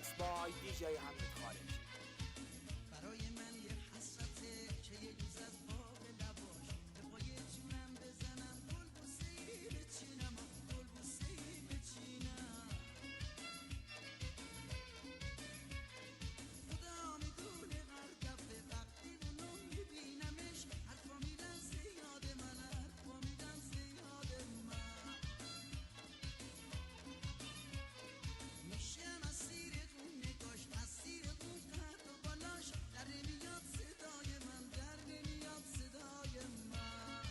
میکس بای دیجی امیر خارجی. برای من یه حسرته که یه روز از باب لباش به پای جونم بزنم گل بوسه‌ای بچینم گل بوسه‌ای بچینم خدا میدونه هر دفعه وقتی اونو میبینمش حرفا میدن زیاد من حرفا میدن زیاد من میشه مسیر اون نگاش مسیر اون قد و بالاش در نمیاد صدای من در نمیاد صدای من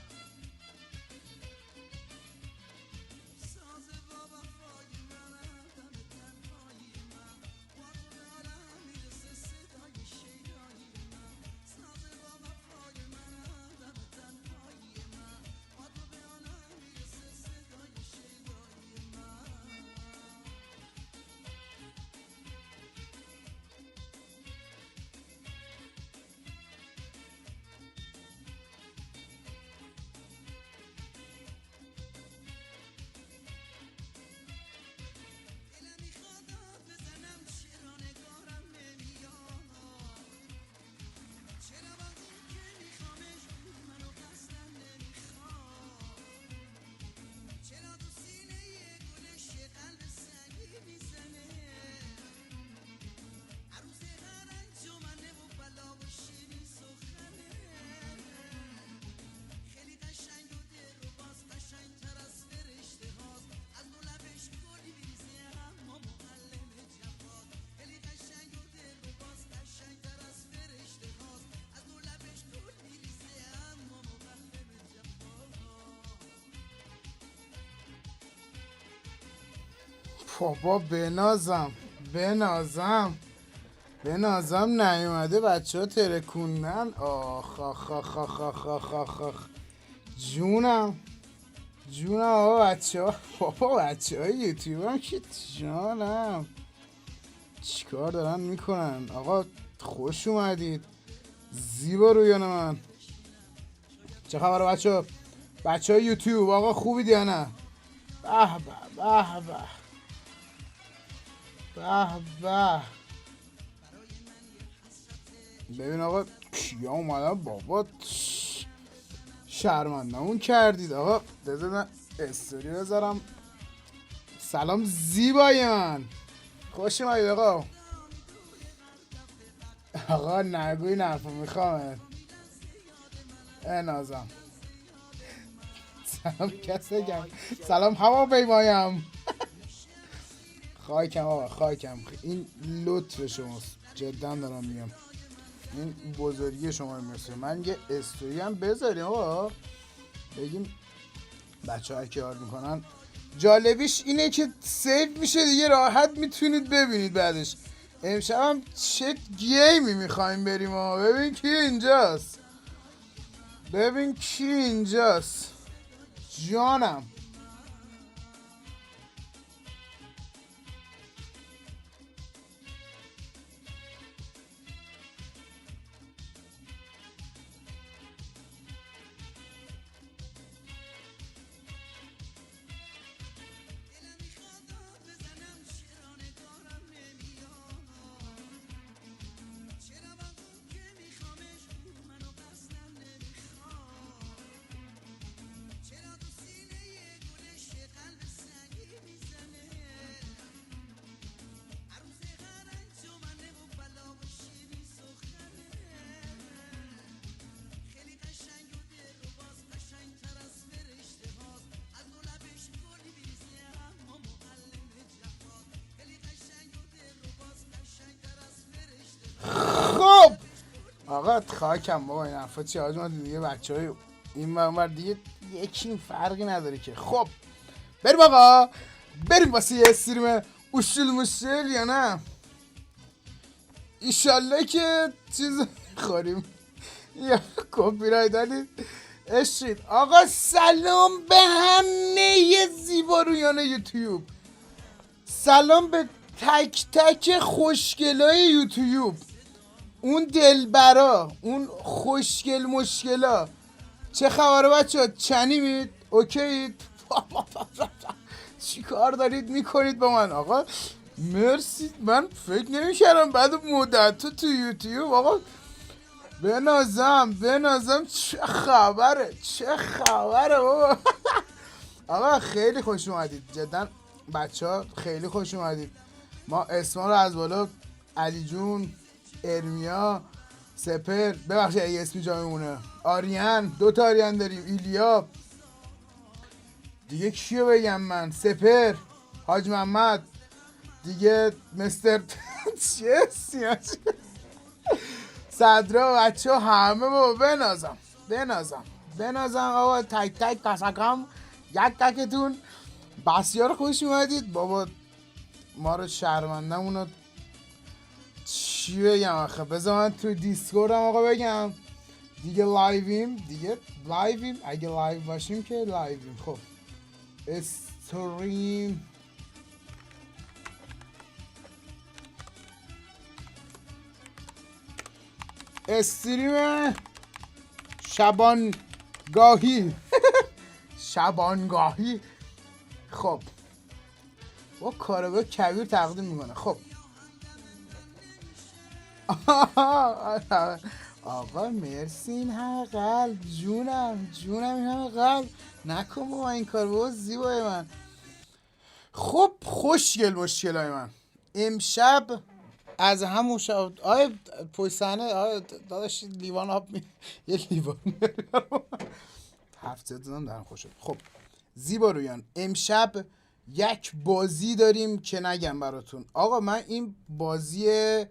ساز با وفای من دم تنهایی من با تو به عالم میرسه صدای شیدایی من ساز با وفای من دم تنهایی من با تو به عالم میرسه صدای شیدایی من دلم میخواد داد بزنم چرا نگارم نمیاد چرا با اون که میخوامش اون منو قصدم نمیخواد چرا تو سینه یه گلش یه قلب سنگی میزنه عروس هر انجمنه و بلا و شیرین سخنه خیلی قشنگ و دل رو باز قشنگ تر از فرشته هاست از دو لبش گلی میریزه اما معلم جفاست خیلی قشنگ و دل رو باز قشنگ تر از فرشته هاست از دو لبش گل میریزه اما معلم جفاست بابا بنازم نیومده بچه ها ترکوندن. آخ آخ آخ آخ آخ آخ آخ آخ جونم آقا بچه ها. بابا بچه های یوتیوب هم که جانم چیکار دارن میکنن. آقا خوش اومدید زیبا رویان من. چه خبره بچه های یوتیوب؟ آقا خوبید یا نه؟ به به ببین آقا کیا اومدن بابا شرمندمون کردید آقا. بذار استوری بذارم. سلام زیبای من، خوش اومدید آقا. آقا نگوی نرفو میخوام نازم. سلام کسی گم. سلام هواپیمایم. خاکم آقا خاکم. این لطف شماست جدا دارم میگم. این بزرگی شما میرسه. من یه استوری هم بذاریم آقا بگیم بچه ها که حال میکنن. جالبیش اینه که سیف میشه دیگه راحت میتونید ببینید بعدش. امشب هم چه گیمی میخوایم بریم آقا. ببین کی اینجاست جانم. خب آقا خاکم بابا این حرفا چی آجا دیگه بچه های این منور دیگه یکی فرقی نداره که. خب بریم آقا بریم واسه یه استریم مشل یا نه ایشالله که چیز خوریم یا کپی رایت دارید اشید. آقا سلام به همه زیبا رویان یوتیوب. سلام به تک تک خوشگلای یوتیوب. اون دلبرا اون خوشگل مشکلا. چه خبره بچه ها؟ چنیمید؟ اوکیید؟ چی کار دارید میکنید با من؟ آقا مرسی. من فکر نمی‌کردم بعد مدت تو یوتیوب آقا بنازم چه خبره بابا. آقا خیلی خوش اومدید جدا بچه ها، خیلی خوش اومدید. ما اسما رو از بالا علی جون، ارمیا، سپر، ببخشید اگه اسمی جا میمونه، آریان، 2 تا آریان داریم، ایلیا دیگه، کیو بگم من، سپر، حاج محمد دیگه، مستر چیه سیاش صدرا، بچه ها همه بابا بنازم آقا، تک تک تسکم یک تکتون بسیار خوش اومدید بابا. ما رو شرمندمون رو چی بگم آخه، بذار من تو دیسکوردم آقا بگم دیگه لایویم اگه لایو باشیم که لایویم. خب استریم شبانگاهی خب با کاراگاه کبیر تقدیم میکنه. خب آقا مرسی، این همه قلب، جونم این همه قلب نکن با این کار بابا، زیبای من. خب خوشگل مشکلای من امشب از همون شب آی پشت صحنه داداش لیوان آب یه لیوان 700 دارم خوشم. خب زیبا رویان، امشب یک بازی داریم که نگم براتون آقا. من این بازی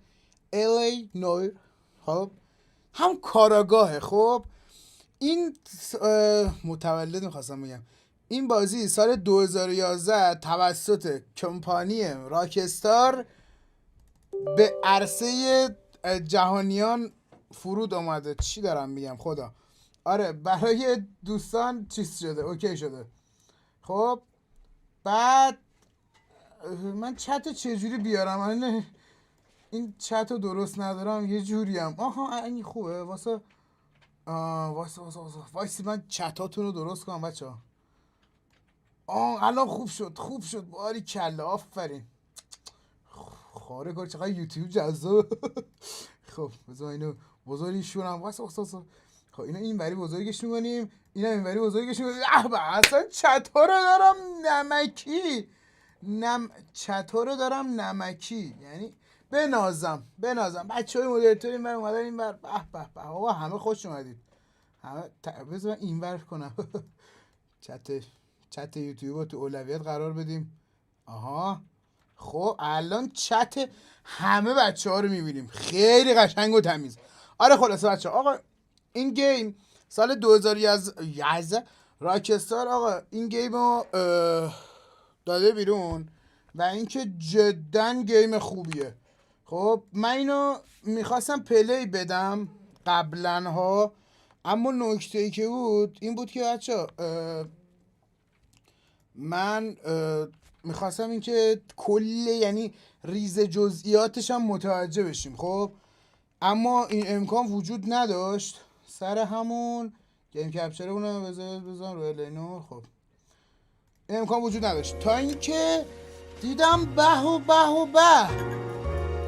l.a.noire خب هم کاراگاهه. خب این متولد میخواستم بگم، این بازی سال 2011 توسط کمپانی راکستار به عرصه جهانیان فرود اومده. چی دارم میگم خدا، آره برای دوستان چیز شده، اوکی شده. خب بعد من چت چجوری بیارم، من این چت رو درست ندارم یه جوریم. آها این خوبه واسه وایسی من چتاتون رو درست کنم بچه ها. الان خوب شد باری کلا، آفرین خاره کار، چقدر یوتیوب جذاب. خب بذار اینو بزرگش کنم واسه خب اینو این وری بزرگش میکنیم، اینو این وری بزرگش میکنیم. اصلا چطور دارم نمکی یعنی بنازم بچه های مدیریتور این بر اومدن این بر به آقا همه خوش اومدید همه. بذار این ور کنم چت یوتیوب رو تو اولویت قرار بدیم. آها خب الان چت همه بچه ها رو میبینیم، خیلی قشنگ و تمیز. آره خلاصه بچه ها، آقا این گیم سال 2011 راکستار آقا این گیم رو داده بیرون و اینکه جدا گیم خوبیه. خب من اینو میخواستم پلی بدم قبلا ها، اما نکته ای که بود این بود که بچه من میخواستم این که کلی یعنی ریز جزئیاتش هم متوجه بشیم. خب اما این امکان وجود نداشت، سر همون گیم کپچر اونو بذارم رو l.a.noire. خب این امکان وجود نداشت تا اینکه دیدم به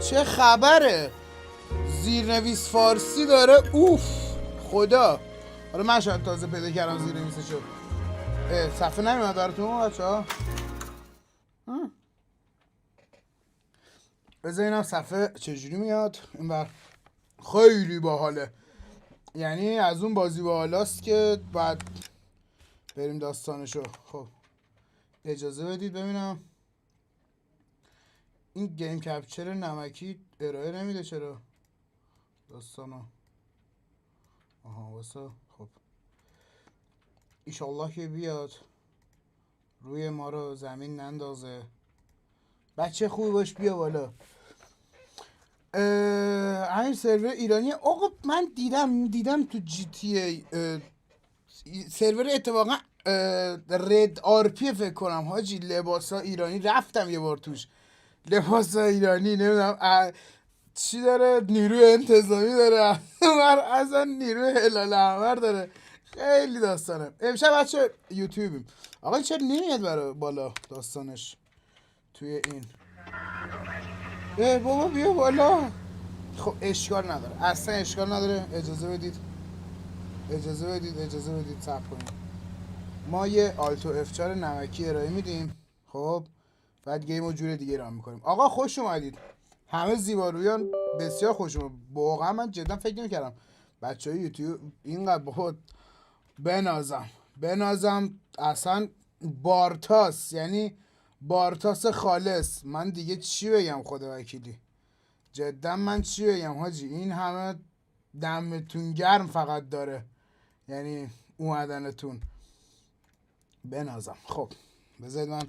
چه خبره، زیرنویس فارسی داره. اوف خدا، حالا من شاید تازه پیدا کردم زیرنویسشو. صفحه نمیاد براتون بچه ها، بذار اینم صفحه چجوری میاد. این بر خیلی باحاله، یعنی از اون بازی باحالاست که بعد بریم داستانشو. خب اجازه بدید ببینم این گیم کپچر نمکی ارائه نمیده چرا داستانو. آها واسه خب ایشالله که بیاد روی ما رو زمین نندازه، بچه خوبی باش بیا بالا. همین سرور ایرانی آقا من دیدم تو جی تی ای سرور اتفاقا رد آر پی فکر کنم حاجی، لباسا ایرانی، رفتم یه بار توش، لباسا ایرانی نمیدونم چی داره، نیروی انتظامی داره اصلا نیروی l.a.noire داره، خیلی داستانه. امشب بچه یوتیوبیم آقا چرا نمیاد برای بالا داستانش توی این بابا بیا بالا. خب اشکال نداره، اصلا اشکال نداره. اجازه بدید صبر کنید. ما یه آلتو اف 4 نمکی ارائه میدیم. خب بعد گیم و جور دیگه راه میکنیم. آقا خوش اومدید همه زیبارویان، بسیار خوش اومد. واقعا من جدا فکر نمی‌کردم بچهای یوتیوب اینقدر بخود بنازم. اصلا بارتاس، یعنی بارتاس خالص. من دیگه چی بگم خدا وکیلی، جدا من چی بگم حاجی. این همه دمتون گرم فقط داره، یعنی اومدنتون. بنازم. خب بذارید من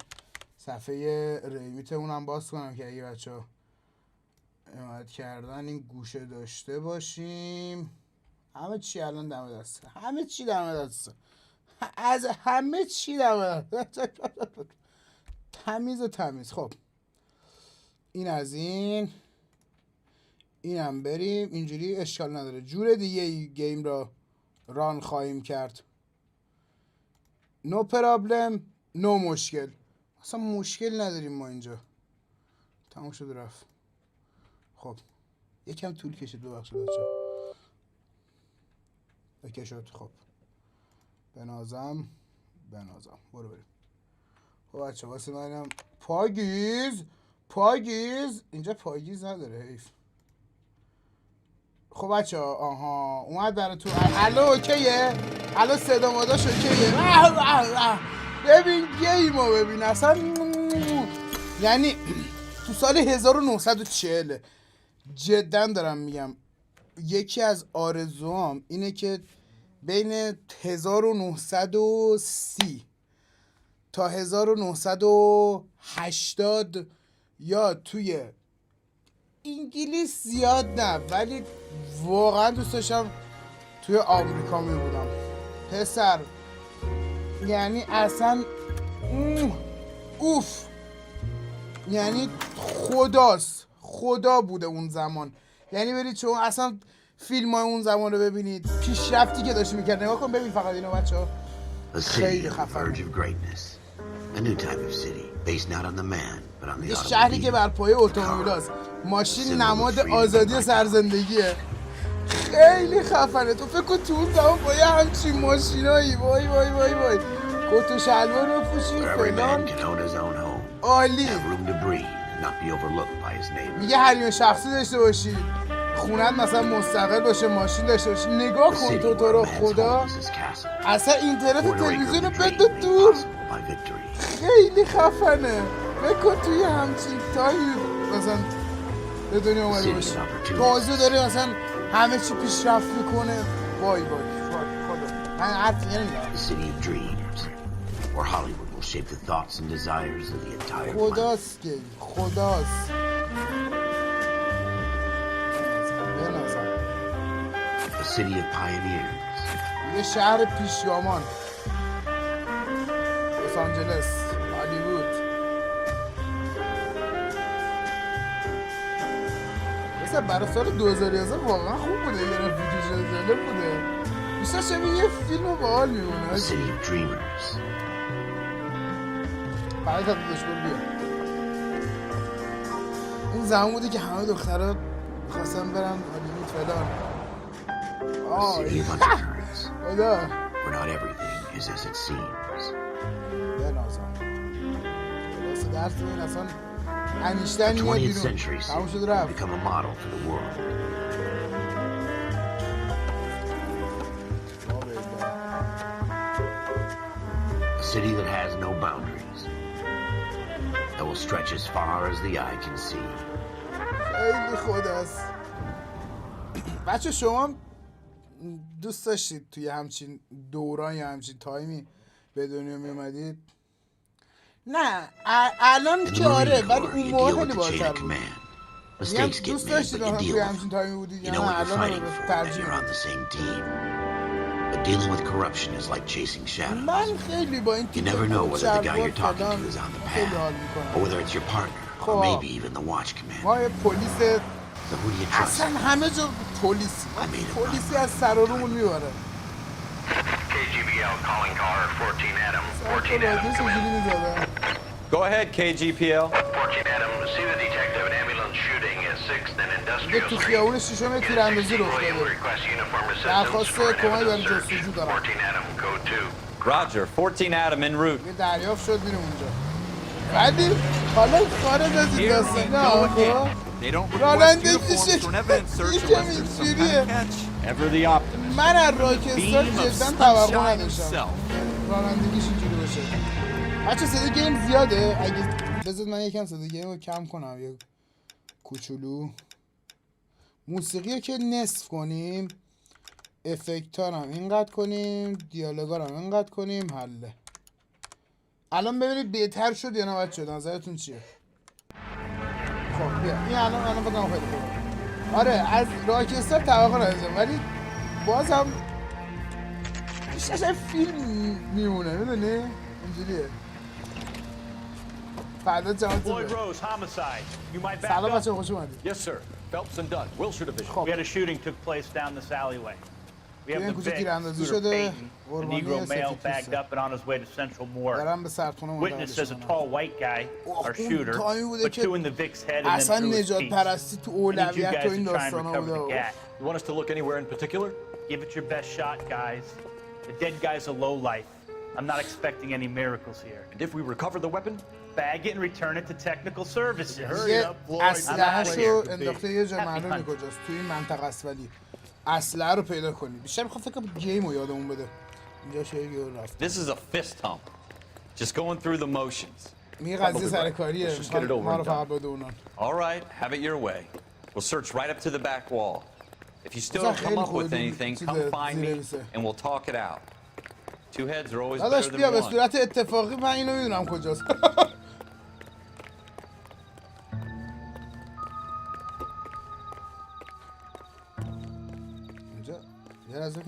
صفحه ریویتمون هم باز کنم که اگه بچه ها اماد کردن این گوشه داشته باشیم. همه چی الان دم دسته، همه چی دم دسته، از همه چی دم دسته. تمیز. خب این از اینم بریم. اینجوری اشکال نداره. جور دیگه گیم را ران خواهیم کرد. نو پرابلم، نو مشکل. اصلا مشکل نداریم ما اینجا. تموم شد رفت. خب یکم طول کشید، ببخشید بچه‌ها. اوکی شد. خب بنازم. برو بریم. خب بچه‌ها واسه منم پاگیز اینجا پاگیز نداره، حیف. خب بچه‌ها آها اومد براتون. الو اوکیه؟ الو صدا ماداش اوکیه؟ ببین گیمو ببین اصلا، یعنی تو سال 1940 جدا دارم میگم. یکی از آرزوام اینه که بین 1930 تا 1980 یا توی انگلیس زیاد نه، ولی واقعا دوست داشتم توی آمریکا می بودم پسر. یعنی اصلا اوف، یعنی خدا بوده اون زمان. یعنی برید چون اصلا فیلم های اون زمان رو ببینید، پیشرفتی که داشت میکرد. نگاه کن ببین فقط اینو بچه ها، خیلی خفن. یه شهری که بر پایه اتومبیلاست. ماشین نماد آزادی سرزندگیه. خیلی خفنه. تو فکر کن تو اون زمان با یه همچین ماشینایی، وای کت و شلوار بپوشی فلان، عالی. میگه حریم شخصی داشته باشی، خونت مثلا مستقل باشه، ماشین داشته باشی. نگاه کن تو رو خدا، اصلا اینترنت و تلویزیون رو بده دور. خیلی خفنه. بکن توی همچین تایی مثلا به دنیا اومده باشی، بازی داره مثلا همه چی پیشرفت میکنه. وای خدا، من حرفی نمیدونم. خداست که خداست. یه شهر پیشگامان. لس آنجلس، هالیوود. مثلا برای سال 2011 واقعا خوب بوده. یه ویدیو جالب بوده. بیشتر شبیه یه فیلم باحال میمونه. بعد از داشتون بیا. این زمان بوده که همه دخترها می‌خواستن برن هالیوود فلان. خدا. بنازم. واسه درس این اصلا انیشتین میاد بیرون. تموم شد رفت. A city that has no boundaries, that will stretch as far as the eye can see. خیلی خداست. بچه شما دوست داشتید توی همچین دوران یا همچین تایمی به دنیا می اومدید؟ نه الان که آره، ولی اون موقع خیلی بالاتر بود. میگم دوست داشتید توی همچین تایمی بودید یا نه الان رو ترجیح Dealing with corruption is like chasing shadows. You never know whether the guy you're talking to is on the path, or whether it's your partner, or maybe even the watch commander. So who do you trust? اصلا همه جا پلیسی از سر و رومون میبره. KGPL calling caller 14 Adam. 14 Adam, come in. Go ahead, KGPL. 14 Adam, see the اینجا تو خیابون شیشم تیراندازی رخ داده. درخواست کمک برای جستجو دارم. Roger, 14 Adam en route. یه دریافت شد میره اونجا. ولی حالا خارج از این داستانه آقا رانندگی یکم اینجوریه. من از راکستار جدا توقع نداشتم رانندگیش اینجوری باشه. بچه صدای گیم زیاده، اگه بذارید من یکم صدای گیم رو کم کنم یه کوچولو. موسیقی رو که نصف کنیم، افکت‌ها رو هم اینقدر کنیم، دیالوگا رو هم اینقدر کنیم، حله. الان ببینید بهتر شد یا نه بچه؟ نظرتون چیه؟ خب بیا این الان بگم خیلی خوبه. آره از راکستار توقع نداشتم ولی باز هم بیشترش فیلم میمونه میدونی؟ اینجوریه. فردا جوان سلام بچه خوش اومدید. Yes sir. Phelps and Dunn, Wilshire Division. We had a shooting took place down this alleyway. We have the Vic, Scooter Payton, a Negro male bagged up and on his way to Central Morgue. Witness says a tall white guy, our shooter, put two in the Vic's head and then threw his piece. We need you guys to try and recover the gat. You want us to look anywhere in particular? Give it your best shot, guys. The dead guy's a lowlife. I'm not expecting any miracles here. And if we recover the weapon? Bag it and return it to technical services. اسلحه‌شو انداخته یه جا معلومه کجاست توی این منطقه است ولی اسلحه رو پیدا کنی. بیشتر میخوام فکر کنم گیم رو یادمون بده. اینجا شیگی رفت. This is a fist hump. Just going through the motions. میگه قضیه سرکاریه. ما رو فقط بده اونان. All right, have it your way. We'll search right up to the back wall. If you still don't come up with anything, come find me and we'll talk it out. Two heads are always better داداش than بیا به one. صورت اتفاقی من اینو میدونم کجاست.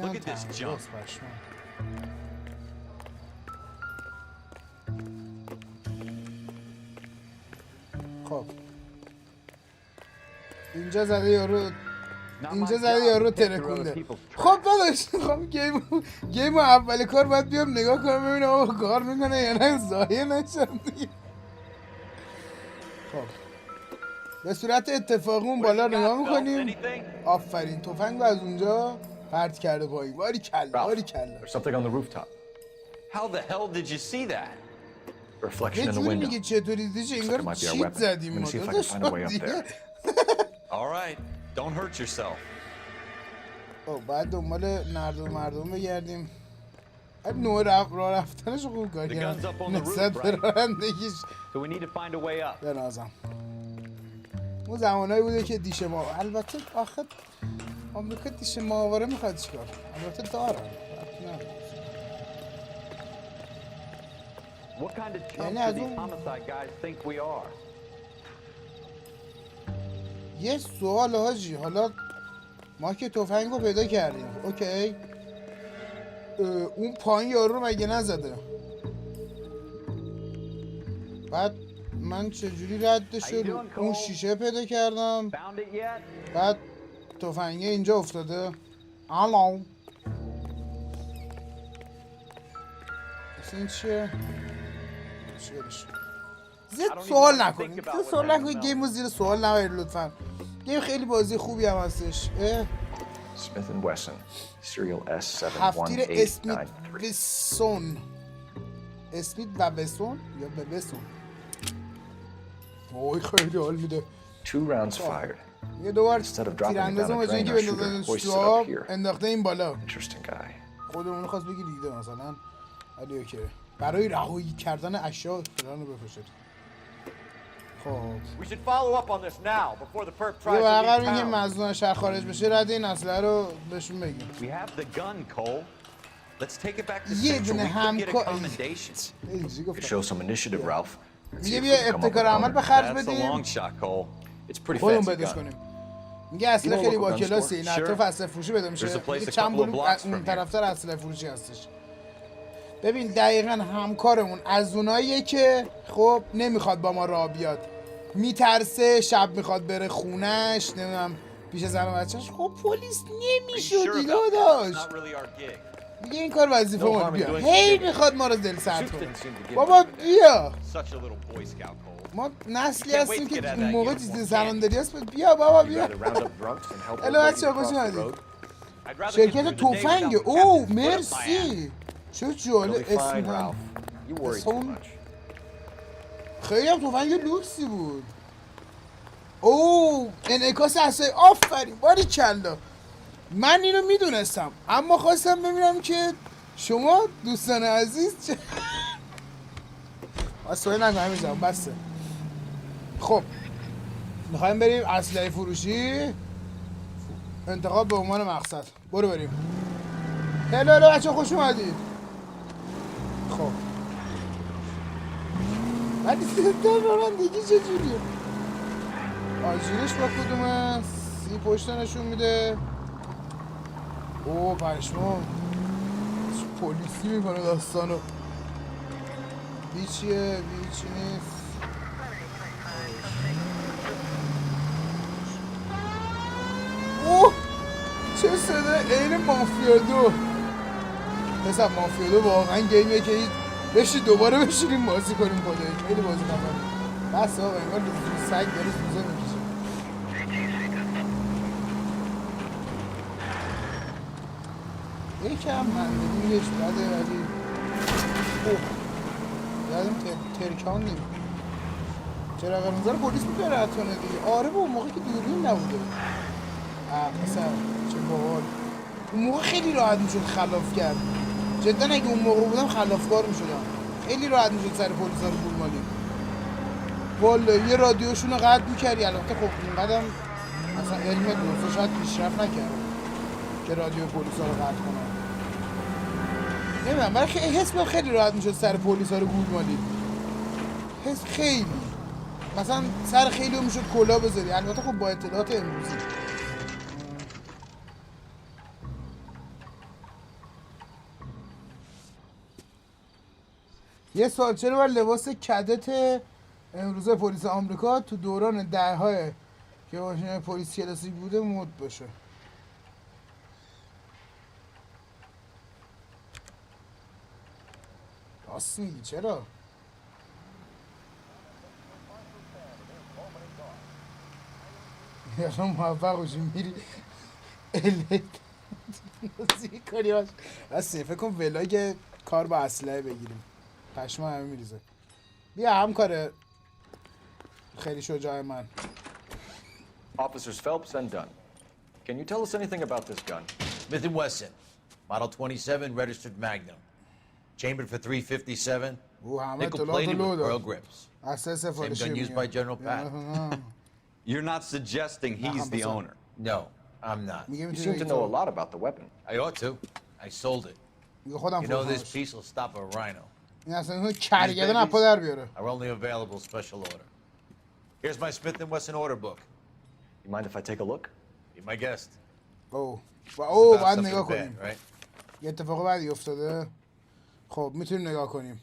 Look at this junk. خب اینجا زده یارو ترکونده. خب داداش خب گیم اول کار باید بیام نگاه کنم ببینم آقا کار میکنه یا نه ضایع نشم دیگه. خب به صورت اتفاقی اون بالا نگاه میکنیم. آفرین تفنگ از اونجا پرت کرده پایین. باری کلا. There's something on the rooftop. How the hell did you see that? Reflection یه in the جوری window. میگه چطوری دیدی انگار Might be our چیت weapon. زدیم I'm ما gonna see if I can find a way up there. All right, don't hurt yourself. بعد دنبال مردم بگردیم. نوع راه رفتنش خوب کاری نسبت به رانندگیش So we need to find a way up. بنازم. اون زمانایی بوده که دیشه ما البته آخه آمریکا دیشه ماهواره میخواد چیکار؟ البته داره. What kind of chumps do these homicide guys think we are? یه سوال حاجی حالا ما که تفنگ رو پیدا کردیم اوکی اون پایین یارو رو مگه نزده بعد من چجوری ردش رو اون شیشه پیدا کردم بعد تفنگه اینجا افتاده الان این چیه؟ زیاد سوال نکنید سوال نکنید گیم رو زیر سوال نبرید لطفا گیم خیلی بازی خوبی هم هستش Smith & Wesson, serial هفتیر اسمیت S71893. ویسون اسمیت و ویسون یا به ویسون وای خیلی حال میده 2 rounds fired. یه دوبار Instead of dropping it تیراندازه down a موجودی drain, که our shooter بندازنش hoisted تو it آب up here. انداخته این بالا Interesting guy. خودمون خواست بگی دیده مثلا ولی اوکی برای رهایی کردن اشیا فلان رو بپوشید خب We should follow up on this now before the perp tries یه to واقعا leave اینکه town. مظنون شهر خارج بشه رد این اسلحه رو بهشون بگیم We have the gun, Cole. Let's take it back to یه Central. دونه We could get همکار accommodations. Could show some initiative, Ralph. میگه بیا ابتکار عمل به خرج That's a بدیم long shot, Cole. It's pretty خودمون fancy بدش gun. کنیم میگه اسلحه خیلی با کلاسه این حتی فصل فروشی بده میشه There's a place میگه a چند couple of بلوک blocks اون from طرفتر اسلحه فروشی هستش ببین دقیقا همکارمون از اوناییه که خب نمیخواد با ما راه بیاد میترسه شب میخواد بره خونش نمیدونم پیش زن و بچهش خب پلیس نمیشدی داداش Not really our gig. میگه این کار وظیفه No ما harm in بیا doing هی some میخواد ما رو دل سرد Suits کنه didn't seem to give بابا much of a damn. بیا Such a little Boy Scout, Cole. ما نسلی هستیم که اون موقع چیزی زنانداری هست. بیا بابا بیا. الو بچه ها خوش اومدید. شرکت توفنگ. اوه مرسی. چه جالب اسم خیلی هم توفنگ لوکسی بود. اوه انعکاس عصای آفرین باریکلا. من اینو میدونستم اما خواستم ببینم که شما دوستان عزیز چه سوال نگو AmirJavan بسته. خب میخوایم بریم اسلحه فروشی. انتخاب به عنوان مقصد. برو بریم. هلو بچه خوش اومدید. خب ولی من دیگه چجوریه آجینش با کدومه؟ سی پشت نشون میده. اوه پشمام پلیسی میکنه داستانو. بی چیه؟ بی چی نیست. اوه چه صدای عین مافیا 2. پسر مافیا 2 واقعا گیمیه که بشی دوباره بشینیم بازی کنیم. خدایی خیلی بازی نکنیم. بس آقا انگار سگ داره سوزه میکشه. یکم مندگیش بده ولی اوه یادم ترکان نیم. چرا قرمزار پلیس میبره اتونه دیگه. آره با اون موقع که دوربین نبوده. پسر چه باحال. اون موقع خیلی راحت میشد خلاف کرد. جدا اگه اون موقع بودم خلافکار میشدم. خیلی راحت میشد سر پلیسا رو گول مالی. والا یه رادیوشون رو قطع میکردی. البته خب اینقدر اصلا علم دوستا شاید پیشرفت نکرد که رادیو پلیسا رو قطع کنن. نمیدونم برای حس من خیلی راحت میشد سر پلیسا رو گول مالی. حس خیلی مثلا سر خیلی رو میشد کلا بذاری. البته خب با اطلاعات امروزی. یه سوال چرا باید لباس کدت امروزه پلیس آمریکا تو دوران دههای که ماشین پلیس کلاسیک بوده مد باشه؟ راست میگی چرا؟ یا موفق باشی میری بازی کنی باش. راست فکر کن ولاگ کار با اسلحه بگیریم. پشما همه میریزه. بیا همکار خیلی شجاع من. Officers Phelps and Dunn. Can you tell us anything about this gun? Smith & Wesson, model 27, registered Magnum. Chambered for .357, nickel-plated with pearl grips. Same gun used by General Patton. You're not suggesting he's the owner? No, I'm not. You seem to know a lot about the weapon. I ought to. I sold it. You know this piece will stop a rhino. Are only available special order. Here's my Smith & Wesson order book. You mind if I take a look? Be my guest. باید نگاه کنیم. یه اتفاق بعدی افتاده. خب میتونیم نگاه کنیم.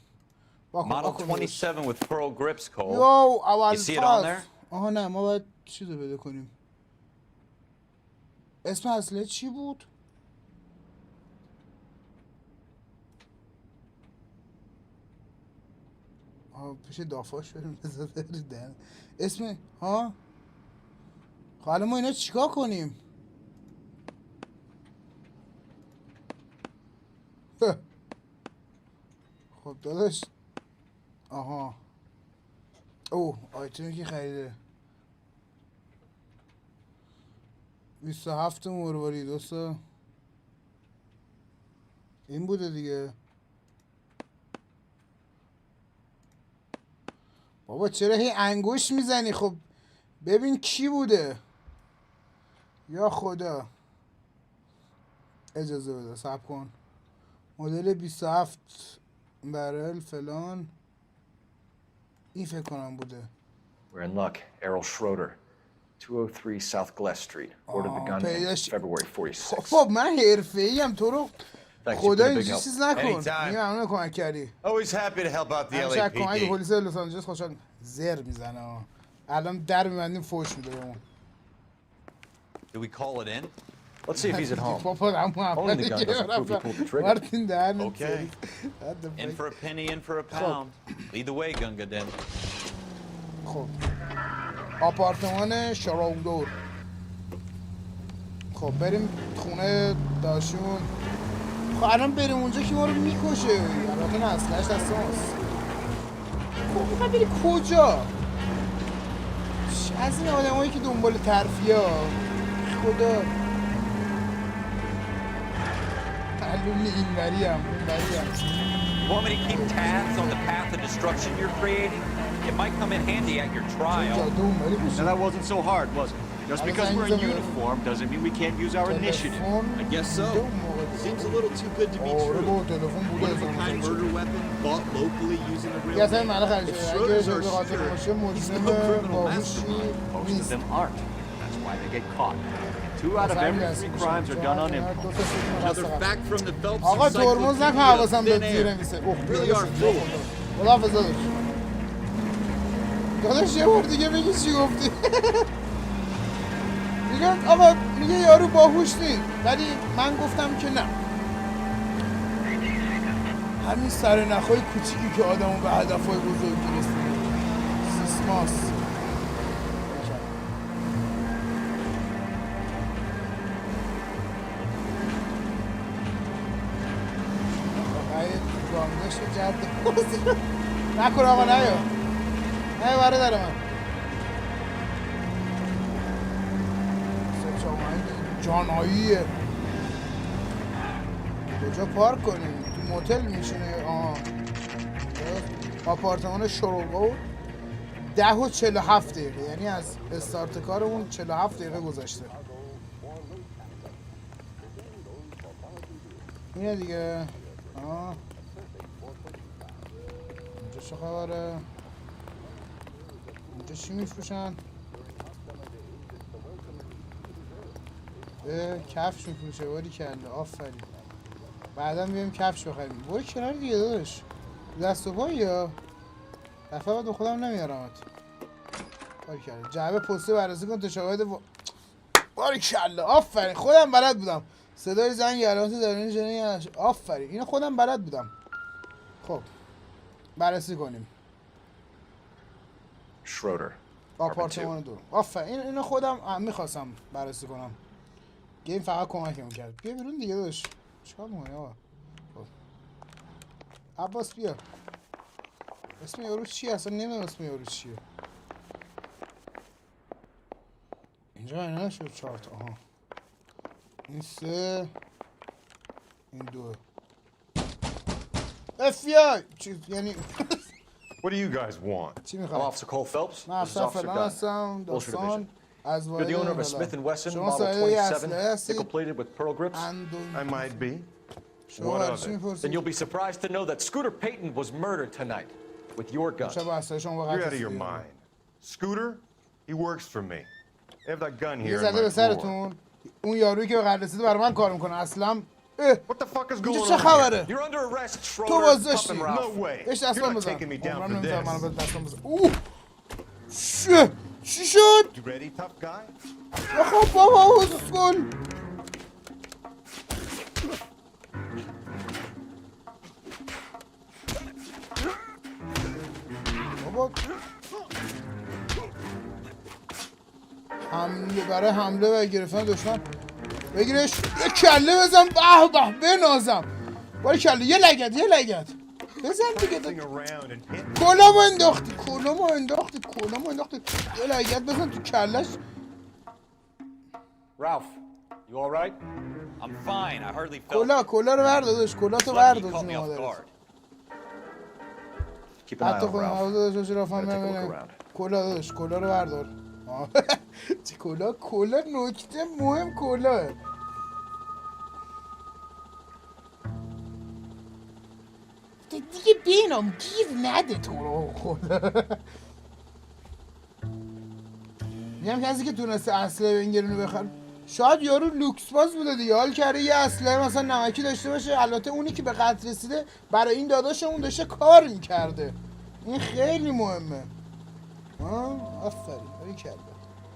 Model 27 with pearl grips, Cole. You see it on there? آها نه ما باید چیزو بده کنیم. اسم اصله چی بود؟ پیش دافاش بریم بذاریم. اسم ها خب الان ما اینا چیکار کنیم؟ خب داداش آها اوه آیتمی که خریده 27 مرواری دوستا این بوده دیگه. بابا چرا هی انگوش میزنی؟ خب ببین کی بوده. یا خدا اجازه بده صبر کن. مدل 27 برل فلان این فکر کنم بوده. We're in luck. Errol Schroeder, 203 South Glass Street. Ordered the gun in February 46. خب من حرفه‌ای ام تو رو خدا اینجوری چیز نکن. ممنون کمک کردی. Always happy to help out the LAPD. LAPD. پلیس لس آنجلس خوشحال زر میزنه. الان در میبندیم فوش میده بهمون. Do we call it in? Let's see if he's at home. Only the gun doesn't prove he pulled the trigger. Okay. In for a penny, in for a pound. Lead the way, Gunga Den. خب آپارتمان شراودور. خب بریم خونه داشون. خب الان بریم اونجا که ما رو میکشه. البته نه اصلش دست ماست. خب میخوای بری کجا؟ از این آدم هایی که دنبال ترفیه خدا معلوم اینوری هم You want me to keep tabs on the path of destruction you're creating? It might come in handy at your trial. Now that wasn't so hard, was it? Just because we're in uniform doesn't mean we can't use our initiative. I guess so. Seems a little too good to be true. What if a kind murder weapon bought locally using a real name? If Schroeder's our shooter, he's no criminal mastermind. Most of them aren't. That's why they get caught. 2 out of every 3 crimes are done on impulse. Another fact from the Phelps آقا ترمز نکن حواسم به زیره میسه. Really are fools. خداحافظ داداش. داداش یه بار دیگه بگی چی گفتی؟ میگم آقا میگه یارو باهوش نیست ولی من گفتم که نه. همین سر نخای کوچیکی که آدمو به هدفهای بزرگ میرسونه. سیسماس. گامدش رو جد نکن آقا نیا برادر من جاناییه کجا پارک کنیم؟ تو موتل میشونه. آپارتمان شروقو 10:47 دقیقه یعنی از استارت کارمون 47 دقیقه گذشته. اینه دیگه. اینجا چه خبره؟ اینجا چی میفروشن؟ کفش میفروشه. باری کله آفرین. بعدا بیایم کفش بخریم. باری کنار دیگه داداش. دست و پایی یا دفعه بعد خودم نمیارمت. باری کله جعبه پسته بررسی کن تا شواهد باری کله آفرین. خودم بلد بودم. صدای زنگ علامت دارین جنین آفرین. اینو خودم بلد بودم. خب بررسی کنیم. Schroeder. آپارتمان 2. آفرین. اینو خودم میخواستم بررسی کنم. گیم فقط کمکمون کرد. بیا بیرون دیگه داداش. چیکار می‌کنی آقا؟ خب عباس بیا. اسم یارو چیه؟ اصلا نمیدونم اسم یارو چیه. اینجا اینا شد 4 تا. آها. این 3 این 2 FBI چی یعنی What do you guys want? چی می‌خوای؟ Officer Cole Phelps. من افسر فلان هستم. داستان از You're the owner of a Smith & Wesson Model 27, nickel-plated with pearl grips? I might be. What of it? Then you'll be surprised to know that Scooter Payton was murdered tonight with your gun. You're out of your mind. Scooter? He works for me. I have that gun here in زده به my drawer. سرتون. اون یارویی که به قرد رسیده برای من کار میکنه اصلا. What the fuck is going چه on خبره؟ You're under arrest, Schroeder. تو بازداشتی. No way. بهش You're دستان not بزن. taking me down عمرم for نمیذارم منو this. به دستان بزن. اوه چی شد؟ You ready, tough guy? خب بابا اسکل. بابا حمله برای حمله و گرفتن دشمن بگیرش یه کله بزن. به بنازم. باری کله یه لگد بزن دیگه. کلامو انداختی یه لگد بزن تو کلش. Ralph, you all right? I'm fine. I hardly felt کلا رو برداشت. کلا تو برداشت جون مادرت. Keep an eye حتی on خودم Ralph. حوض داشت رفتم Gotta take a look ببینم. around. کلا داشت. کلا رو بردار. کلا نکته مهم کلاه. دیگه بینام گیر نده تو رو خدا. میگم کسی که تونسته اسلحه به این گرونی بخره شاید یارو لوکس باز بوده دیگه. حال کرده یه اسلحه مثلا نمکی داشته باشه. البته اونی که به قتل رسیده برای این داداشمون داشته کار میکرده. این خیلی مهمه. آفرین. باری کرده.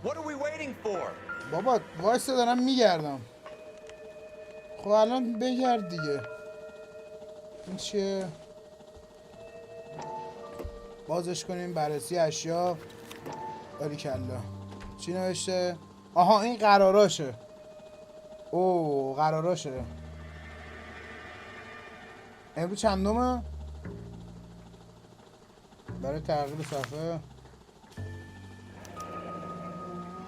What are we waiting for? بابا وایسا دارم میگردم. خب الان بگرد دیگه. این چیه؟ بازش کنیم. بررسی اشیا. باریکلا. چی نوشته؟ آها این قراراشه. اوه قراراشه. امروز چندمه؟ برای تغییر صفحه.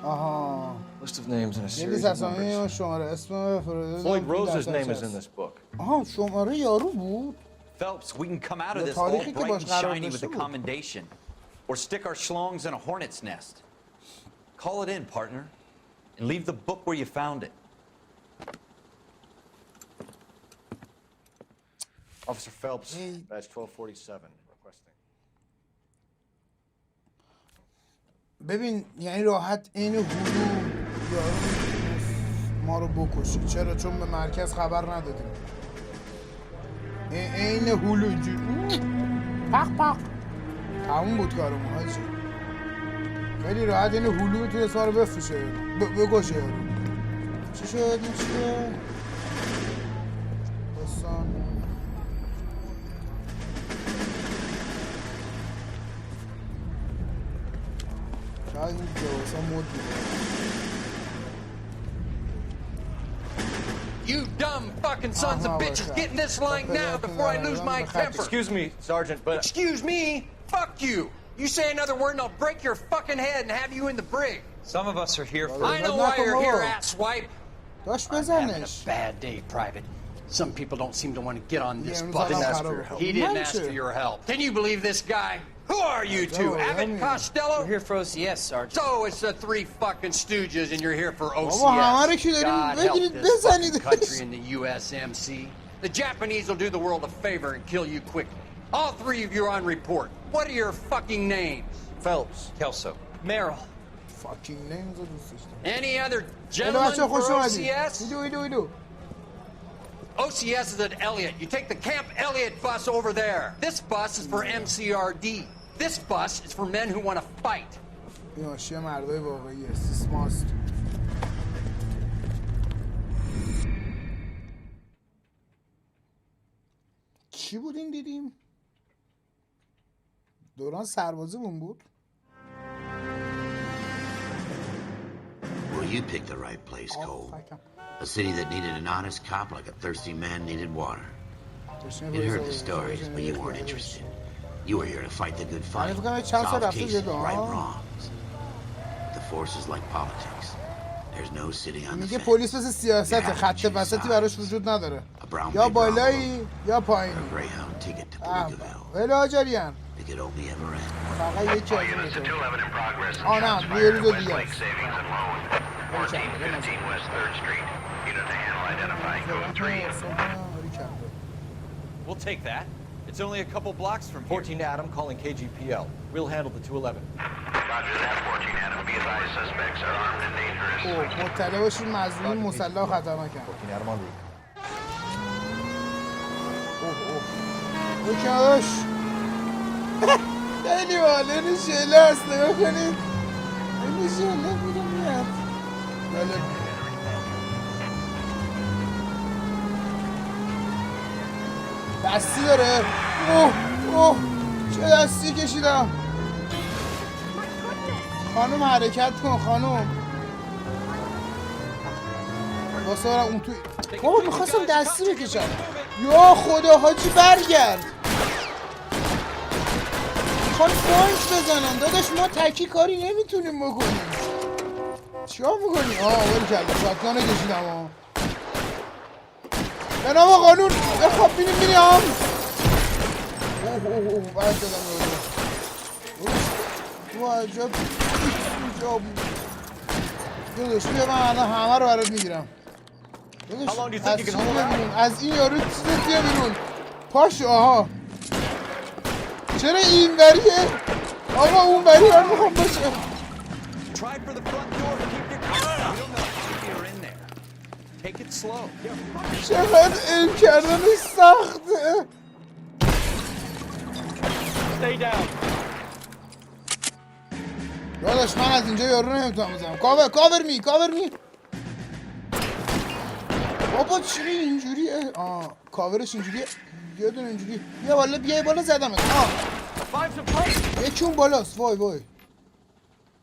آها. List of names and a series لیست of اسامی numbers. و شماره اسم Floyd Rose's name is in this book. آها شماره یارو بود. Phelps, we can come out of this all bright and shiny with a commendation, or stick our schlongs in a hornet's nest. Call it in, partner, and leave the book where you found it. Officer Phelps, badge 1247, requesting. ببین یعنی راحت این هلو یارو ما رو بکشه. چرا؟ چون به مرکز خبر ندادیم. این هلو اینجوری پق پق تموم بود کارمون حاجی. خیلی راحت این هلو میتونه اسما رو بفروشه بکشه یارو. چی شد این چیه؟ بستان شاید این جواسا مود بیده. You dumb fucking sons of bitches, get in this line now before I lose my temper. Excuse me, Sergeant, but... Excuse me? Fuck you. You say another word and I'll break your fucking head and have you in the brig. Some of us are here for... I know why you're here, asswipe. I'm having a bad day, Private. Some people don't seem to want to get on this bus. Didn't ask for your help. He didn't ask for your help. Can you believe this guy? Who are you two? Abbott Costello? We're here for OCS, Sergeant. So it's the three fucking stooges and you're here for OCS. God help this fucking country in the USMC. The Japanese will do the world a favor and kill you quickly. All three of you are on report. What are your fucking names? Phelps. Kelso. Merrill. Fucking names of the system. Any other gentlemen for OCS? We do. OCS is at Elliott. You take the Camp Elliott bus over there. This bus is for MCRD. This bus is for men who want to fight. این ماشین مردای واقعی استثماست. چی بود این دیدیم؟ دوران سربازیمون بود؟ Well, you picked the right place, Cole. A city that needed an honest cop like a thirsty man needed water. You'd heard the stories, but you weren't interested. You were here to fight the good fight, solve cases, right wrongs. The force is like politics. There's no sitting on the میگه fence. پلیس مثل سیاست خط وسطی براش وجود نداره. یا بالایی یا پایینی. Greyhound ticket to Palookaville. ولی آجاریان. It could only ever end. فقط یکی از این نه یه روز دیگه است. We'll take that. It's only a couple blocks from here. 14 Adam calling KGPL. We'll handle the 211. Roger that, 14 Adam. Be advised, suspects are armed and dangerous. مطلع باشین مظلوم مسلح خطرناکن. 14 Adam on route. اوکیش. خیلی باله این شله هست نگاه کنید. این شله میره میاد. بله. دستی داره. اوه چه دستی کشیدم. خانم حرکت کن خانم. واسه برم اون توی. بابا میخواستم دستی بکشم. یا خدا حاجی برگرد. میخوان پوینت بزنن داداش ما تکی کاری نمیتونیم بکنیم. چیکار میکنی؟ ولی کردم شاتگانو کشیدم به نام قانون بخواب بینیم اوه باید دادم تو عجب اینجا بود داداش بیا من الان همه رو برات میگیرم از این یارو چیزت بیا بیرون پاشو آها چرا این بریه؟ آقا اون بریه من میخوام باشه چقدر ایم کردنش سخته داداش من از اینجا یارو نمیتونم بزنم کاور می بابا چرا اینجوریه کاورش اینجوریه یه دونه اینجوری بیا بالا زدمت یکی اون بالاست وای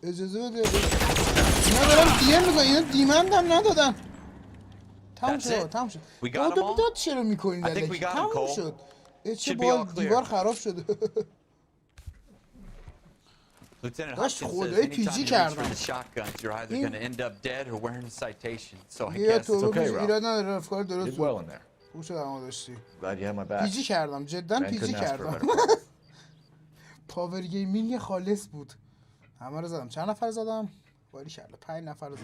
اجازه بده. اینا دارم دیم میکنم، اینا دیمندم ندادن. تموم شد. داد چرا میکنین دلکی؟ تموم شد. چه بال دیوار خراب شده. داشت خدای پیجی کردم. بیا تو ایراد نداره افکار درست بود. خوب شد اما داشتی. پیجی کردم جدا پیجی کردم. پاور گیمینگ خالص بود. همه رو زدم. چند نفر زدم؟ باری کرده 5 نفر زدم.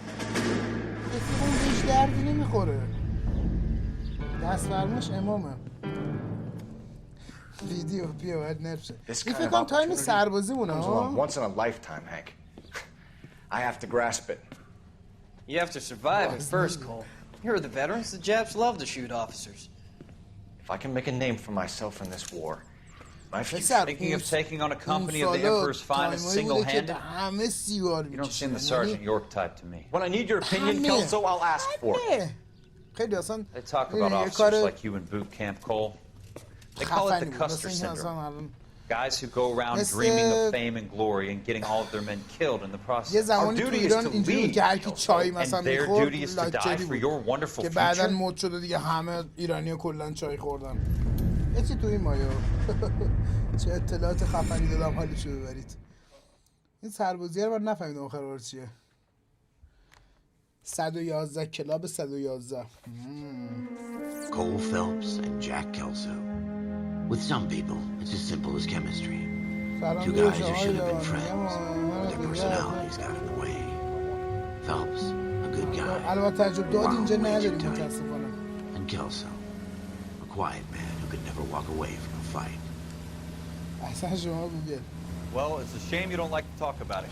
اون بهش دردی نمیخوره. دست فرمش امامه. ویدیو بیا باید نرفشه. این فکر کنم تایم سربازی مونه ها. Once in a lifetime, Hank. I have to grasp it. You have to survive it first, Cole. Here are the veterans. The Japs love to shoot officers. If I can make a name for myself in this war, my future. Thinking of taking on a company of the Emperor's finest single-handed? You don't seem the Sergeant York type to me. When I need your opinion, Kelso, I'll ask for it. They talk about officers like you in boot camp, Cole. They call it the Custer syndrome. Guys who go around dreaming of fame and glory and getting all of their men killed in the process. Our duty is to lead, and their duty is to die for your wonderful future. بعداً مد شده دیگه همه ایرانی‌ها کلاً چای خوردن. چی تو این مایا؟ چه اطلاعات خفنی دادم حالشو ببرید. این سربازی‌ها رو من نفهمیدم آخر کار چیه. 111 کلاب 111. Cole Phelps and Jack Kelso. With some people, it's as simple as chemistry. Two guys who should have been friends, but their personalities got in the way. Phelps, a good guy, and Kelso, a quiet man who could never walk away from a fight. Well, it's a shame you don't like to talk about it.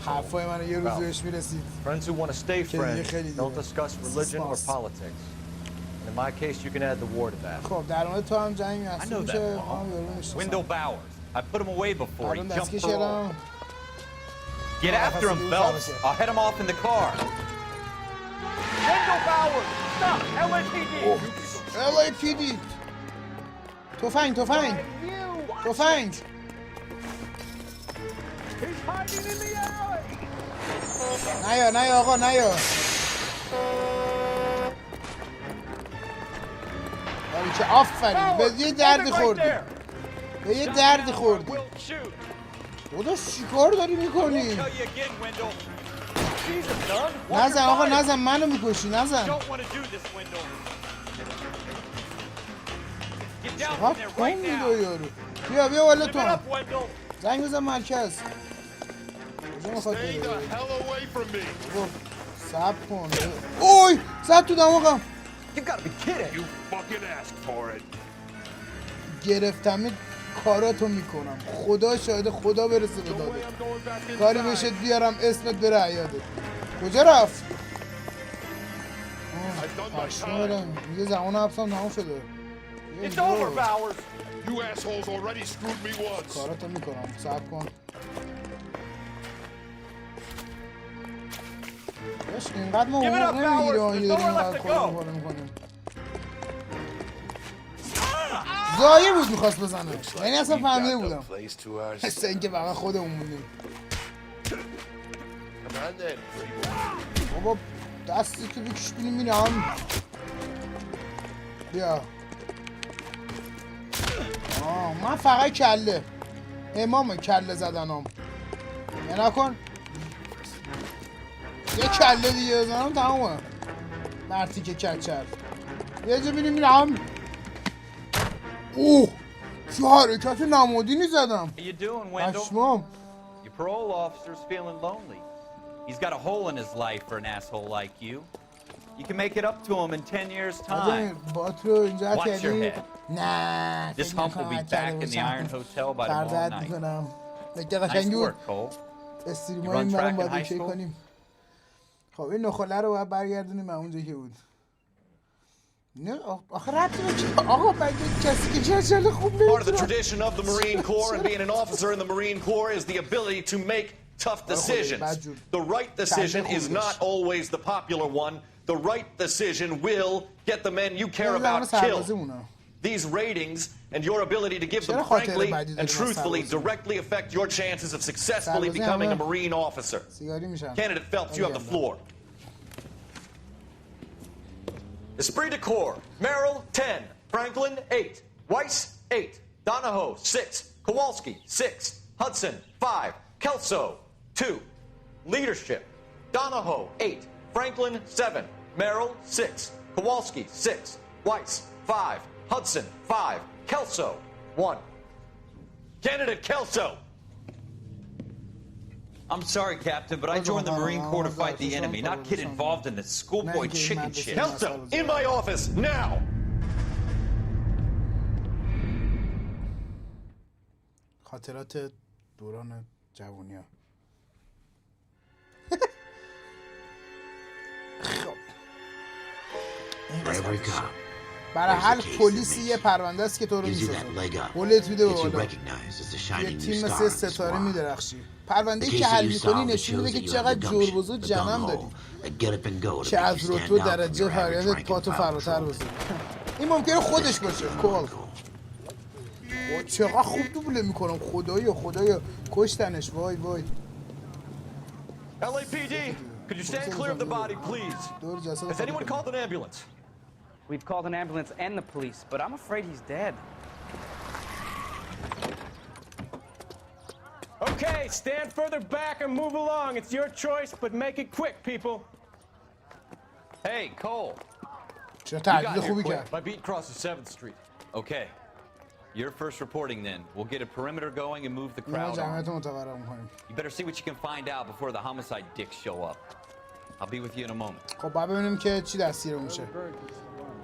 Friends who want to stay friends don't discuss religion or politics. In my case, you can add the war to that. I know that. Wendell Bowers. I put him away before he jumped parole. Get after him, Phelps. I'll head him off in the car. Wendell Bowers! Stop! LAPD! LAPD! تفنگ! He's hiding in the alley! نیا آقا نیا. که آفرین به یه دردی خوردی خدا چیکار داری میکنی؟ نزن آقا نزن منو میکشی نزن چقدر کن میدو یارو بیا والا تو زنگ بزن مرکز کجا میخواد بره سب کن اوی زد تو دماغم You gotta be kidding! You fucking asked for it! گرفتم کاراتو میکنم خدا شاهد خدا برسه به داده کاری بشه بیارم اسمت بره عیاده کجا رفت؟ پشمارم یه زمان حبسم تمام شده کاراتو میکنم صبر کن اینقدر ما حقوق نمیگیره آنی داریم اینقدر خودم کار میکنیم زایی بود میخواست بزنه یعنی اصلا فهمیده بودم مثل اینکه فقط خودمون بودیم بابا دستی تو بکش بینیم میرم بیا من فقط کله امام کله زدنم یه نکن یه کله دیگه بزنم تمامه مرتی که کچر یه جا بینیم میرم اوه چه حرکت نمادینی زدم پشمام Your parole officer's feeling lonely. He's got a hole in his life for an asshole like you. You can make it up to him in 10 years' time. Watch your head. Nah. This hump will be back in the Iron Hotel by tomorrow night. Nice work, Cole. You run track in high school? خب این نخله رو باید برگردونیم به اونجایی که بود. نه آخه ربطی به آقا مگه کسی که چه خوب نمیتونه. Part of the tradition of the Marine Corps and being an officer in the Marine Corps is the ability to make tough decisions. The right decision is not always the popular one. The right decision will get the men you care about killed. These ratings and your ability to give them frankly and truthfully directly affect your chances of successfully becoming a Marine officer. Candidate Phelps, you have the floor. Esprit de Corps, Merrill, 10. Franklin, 8. Weiss, 8. Donahoe, 6. Kowalski, 6. Hudson, 5. Kelso, 2. Leadership, Donahoe, 8. Franklin, 7. Merrill, 6. Kowalski, 6. Weiss, 5. Hudson, 5. Kelso, 1. Candidate Kelso! I'm sorry, Captain, but I joined the Marine Corps to fight the enemy, not get involved in this schoolboy chicken shit. Kelso, in my office, now! خاطرات دوران جوونی‌ها. برای هر پلیسی یه پرونده است که تو رو میسازه. قولت میده به بالا. یه تیم مثل ستاره میدرخشی. پرونده‌ای که حل میکنی نشون میده که چقدر جربوز و جنم داری. که از رتبه درجه فریادت پاتو فراتر بزنی. این ممکنه خودش باشه. کول. چقدر خوب دوبله میکنم. خدایا کشتنش. وای وای. LAPD, could you stand clear of the body, please? Has anyone called an ambulance? We've called an ambulance and the police, but I'm afraid he's dead. Okay, stand further back and move along. It's your choice, but make it quick, people. Hey, Cole. You got here quick. My beat crosses 7th Street. Okay. You're first reporting then. We'll get a perimeter going and move the crowd on. You better see what you can find out before the homicide dicks show up. I'll be with you in a moment. خب بعد ببینیم که چی دستگیر میشه.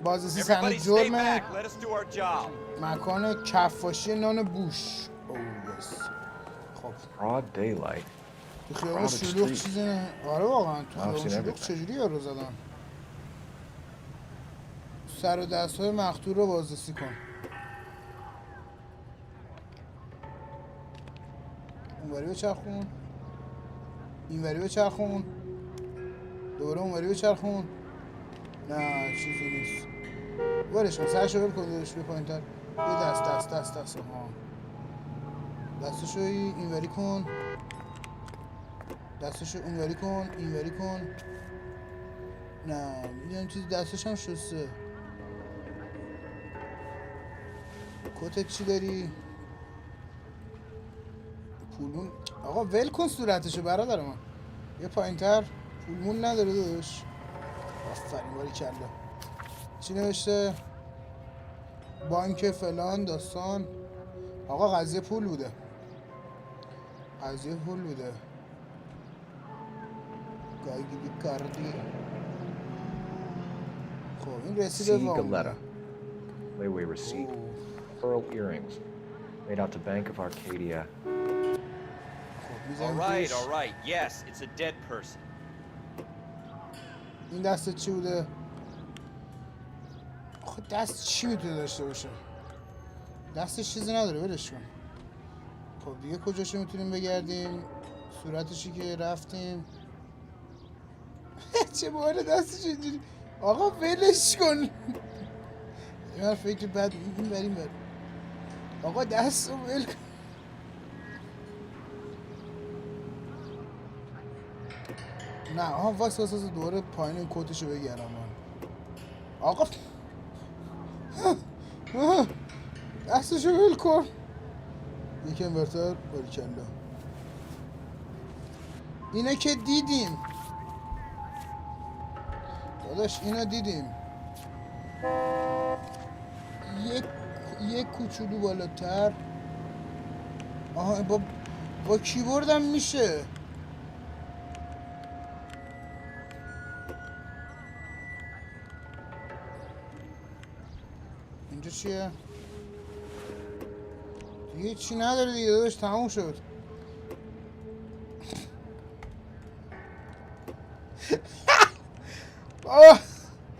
بازرسی صحنه جرم مکان کفاشی نان بوش. خب Broad daylight. تو خیابان شلوغ چیزی نه. آره واقعا تو خیابان شلوغ چجوری یارو زدن؟ سر و دست‌های مقتول رو بازرسی کن. اونوری بچرخون. اینوری بچرخون. دوباره اونوری بچرخون. نه چیزی نیست. ولش کن سرشو ول کن داداش. بیا پایین‌تر. یه دست ها. دستشو اینوری کن. دستشو اونوری کن. اینوری کن. نه میدونم چیزی دستش هم شسته. کتت چی داری؟ پولمون. آقا ول کن صورتشو برادر من. یه پایین‌تر. پولمون نداره داداش. آفرین باریکلا. چی نوشته؟ بانک فلان داستان. آقا قضیه پول بوده. گایگیری کردی. خب این رسیده وام. Layaway receipt. Pearl earrings. Made out to Bank of Arcadia. All right. Yes, it's a dead person. این دست چی بوده؟ خب دست چی میتونه داشته باشه؟ دستش چیزی نداره ولش کن. خب دیگه کجاشو میتونیم بگردیم؟ صورتشی که رفتیم. چه باحال دستش اینجوری. آقا ولش کن. من فکر بد بریم. آقا دست رو ول کن. نه واسه دوره پایین این کتشو بگیرم من. آقا دستشو ول کن. یکم برتر باریکلا. اینه که دیدیم داداش. اینو دیدیم. یک کوچولو بالاتر. آها با کیبوردم میشه. اینجا چیه؟ دیگه چی نداره دیگه داداش. تموم شد.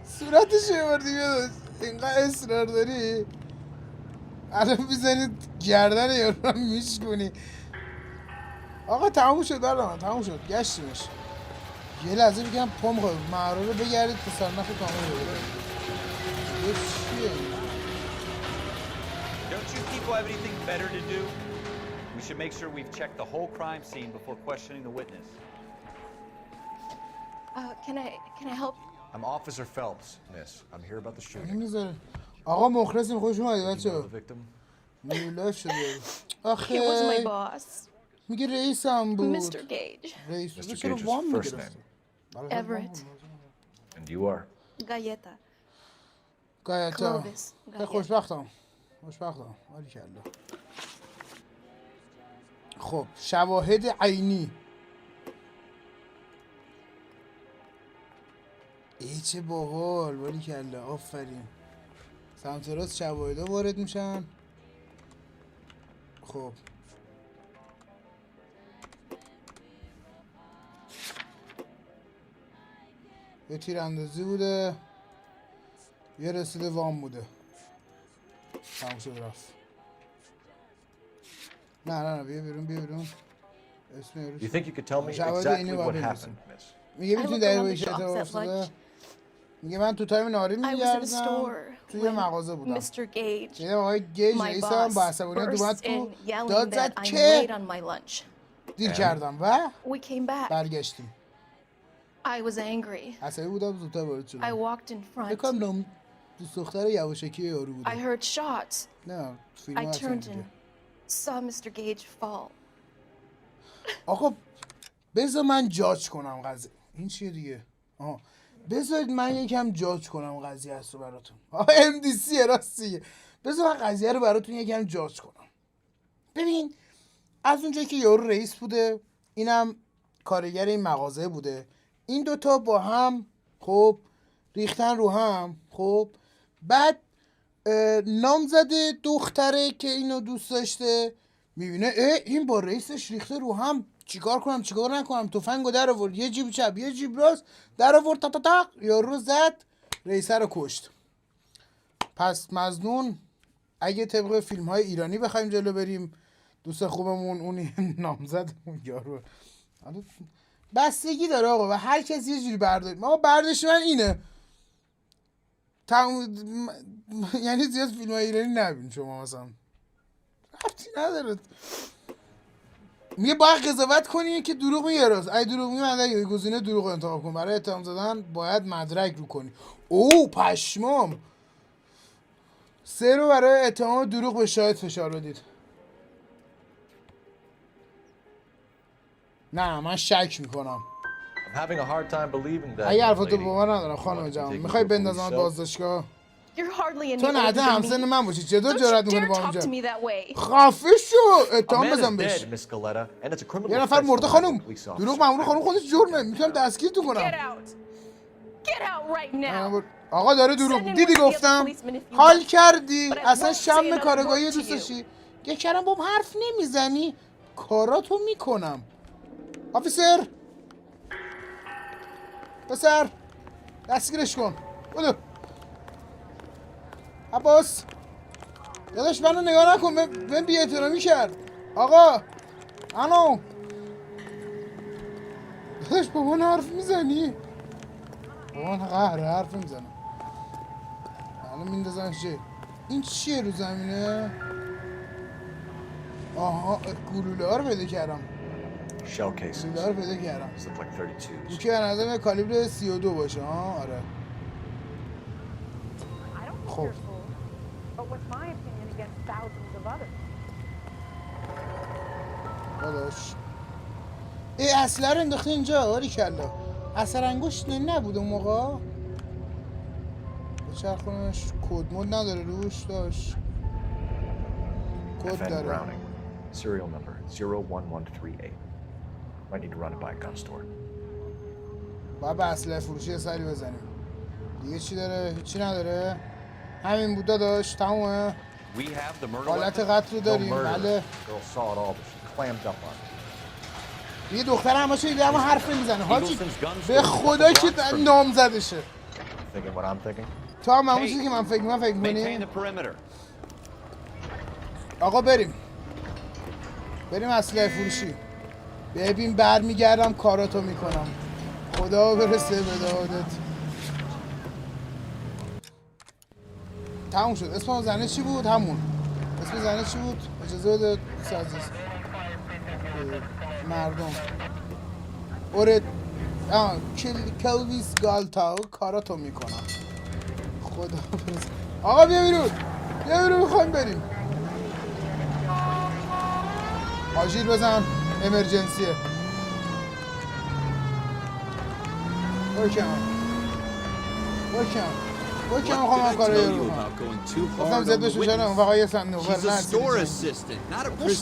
صورتش یه بار دیگه داشت. اینقدر اصرار داری الان بیزنید گردن یارو رو میشکنی. آقا تموم شد. تموم شد. گشتیمش. یه لحظه بگم پا میخواد معرا رو بگردید تو سرنخ کامل رو بگردید. چیه Don't you people have anything better to do? We should make sure we've checked the whole crime scene before questioning the witness. Can I help? I'm Officer Phelps, miss. I'm here about the shooting. آقا مخلصیم خوش اومدید بچه‌ها. میلا شده. آخه. He was my boss. میگه رئیسم بود. Mr. Gage. رئیس Mr. چرا Gage's وام first میگیره؟ name. Everett. And you are? Galleta. گایتا. Clovis. خوشبختم. باریکلا. خب شواهد عینی. ای چه باحال باریکلا آفرین. سمت راست شواهدها وارد میشن. خب یه تیراندازی بوده، یه رسید وام بوده. تموم شد رفت. نه بیا بیرون. اسم You think you could tell me exactly what happened, miss? میگه میتونی در روی شده افتاده. میگه من تو تایم ناری میگردم توی مغازه بودم. میگه آقای گیج رئیسم با عصبانیت اومد تو داد زد که دیر کردم و برگشتیم. عصبی بودم زودتر وارد شدم. بکنم دوست دختر یواشکی یارو بودم. نه فیلم ها اصلا دیگه. آقا بذار من جاج کنم قضیه. این چیه دیگه؟ بذارید من یکم جاج کنم قضیه هست رو براتون. MDC راستیه. بذار من قضیه رو براتون یکم جاج کنم. ببین از اونجایی که یارو رئیس بوده، اینم کارگر این مغازه بوده، این دوتا با هم خب ریختن رو هم. خب بعد نامزده دختره که اینو دوست داشته میبینه این با رئیسش ریخته رو هم، چیکار کنم چیکار نکنم، تفنگو در آورد، یه جیب چپ یه جیب راست در آورد، تا تا تا یارو زد، رئیسه رو کشت. پس مظنون اگه طبق فیلم های ایرانی بخوایم جلو بریم، دوست خوبمون اونی نامزدمون یارو بستگی داره آقا و هر کسی یه جوری برداشت. ما برداشت من اینه یعنی زیاد فیلم های ایرانی نبین شما مثلا، ربطی نداره. میگه باید قضاوت کنی که دروغ میگه راست. اگه دروغ میگه من اگه گزینه دروغ انتخاب کن. برای اتهام زدن باید مدرک رو کنی. او پشمام 3 رو برای اتهام دروغ به شاهد فشار بدید. نه من شک میکنم. اگه حرفاتو باور ندارم خانم جوان. میخوای بندازم بازداشتگاه؟ تو نده همسن من باشی چطور جرأت میکنی با اونجا؟ خفه شو. اتهام بزن بهش. یه نفر مرده خانم. دروغ مامور خانم خودش جرمه. میتونم دستگیرتون کنم. آقا داره دروغ. دیدی گفتم حال کردی اصلا شم کارگاهی دوست داشتی. یه کلم با حرف نمیزنی کاراتو میکنم. آفیسر پسر دستگیرش کن. بودو عباس داداش منو نگاه نکن. من بی احترامی کرد. آقا انو داداش با من حرف میزنی؟ با من قهر حرف میزنم. الان میندازنش چه؟ این چیه رو زمینه؟ آها گلوله ها رو پیدا کردم. Shell cases. گلوله ها رو پیدا کردم. Look like 32s. این که نظرم کالیبر 32 باشه. آره خب داداش ای اصلا رو انداخته اینجا. آری کلا اثر انگشت نبود اون موقع. بچرخونش کد مود نداره روش. داشت کد داره. Serial number 01138. Might need to run it by a gun store. باید به اسلحه فروشی یه سری بزنیم. دیگه چی داره؟ چی نداره؟ همین بود داداش. تمومه. حالت قتل رو داریم. بله یه دختر همه چه دیده اما حرف نمیزنه. حاجی به خدا که نام زدشه. تو هم همون چیزی که من فکر کنی. آقا بریم اسلحه فروشی. ببین برمیگردم کاراتو میکنم. خدا برسه به دادت. تموم شد. اسم زنه چی بود؟ همون اسم زنه چی بود؟ اجازه بده سازیز مردم اورد کلویس گالتاو کاراتو میکنم. خدا آقا بیا بیرون، بیا بیرون، میخوایم بریم. آژیر بزن، امرجنسیه. وکم میخوام هم کاره رو گفتم زد بشو شده اون فقط یه صندوق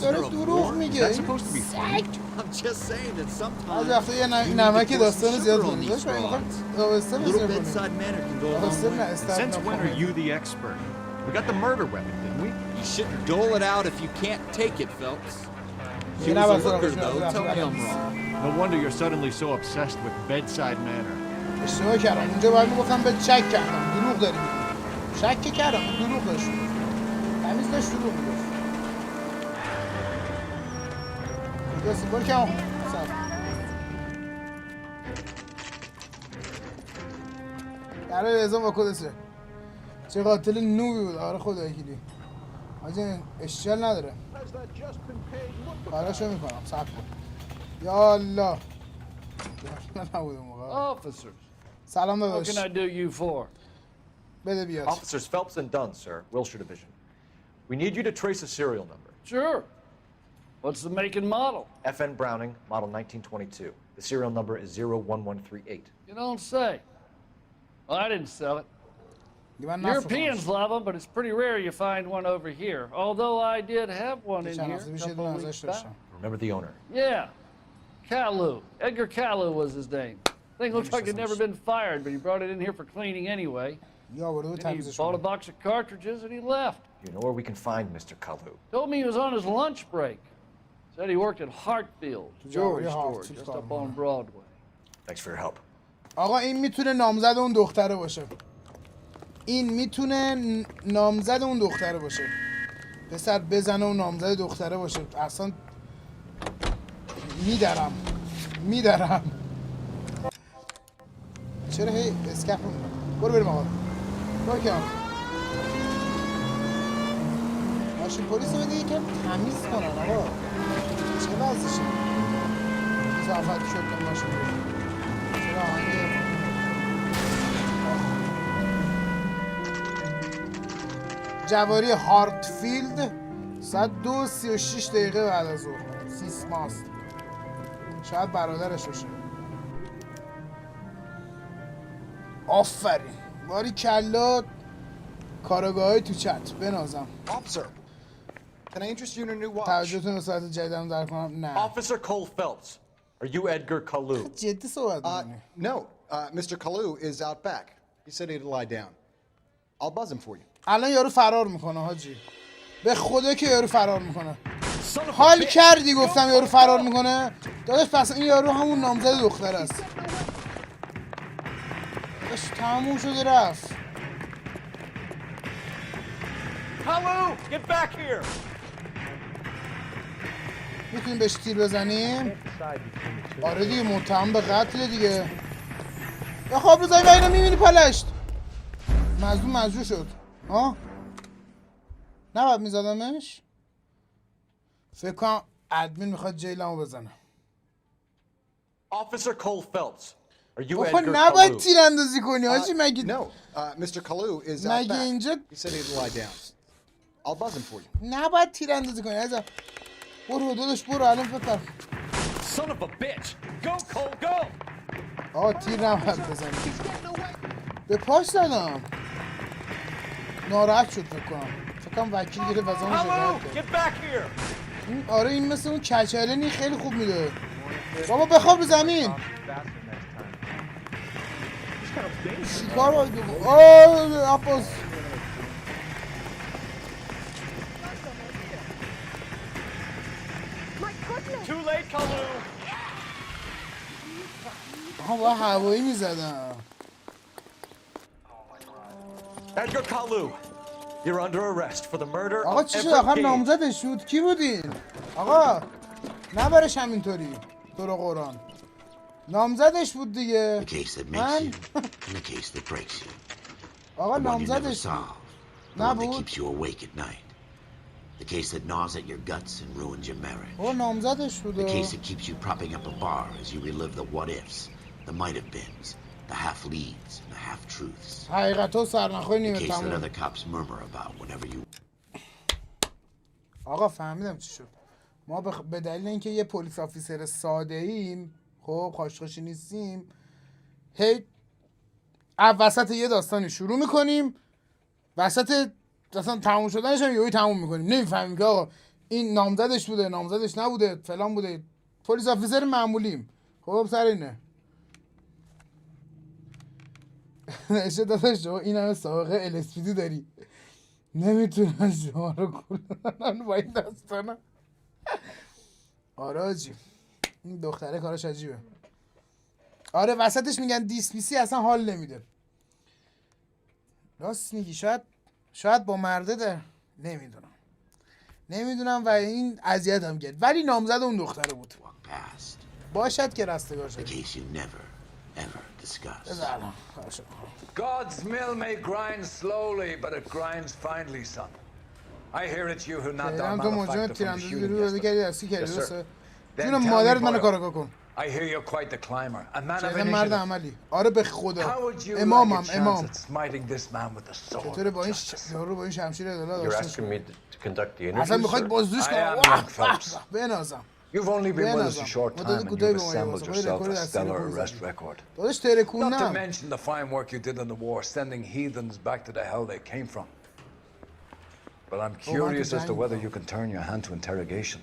داره دروغ میگه. از وقتا یه نمک داستان زیاد کنید داشت باید میخوام آبسته بزیر کنید. آبسته نه استرد نکنید. We got the murder weapon, didn't we? You shouldn't dole it out if you can't take it, Phelps. She was a hooker, though. Tell me I'm wrong. No wonder you're suddenly so obsessed with bedside manner. اشتباه کردم. اونجا باید میگفتم به شک کردم. دروغ داری میگی. شک کردم. دروغ داشت. تمیز داشت دروغ میگفت. درسته برو کم. در رزوم با کدسه. چه قاتل نوبی بود. آره خدایی کلی. آجه اشکال نداره. کاراشو میکنم. صبر کن. یالا. نبود اون موقع. سلام داداش. What can I do you for? بده بیاد. Officers Phelps and Dunn, sir. Wilshire Division. We need you to trace a serial number. Sure. What's the make and model? FN Browning, model 1922. The serial number is 01138. You don't say. Well, I didn't sell it. Europeans love them, but it's pretty rare you find one over here. Although I did have one in here a couple of weeks back. Remember the owner? Yeah. Kalu. Edgar Kalu was his name. Thing looks like he'd never been fired, but he brought it in here for cleaning anyway. Then he bought a box of cartridges and he left. You know where we can find Mr. Kalu? Told me he was on his lunch break. Said he worked at Hartfield jewelry store just up on Broadway. Thanks for your help. آقا این میتونه نامزد اون دختره باشه. این میتونه نامزد اون دختره باشه. پسر بزنه و نامزد دختره باشه. اصلا میدرم. چرا هی اسکپ برو بریم آقا. برو کنم. ماشین پلیس رو بده یکم تمیز کنن آقا. چه وضعشه؟ زفت شد که ماشین بریم. چرا آهنگه؟ جواری هارتفیلد ساعت 2:36 بعد از ظهر. سیسماست. شاید برادرش باشه. آفرین. باری کلا کاراگاهی تو چت بنازم. Can I interest you in a new watch? توجهتون به ساعت جدیدم در کنم. نه. Officer Cole Phelps. Are you Edgar Kalu? جدی صحبت می‌کنی؟ No. Mr. Kalu is out back. He said he'd lie down. I'll buzz him for you. الان یارو فرار میکنه حاجی. به خدا که یارو فرار میکنه. حال کردی گفتم یارو فرار میکنه. داداش پس این یارو همون نامزد دختر است. داداش تموم شده رفت. Kalu, get back here. میتونیم بهش تیر بزنیم؟ آره دیگه متهم به قتل دیگه. یا خواب روزایی و اینو میبینی پلشت. مظلوم مجروح شد. ها؟ نباید میزدمش؟ فکر کنم ادمین میخواد جیلمو بزنه. Officer Cole Phelps. Are you بابا Edgar نباید Kalu? تیر اندازی کنی حاجی مگه No. Mr. Kalu is out مگه back. اینجا He said he'd lie down. I'll buzz him for you. نباید تیر اندازی کنی عزیزم. برو داداش برو الان فکر. Son of a bitch. Go, Cole, go. آه تیر نباید بزنی. به پاش زدم. ناراحت شد فکر کنم وکیل گرفت از اون شکایت کرد. Get back here. آره این مثل اون کچلنی خیلی خوب میده. بابا بخواب رو زمین. چیکار باید بگو؟ آه عباس. Too late, Kalu. آها با هوایی میزدم. Edgar Kalu, you're under arrest for the murder آقا of چی شد آخر Everett Gage. نامزدش شد کی بودین؟ آقا نبرش همینطوری تو رو قرآن نامزدش بود دیگه. من آقا نامزدش بود نبود. The case that gnaws at your guts and ruins your marriage. نامزدش بوده. The case that keeps you propping up a bar as you relive the what ifs, the might have beens, the half leads, and the half truths. حقیقتا سرنخوی نیمه The case that تموم. other cops murmur about whenever you. آقا فهمیدم چی شد. ما به دلیل اینکه یه پلیس آفیسر ساده ایم، خب خاشخاشی نیستیم، هی وسط یه داستانی شروع میکنیم، وسط اصلا تموم شدنش هم یهویی تموم میکنیم، نمیفهمیم که آقا این نامزدش بوده، نامزدش نبوده، فلان بوده. پلیس آفیسر معمولیم. خب سر اینه. نشه داداش این همه سابقه LSPD داری، نمیتونن شما رو کنن با این داستانا. آره آجی این دختره کاراش عجیبه. آره وسطش میگن دیسمیسی اصلا حال نمیده. راست میگی. شاید با مرده ده. نمیدونم و این اذیت هم کرد، ولی نامزد اون دختره بود. باشد که رستگار شد. God's mill may grind slowly, but it grinds finely, son. I hear it's you who knocked down Malefactor from the shooting yesterday. Yes, sir. Then tell me, boy, I hear you're quite the climber, a man of initiative. آره به خدا. How would you امام. like a chance at smiting this man with the sword? چطوره با این شمشیر ادلا You're داشته asking me to conduct the interview, اصلا میخواید بازجویش کنم. بنازم. You've only been with us a short time and you've assembled yourself a stellar arrest record. Not to mention the fine work you did in the war, sending heathens back to the hell they came from. But I'm curious as to whether you can turn your hand to interrogation.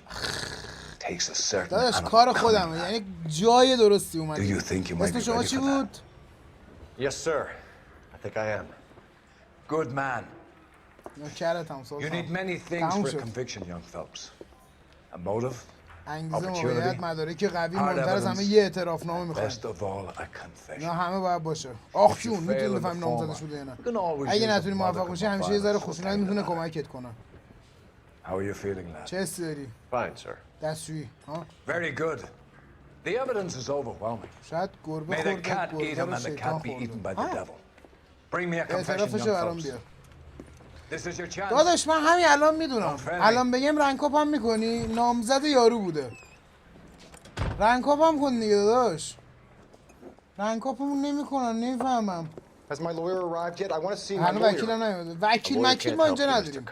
Takes a certain داداش کار خودمه، یعنی جای درستی اومدی. Do you think you might اسم be شما ready چی for بود؟ that? Yes, sir. I think I am. Good man. You need many things for a conviction, young folks. A motive, انگیزه، موقعیت، مدارک قوی، مهمتر از همه یه اعترافنامه میخواد. best of all, a confession. اینا همه باید باشه. آخ جون میتونی بفهمی نامزدش بوده یا نه. اگه نتونی موفق باشی همیشه یه ذره خشونت میتونه کمکت کنه. How are you feeling, lad? چه حسی داری؟ Fine, sir. دستشویی. Very good. The evidence is overwhelming. شاید گربه May the خورده، cat eat him گربه and the شیطان cat be eaten by خورده. the devil. Bring me a confession, اعترافشو young برام folks. بیار. This is your chance. داداش من همین الان میدونم. الان بگم رنکاپ هم میکنی؟ نامزد یارو بوده. رنکاپ هم کن دیگه داداش. رنکاپمون نمیکنن، نمیفهمم. Has my lawyer arrived yet? I want to see my هنوز lawyer. وکیلم نیومده. وکیل ما اینجا نداریم.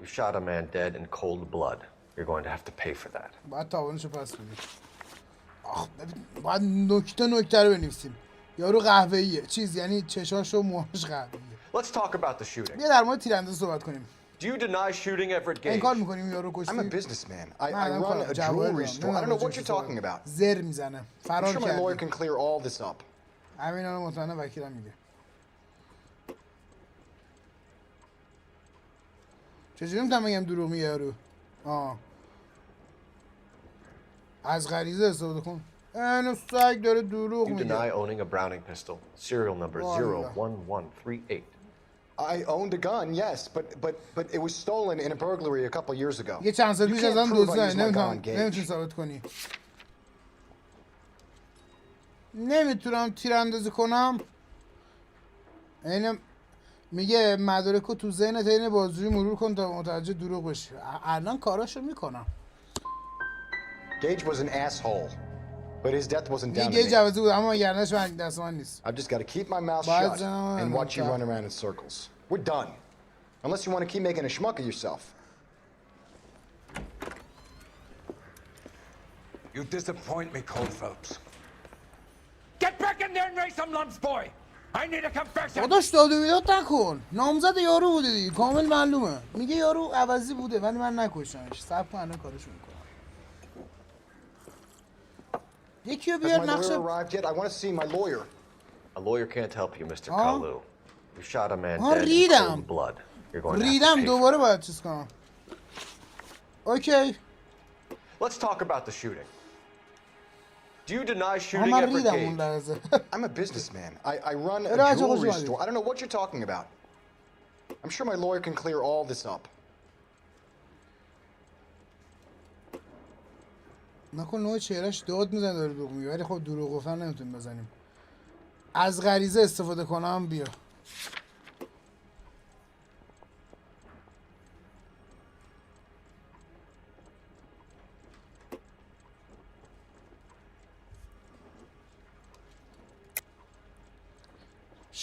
You shot a man dead in cold blood. You're going to have to pay for that. باید تاوانشو پس بدی. آخ باید نکته رو بنویسیم. یارو قهوه‌ایه. چیز یعنی چشاش و موهاش قهوه‌ایه. Let's talk about the shooting. بیا در مورد تیراندازی صحبت کنیم. Do you deny shooting Everett Gage? انکار می‌کنیم یارو کشتی. I'm a businessman. I run a jewelry store. I don't know what you're talking about. زر میزنه. فرار کرد. I'm sure my lawyer can clear all this up. همین الان مطمئنم وکیلم میگه. چجوری میتونم بگم دروغ میگه یارو؟ از غریزه استفاده کن. اینو سگ داره دروغ You میگه. deny owning a Browning pistol. Serial number 01138. I owned a gun, yes, but it was stolen in a burglary a couple years ago. یه چند سال پیش ازم دزدیدن. نمیتونی ثابت کنی. نمیتونم تیراندازی کنم. اینم میگه مدارکو تو ذهنت این بازجویی مرور کن تا متوجه دروغ بشی. الان کاراشو میکنم. Gage was an asshole, but his death wasn't down to گیج me. جوازی بود اما گردنش من دست من نیست. I've just got to keep my mouth shut and watch you run around in circles. We're done. Unless you want to keep making a schmuck of yourself. You disappoint me, Cole Phelps. Get back in there and raise some lumps, boy. I need a confession. داداش داد و بیداد نکن. نامزد یارو بوده دیگه. کامل معلومه. میگه یارو عوضی بوده ولی من نکشتمش. صبر کن الان کارشو میکنم. یکی رو بیار نقشه. I want to see my lawyer. A lawyer can't help you, Mr. Kalu. You shot a man dead in cold blood. You're going to have to ریدم pay دوباره باید چیز کنم. اوکی. Let's talk about the shooting. Do you deny shooting Everett Gage? I'm a businessman. I run a jewelry store. I don't know what you're talking about. I'm sure my lawyer can clear all this up. نکن نوع چهرهش داد میزنه داره دروغ میگه ولی خب دروغ گفتن نمیتونیم بزنیم. از غریزه استفاده کنم بیا.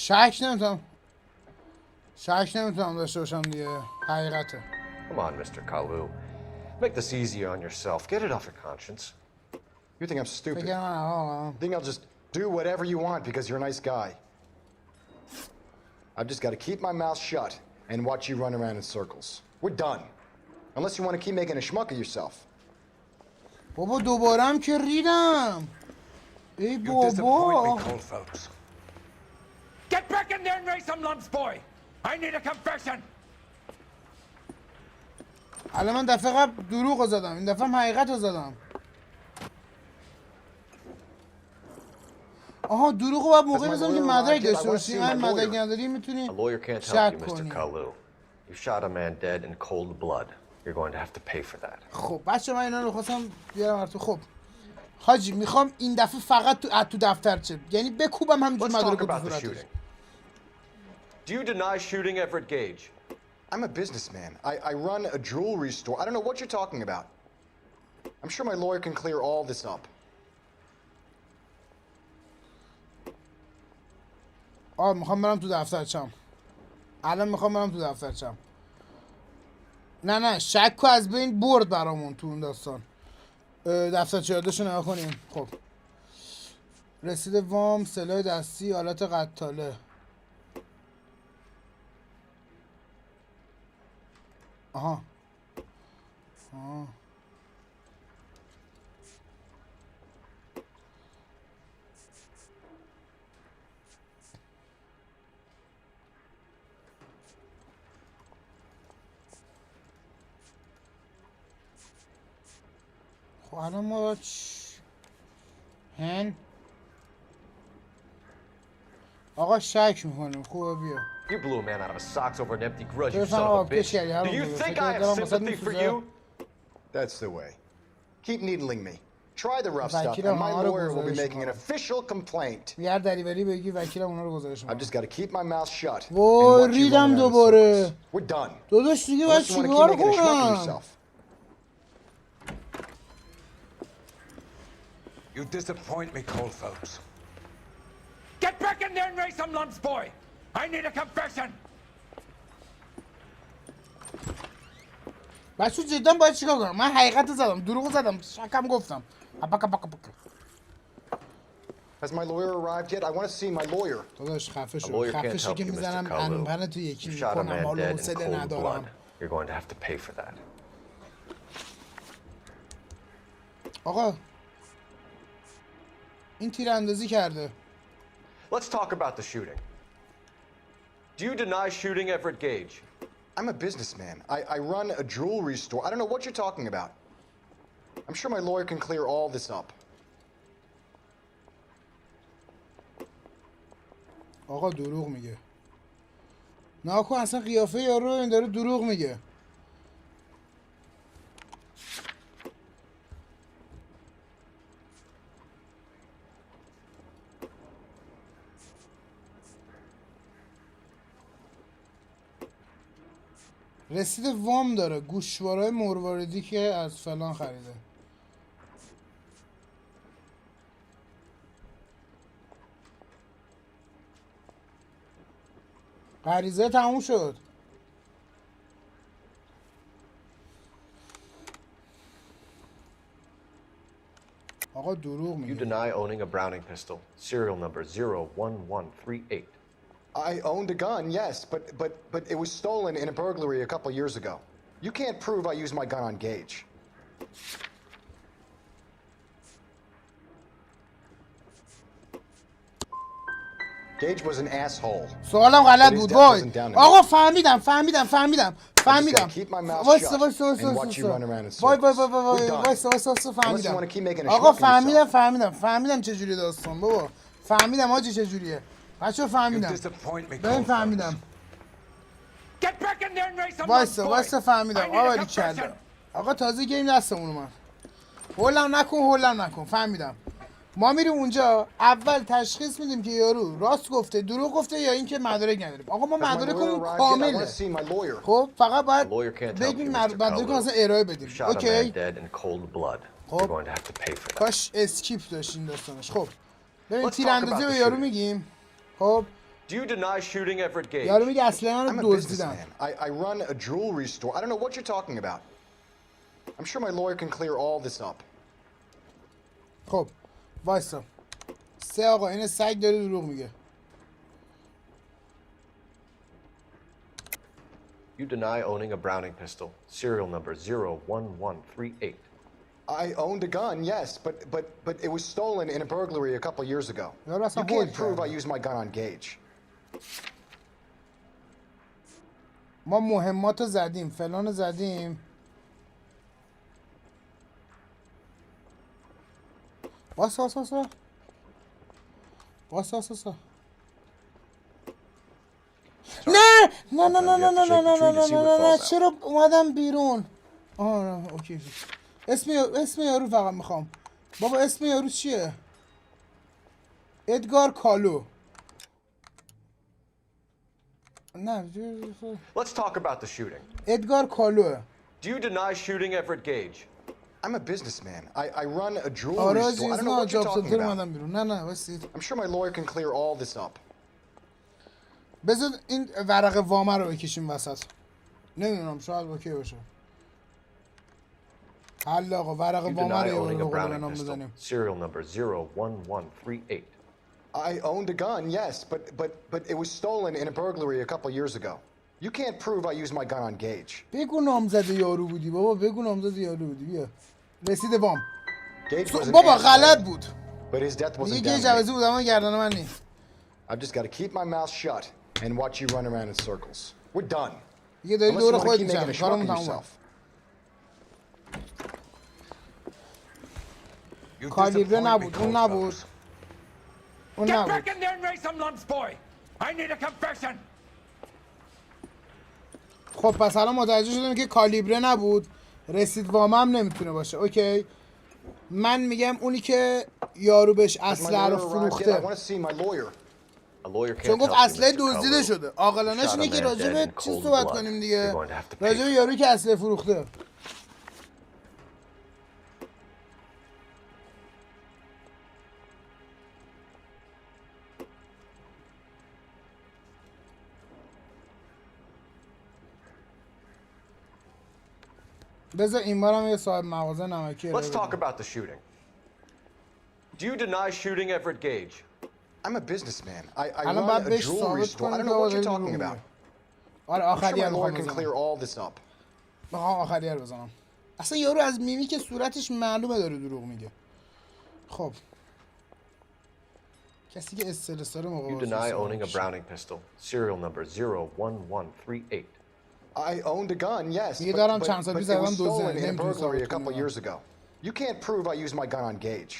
شک نمیتونم داشته باشم دیگه حقیقته. Come on, Mr. Kalu. Make this easier on yourself. Get it off your conscience. You think I'm stupid? Think I'll just do whatever you want because you're a nice guy? I've just got to keep my mouth shut and watch you run around in circles. We're done. Unless you want to keep making a schmuck of yourself. بابا دوبارم که ریدم. ای بابا. Get back in there and raise some lumps, boy. I need a confession. الان من دفعه قبل دروغ زدم، این دفعه هم حقیقت رو زدم. آها دروغ رو باید موقعی بزنم که مدرک داشته باشی. این مدرک نداری میتونی شک کنی. You shot a man dead in cold blood. You're going to have to pay for that. خب بچه من اینا رو خواستم بیارم تو. خب حاجی میخوام این دفعه فقط تو دفترچه، یعنی بکوبم همینجور مدرک رو تو صورتش. Do you deny shooting Everett Gage? I'm a businessman. I run a jewelry store. I don't know what you're talking about. I'm sure my lawyer can clear all this up. میخوام برم تو دفترچم. الان میخوام برم تو دفترچم. نه شک از بین برد برامون تو اون داستان. دفترچه یادشو نگاه کنیم. خب رسید وام، سلاح دستی، آلات قتاله. آها خب الان ما آقا شک میکنیم. خوبه بیا. You blew a man out of his socks over an empty grudge, you son of a bitch. Do you think I have sympathy for you? That's the way. Keep needling me. Try the rough stuff, and my lawyer will be making an official complaint. هر دریوری بگی وکیلم اونا رو گزارش میده. I've just got to keep my mouth shut. ریدم دوباره. We're done. داداش دیگه باید چیکار کنم؟ You disappoint me, cold folks. Get back in there and raise some lumps, boy. I need a confession. بچه جدا باید چیکار کنم؟ من حقیقت زدم، دروغ زدم، شکم گفتم. Has my lawyer arrived yet? I want to see my lawyer. داداش خفه شو که میزنم انبن تو یکی میکنم حالا حوصله ندارم. You're going to have to pay for that. آقا این تیراندازی کرده. Let's talk about the shooting. Do you deny shooting Everett Gage? I'm a businessman. I run a jewelry store. I don't know what you're talking about. I'm sure my lawyer can clear all this up. آقا دروغ میگه. ناکن اصلا قیافه یارو این داره دروغ میگه. رسید وام داره، گوشوارای مرواردی که از فلان خریده. غریزه تموم شد. آقا دروغ میگه. You deny owning a Browning pistol. Serial number 01138. I owned a gun, yes, but it was stolen in a burglary a couple years ago. You can't prove I used my gun on Gage. Gage was an asshole. سوالم غلط بود وای. آقا فهمیدم. وایسا فهمیدم. آقا فهمیدم چه جوری داستان بابا. فهمیدم آجی چه جوریه. بچه‌ها فهمیدم. ببین فهمیدم. وایسا فهمیدم. آقا کردن. آقا تازه گیم دستمون اومد. هولم نکن. فهمیدم. ما میریم اونجا اول تشخیص میدیم که یارو راست گفته دروغ گفته یا اینکه مدارک نداریم. آقا ما مدارکمون کامله. خب فقط باید بگیم مدارک اصلا ارائه بدیم. اوکی. خب کاش اسکیپ داشتین داستانش. خب ببین تیراندازی به یارو میگیم. خب Do you deny shooting Everett Gage? یارو میگه اصلا I'm منو a دزدیدن. businessman. I run a jewelry store. I don't know what you're talking about. I'm sure my lawyer can clear all this up. خب وایسا. سه آقا این سگ داره دروغ میگه. You deny owning a Browning pistol. Serial number 01138. I owned a gun, yes, but it was stolen in a burglary a couple years ago. You can't prove I used my gun on Gage. ما مهماتو زدیم، فلان زدیم. واسا. نه چرا اومدم بیرون؟ آره اوکی. اسم یارو فقط میخوام. بابا اسم یارو چیه؟ ادگار کالو. نه. Let's talk about the shooting. ادگار کالو. Do you deny shooting Everett Gage? I'm a businessman. I run a jewelry store. I don't know what you're talking about. نه واسید. I'm sure my lawyer can clear all this up. بذار این ورق وامه رو بکشیم وسط. نمیدونم شاید اوکی باشه. حل آقا ورق وامه رو یه بار نام بزنیم. Serial number 01138. I owned a gun, yes, but it was stolen in a burglary a couple years ago. You can't prove I used my gun on Gage. بگو نامزد یارو بودی بابا، بگو نامزد یارو بودی. بیا رسید وام. بابا غلط بود. But his death wasn't دیگه جوازی بود اما گردن من نیست. I've just got to keep my mouth shut and watch you run around in circles. We're done. دیگه داری دور خودت می‌چرخی. کارمون تمومه. کالیبره نبود. اون نبود. Get back in there and raise some lumps, boy. I need a confession. خب پس الان متوجه شدم که کالیبره نبود. رسید وامم نمیتونه باشه. اوکی. من میگم اونی که یارو بهش اسلحه رو فروخته. چون گفت اسلحه دزدیده شده. عاقلانه‌اش اینه که راجع به چی صحبت کنیم دیگه؟ راجع به یارویی که اسلحه فروخته. بذار این بارم یه صاحب مغازه نمکی. Let's talk about the shooting. Do you deny shooting Everett Gage? I'm a businessman. I run a jewelry store. I don't know what you're talking about. آره آخری I'm sure my lawyer can clear all this up. آخری بزنم. اصلا یارو از میمی که صورتش معلومه داره دروغ میگه. خب کسی که استرس داره You deny owning a Browning pistol. Serial number 01138. I owned a gun, yes, but it was stolen in a burglary a couple years ago. You can't prove I used my gun on Gage.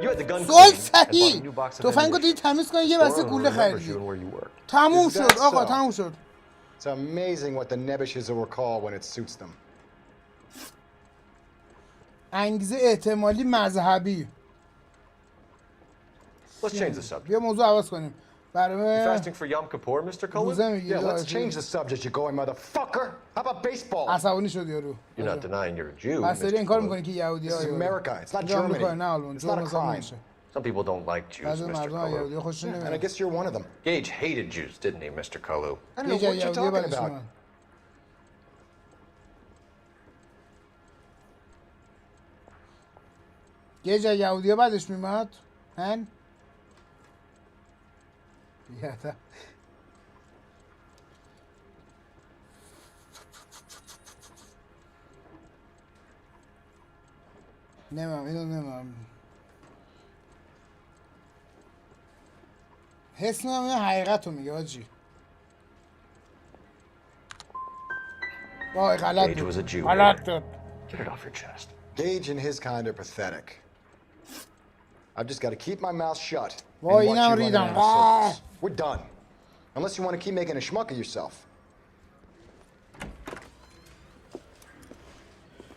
You had the gun سوال صحیح. تفنگو دیدی تمیز کنی یه بسته گوله خریدی. تموم شد آقا تموم شد. It's amazing what the nebbishes will recall when it suits them. انگیزه احتمالی مذهبی. Let's change the subject. بیا موضوع عوض کنیم. You fasting for Yom Kippur, Mr. Cullen? Yeah, let's change the subject, you going motherfucker. How about baseball? عصبانی شد یارو. You're not denying you're a Jew, بس داری این کار میکنی که یهودی ها. This is America. It's not Germany. It's not a crime. Some people don't like Jews, Mr. Cullen. And I guess you're one of them. Gage hated Jews, didn't he, Mr. Cullen? I don't know what you're talking about. گیج یهودی ها بعدش میمد؟ هن؟ بیاده نمیم حس میکنم این حقیقت رو میگه آجی. وای غلط بود. غلط بود. Get it off your chest. Gage and his kind are pathetic. I've just got to keep my mouth shut and وای watch اینم you run ریدم. around in circles. We're done. Unless you want to keep making a schmuck of yourself.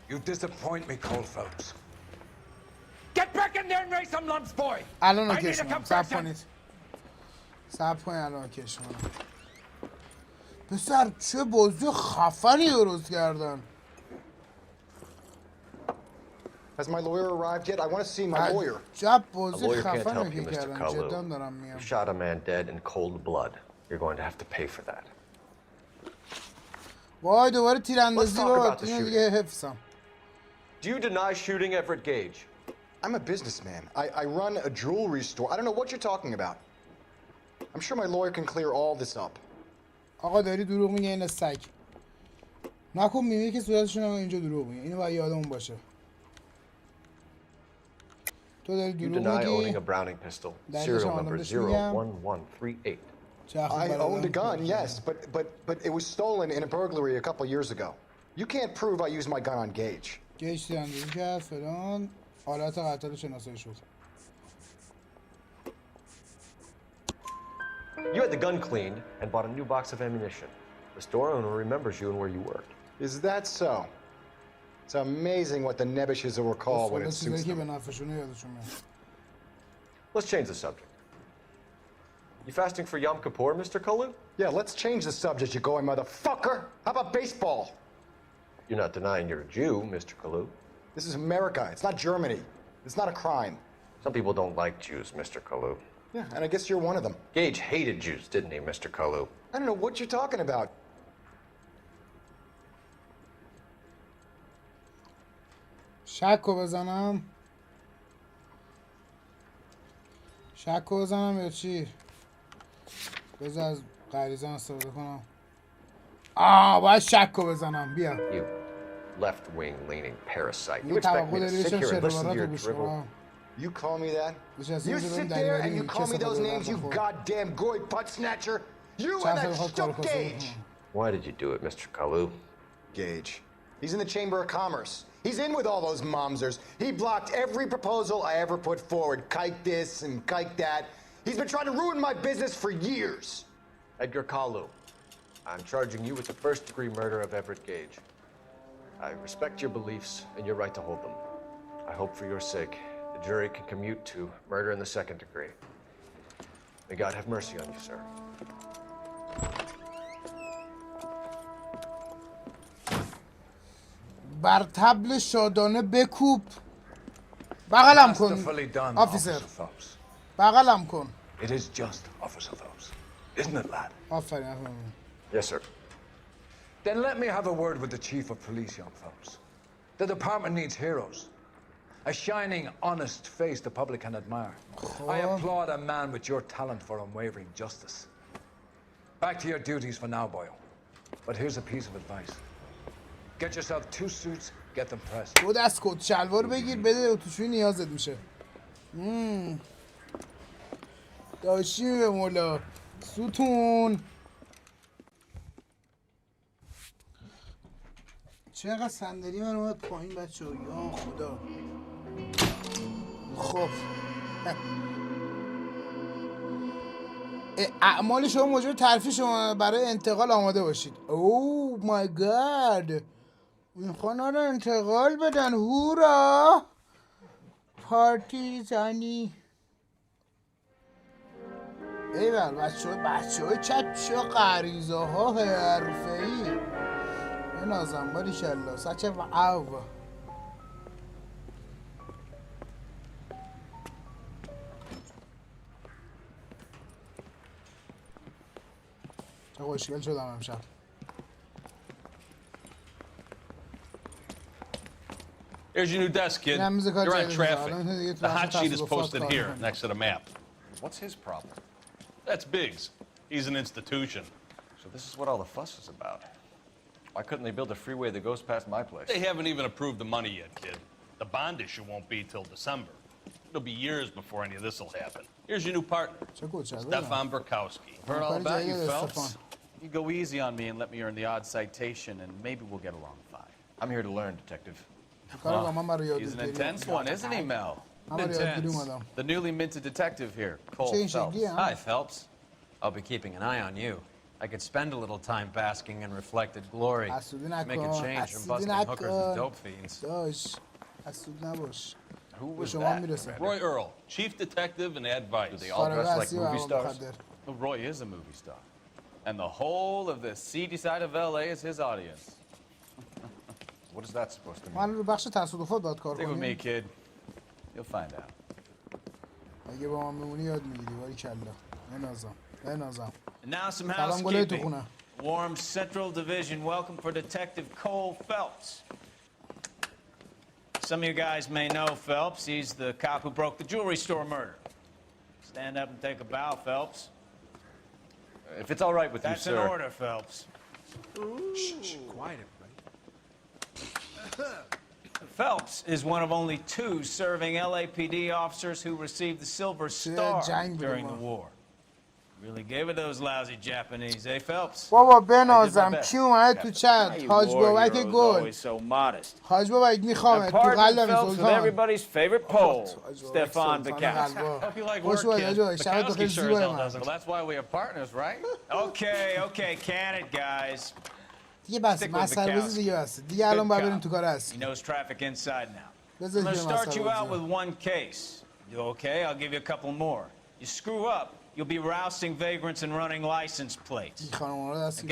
You disappoint me, Cole Phelps. Get back in there and raise some lumps, boy. الان اوکیش کنم. صبر کنید. صبر کنید الان اوکیش کنم. پسر چه بازی خفنی درست کردن. Has my lawyer arrived yet? I want to see my lawyer. A lawyer can't help you, Mr. Kalu. You shot a man dead in cold blood. You're going to have to pay for that. وای دوباره تیراندازی با اینو دیگه حفظم. Do you deny shooting Everett Gage? I'm a businessman. I run a jewelry store. I don't know what you're talking about. I'm sure my lawyer can clear all this up. آقا داری دروغ میگه این سگ. نکن میبینی که صورتشون اینجا دروغ میگه. اینو باید یادمون باشه. تو داری You دروغ deny میگی. owning a Browning pistol. Serial number 01138. I owned a gun, yes, but it was stolen in a burglary a couple years ago. You can't prove I used my gun on Gage. گیج تیراندازی کرد فلان حالت قتل شناسایی شد. You had the gun cleaned and bought a new box of ammunition. The store owner remembers you and where you worked. Is that so? It's amazing what the Nebbishes will recall when it suits them. Let's change the subject. You fasting for Yom Kippur, Mr. Kalu? Yeah, let's change the subject, you going motherfucker. How about baseball? You're not denying you're a Jew, Mr. Kalu. This is America. It's not Germany. It's not a crime. Some people don't like Jews, Mr. Kalu. Yeah, and I guess you're one of them. Gage hated Jews, didn't he, Mr. Kalu? I don't know what you're talking about. شکو بزنم یا چی؟ بذار از غریزم استفاده کنم. باید شکو بزنم. بیا. You left-wing leaning parasite. You expect me to sit here and listen to your drivel? You call me that? You sit there and you call me those names, you goddamn goy butt snatcher? You and that stuck Gage! Why did you do it, Mr. Kalu? Gage. He's in the Chamber of Commerce. He's in with all those momsers. He blocked every proposal I ever put forward. Kike this and kike that. He's been trying to ruin my business for years. Edgar Kalu, I'm charging you with the first-degree murder of Everett Gage. I respect your beliefs and your right to hold them. I hope for your sake the jury can commute to murder in the second degree. May God have mercy on you, sir. بر طبل شادانه بکوب. بغلم کن آفیسر. بغلم کن. It is just, Officer Phelps. Isn't it, lad? آفرین. Yes, sir. Then let me have a word with the Chief of Police, young Phelps. The department needs heroes. A shining, honest face the public can admire. I applaud a man with your talent for unwavering justice. Back to your duties for now, Boyle. But here's a piece of advice. Get yourself 2 suits, get them pressed. تو دست کت شلوار بگیر بده اتوشویی نیازت میشه. داشتیم به مولا ستون. چقدر صندلی من اومد پایین بچه ها. یا خدا. خب اعمال شما موجب ترفیع شما برای انتقال آماده باشید. اوه مای گاد. میخوان رو انتقال بدن. هورا پارتی زنی. ایول بچه های چه غریزه ها حرفه‌ای. نازم باریکلا سچ او. چه خوشگل شدم امشب. Here's your new desk, kid. You're on traffic. The hot sheet is posted here, next to the map. What's his problem? That's Biggs. He's an institution. So this is what all the fuss is about. Why couldn't they build a freeway that goes past my place? They haven't even approved the money yet, kid. The bond issue won't be till December. It'll be years before any of this will happen. Here's your new partner, Stefan Burkowski. Heard all about you, Phelps. You go easy on me and let me earn the odd citation, and maybe we'll get along fine. I'm here to learn, Detective. He's an intense one, isn't he, Mel? Intense. The newly minted detective here, Cole Phelps. Hi, Phelps. I'll be keeping an eye on you. I could spend a little time basking in reflected glory. Make a change from busting hookers and dope fiends. Who was that? Roy Earl, chief detective and advice. Do they all dress like movie stars? Well, Roy is a movie star. And the whole of the seedy side of L.A. is his audience. What is that supposed to mean? من رو بخش تصادفات باید کار Stay with کنیم. me, kid. You'll find out. اگه با من بمونی یاد میگیری. باری کلا. بنازم. Now some سلام گله تو housekeeping. خونه. Warm Central Division, welcome for Detective Cole Phelps. Some of you guys may know Phelps. He's the cop who broke the jewelry store murder. Stand up and take a bow, Phelps. If it's all right with you, sir. That's an order, Phelps. Shh, quiet, everybody. Phelps is one of only 2 serving LAPD officers who received the Silver Star during the war. Really gave it those lousy Japanese, eh, Phelps? بابا بنازم کی اومده تو چت؟ حاج بابک گل. حاج بابک میخوامه تو قلبم سلطان. Everybody's favorite Pole, Stefan Bacall. Hope you like خوش work, اومدی kid. حاج. شب بخیر زیبای من. Well, that's why we are partners, right? Okay, can it, guys. دیگه بس مسخره بازی دیگه بس. دیگه الان باید بریم تو کار He اصلی. knows traffic inside now. بذار I'm going to دیگه start مسخره you out with بازی. one case. You okay? I'll give you a couple more. You screw up, you'll be rousting vagrants and running license plates.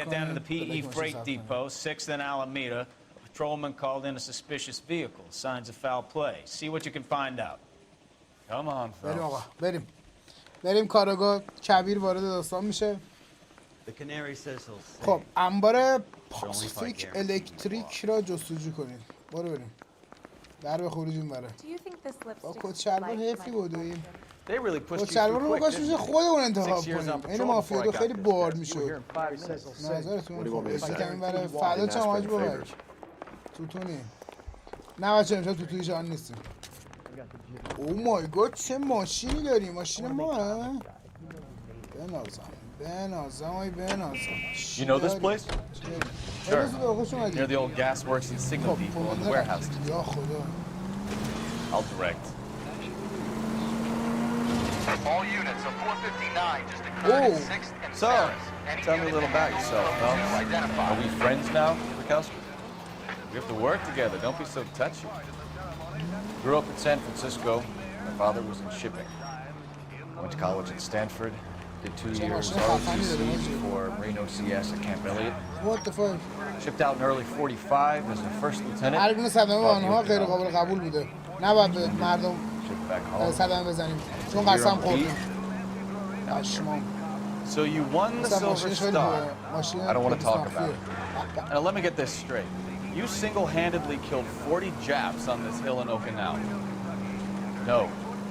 Get down to the PE Freight Depot, 6th and Alameda. A patrolman called in a suspicious vehicle. Signs of foul play. See what you can find out. Come on, بریم آقا. fellas. بریم کاراگاه. کبیر وارد داستان میشه. The canary says he'll خب انبار پاسفیک الکتریک را جستجو کنید. بریم. درب خروج این بره. با کد شلوار حیفی بودیم. کد شلوار رو بکاش میشه خودمون انتخاب کنیم. این مافیا دو خیلی بار میشد. نظرتون خب اسکم این بره. فدا چم حاج بابک. توتونی. نه بچه امشب توتونی جان نیستیم. او مای گاد چه ماشینی داری؟ ماشین ما بنازم. You know this place? Sure. Near the old gas works and signal depot and the warehouse. یا خدا. I'll direct. All units of 459 just occurred in 6th and So, Sarah's. tell me a little about yourself, huh? Are we friends now, Bukowski? We have to work together. Don't be so touchy. Grew up in San Francisco. My father was in shipping. I went to college at Stanford. Did 2 years ROTC before Marine OCS at Camp Elliott. What the fuck? Shipped out in early 45 as a first lieutenant. هرگونه صدمه با آنها غیر قابل قبول بوده. نباید به مردم صدمه بزنیم. چون قسم خوردیم. So you won the Silver Star. I don't want to talk about it. Now let me get this straight. You single-handedly killed 40 Japs on this hill in Okinawa. No.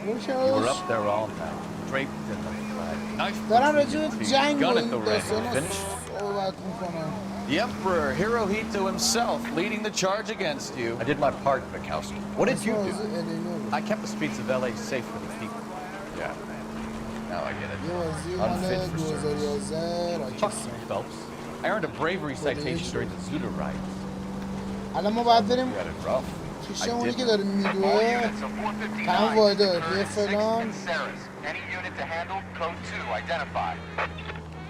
You were up there all night, draped in the flag, knife gun at the ready. Finished? The Emperor Hirohito himself leading the charge against you. I did my part, Bukowski. What did you do? I kept the streets of LA safe for the people. Yeah. Now I get it. Unfit for service. Fuck you, Phelps. I earned a bravery citation during the Zuda riots. الان ما باید بریم You had it rough. کیشه اونی که داره میدوه تمام واحده یه فلان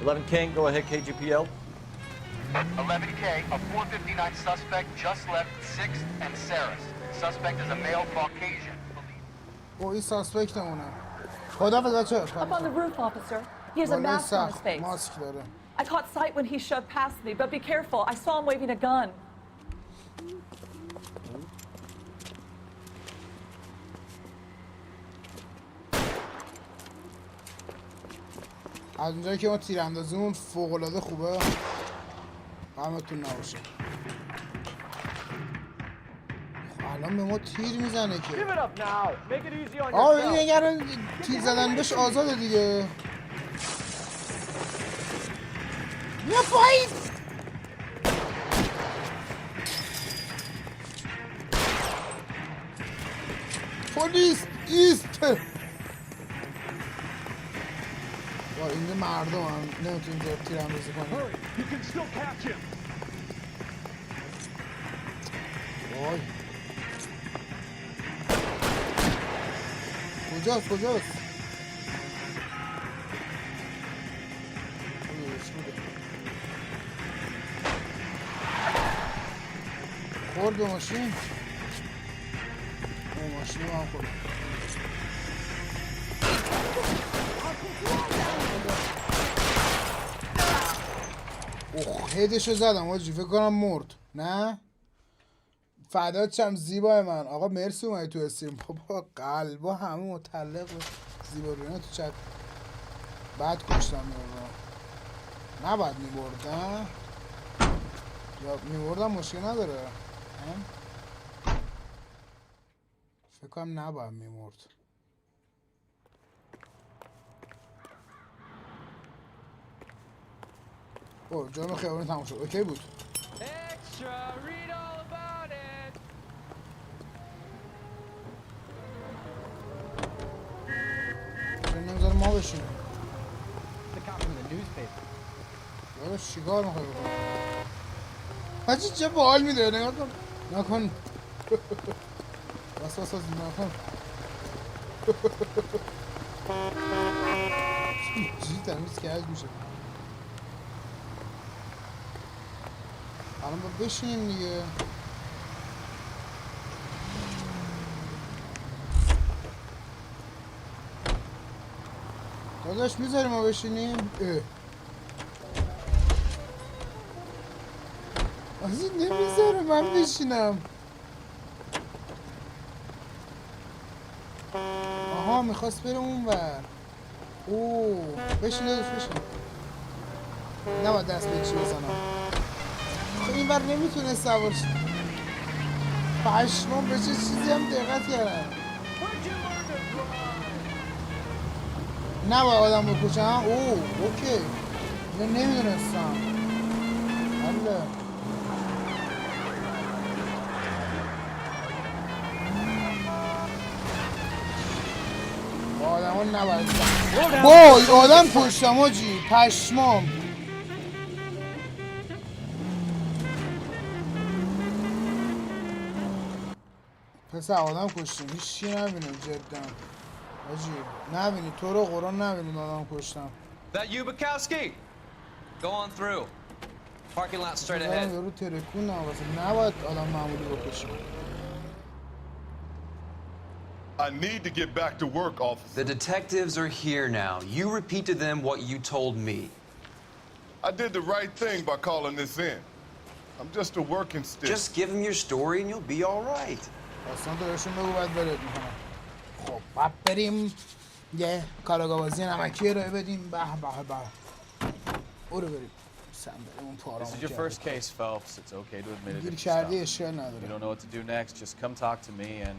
11 King, go ahead, KGPL. 11K, a 459 suspect just left 6th and Sarah's. Suspect is a male Caucasian. او این ساسپکت مونه خدافظ بچه Up on the roof, officer. He has a mask on his face. ماسک داره I caught sight when he shoved past me, but be careful. I saw him waving a gun. از اونجایی که ما تیراندازیمون فوق‌العاده خوبه غمتون نباشه الان به ما تیر میزنه که آقا این اگر تیر زدن بهش آزاده دیگه بیا پایین پلیس ایست این مردم هم نمیتونیم زیاد تیر اندازی کنیم وای کجاست خورد به ماشین ماشین هم خورد اوه هیدشو زدم آجی فکر کنم مرد نه فدات شم زیبای من. آقا مرسی اومدی تو استریم. بابا قلبا همه متعلق به زیبا بینا تو چت. بعد کشتم یارو. نباید میبردم یا میبردم مشکل نداره. فکر کنم نباید میمرد. اوه جرم خیابانی تموم شد. اوکی بود. چون نمیذاره ما بشینیم. یارو چیکار میخوای بکنی؟ حاجی چه باحال میده. نگاه کن. نکن. بس نکن. چی تمیز کرد میشه. الان با بشینیم دیگه. داداش میذاری ما بشینیم؟ آجی نمیذاره من بشینم. آها میخواست بره اون ور. اوه بشین داداش بشین. نباید دست به چی بزنم. خب این ور نمیتونه سوار شد. پشمان به چه چیزی هم دقت کردم. نباید آدم بکشم. اوه اوکی. من نمیدونستم. حالا با آدم ها نباید بای آدم کشتم آجی پشمام. پس آدم کشتیم هیچ چی نبینه جدا آجی. نبینی تو رو قرآن نبینی آدم کشتم. That you, Bukowski? Go on through. Parking lot straight ahead. یارو ترکون نباید آدم معمولی بکشیم. I need to get back to work, officer. The detectives are here now. You repeat to them what you told me. I did the right thing by calling this in. I'm just a working stick. Just give them your story and you'll be all right. اصلا تو بهشون بگو باید برد میکنم. خب باید بریم یه کاراگاه بازی نمکی ارائه بدیم. به به به برو بریم. This is your first case, Phelps. It's okay to admit it. گیر If you کردی stop. اشکال You نداره. don't know what to do next, just come talk to me and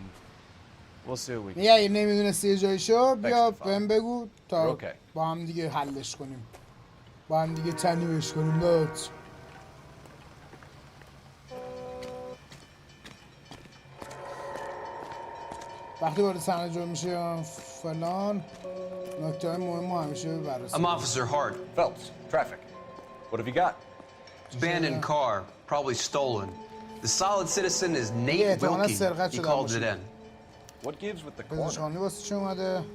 we'll see what we can do. میگه اگه نمیدونستی یه جایشو بیا بهم بگو تا Okay. با هم دیگه حلش کنیم. با هم دیگه تنیمش کنیم. داد وقتی وارد صحنه جرم میشه فلان نکته های مهم همیشه بررسی. I'm Officer Hart. Phelps, traffic. What have you got? Abandoned car, probably stolen. The solid citizen is Nate Wilkie. He called it in. What gives with the corner?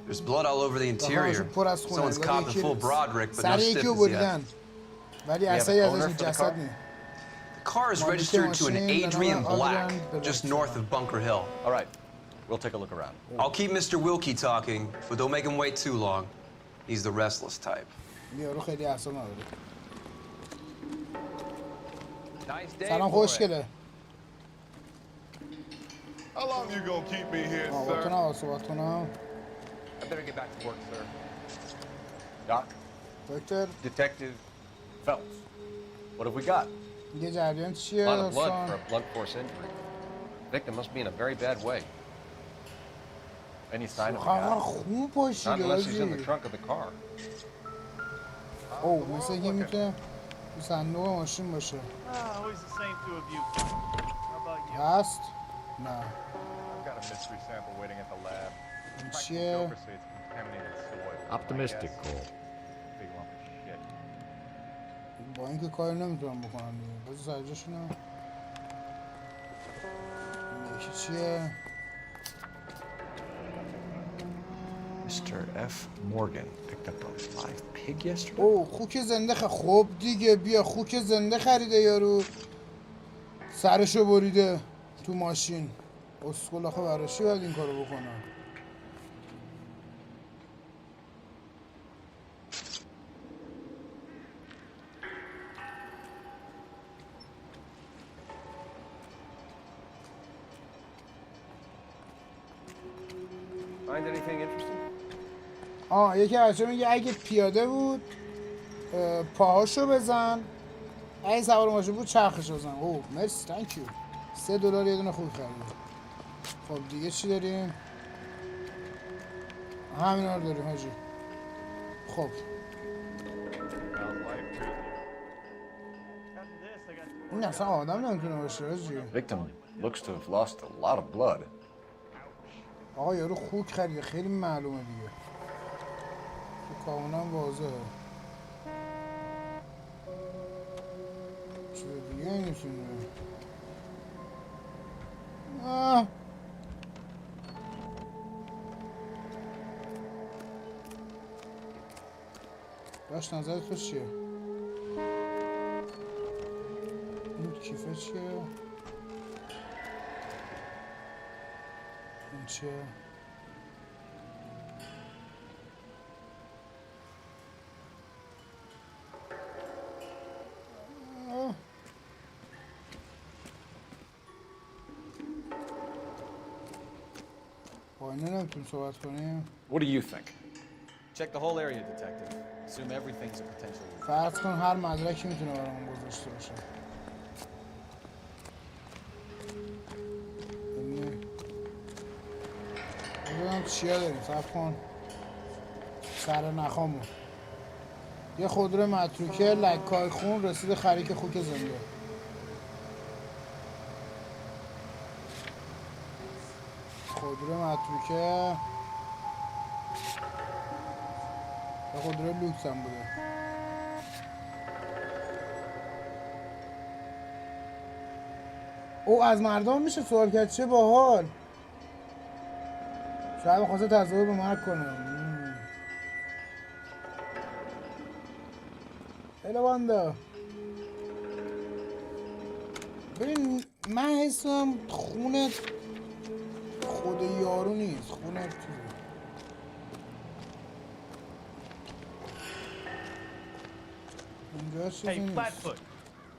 There's blood all over the interior. Someone's caught the full Broderick, but no stiffness yet. ولی اثری ازش جسد نیست. The car is registered to an Adrian Black, just north of Bunker Hill. All right, we'll take a look around. I'll keep Mr. Wilkie talking, but don't make him wait too long. He's the restless type. Nice day. سلام خوشگله. How long you gonna keep me here, sir? I better get back to work, sir. Doc? Doctor? Detective Phelps. What have we got? یه جریان چیه؟ A lot of blood for a blunt force injury. Victim must be in a very bad way. Any sign of a خون gun? پاشیده Not unless he's in the trunk of the car. اوه مثل اینکه میتونه تو صندوق ماشین باشه. Always the same two of you. How about you? هست؟ نه. I've got a mystery sample waiting at the lab. این چیه؟ Optimistic goal. Big lump of shit. با اینکه کاری نمیتونم بکنم دیگه. بذار سرجاشونم. یکی چیه؟ Mr. F. Morgan picked up a live pig yesterday. اوه خوک زنده خب دیگه بیا خوک زنده خریده یارو. سرشو بریده تو ماشین. اسکول آخه براشی باید این کارو بکنم. Find anything interesting? یکی بچه میگه اگه پیاده بود پاهاشو بزن، اگه سوار ماشین بود چرخشو بزن. اوه مرسی تانکیو. $3 یه دونه خوب خریدیم. خب دیگه چی داریم؟ همینا رو داریم حاجی. خب این اصلا آدم نمیتونه باشه حاجی. Victim looks to have lost a lot of blood. آقا یارو خوک خریده، خیلی معلومه دیگه. تو کاملا واضحه. چه دیگه اینشونه؟ باش نظر تو چیه؟ این کیفه چیه؟ این چیه؟ با اینه نمیتونیم صحبت کنیم. What do you think? Check the whole area, detective. Assume everything's a potential. فرض کن هر مدرکی میتونه برامون گذاشته باشه. ببینم چیا داریم. صبر کن. سر نخامون. یه خودرو متروکه لکای خون رسید خریک خوک زنده. خودرو متروکه یه خودرو لوکس هم بوده. او از مردم میشه سوال کرد. چه باحال. شاید بخواسته تظاهر به مرگ کنم. خیلی بانده. ببین من حسم خونه خود یارو نیست. خونه چیزه. اینجا چیزی نیست. Hey, Flatfoot,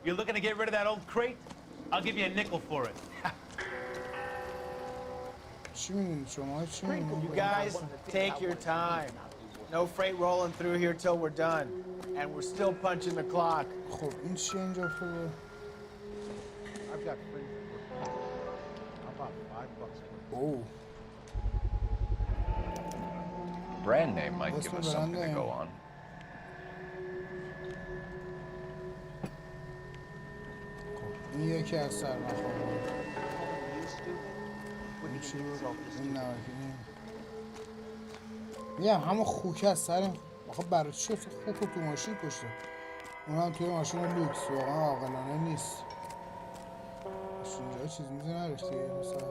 you're looking to get rid of that old crate? I'll give you a nickel for it. چی می‌بینید شما؟ چی می‌بینید؟ You guys take your time. No freight rolling through here till we're done. And we're still punching the clock. خب این چی اینجا افتاده؟ I've got free. How about $5? Oh. Brand name might give us something to go on. این یکی از سرنخ‌ها. این چی بود؟ این نمکینی. میگم همون خوکه از سر. آخه برای چی خوک رو تو ماشین کشته؟ اون هم توی ماشین لوکس. واقعا عاقلانه نیست. اینجا چیز میزه نرفتی مثلا.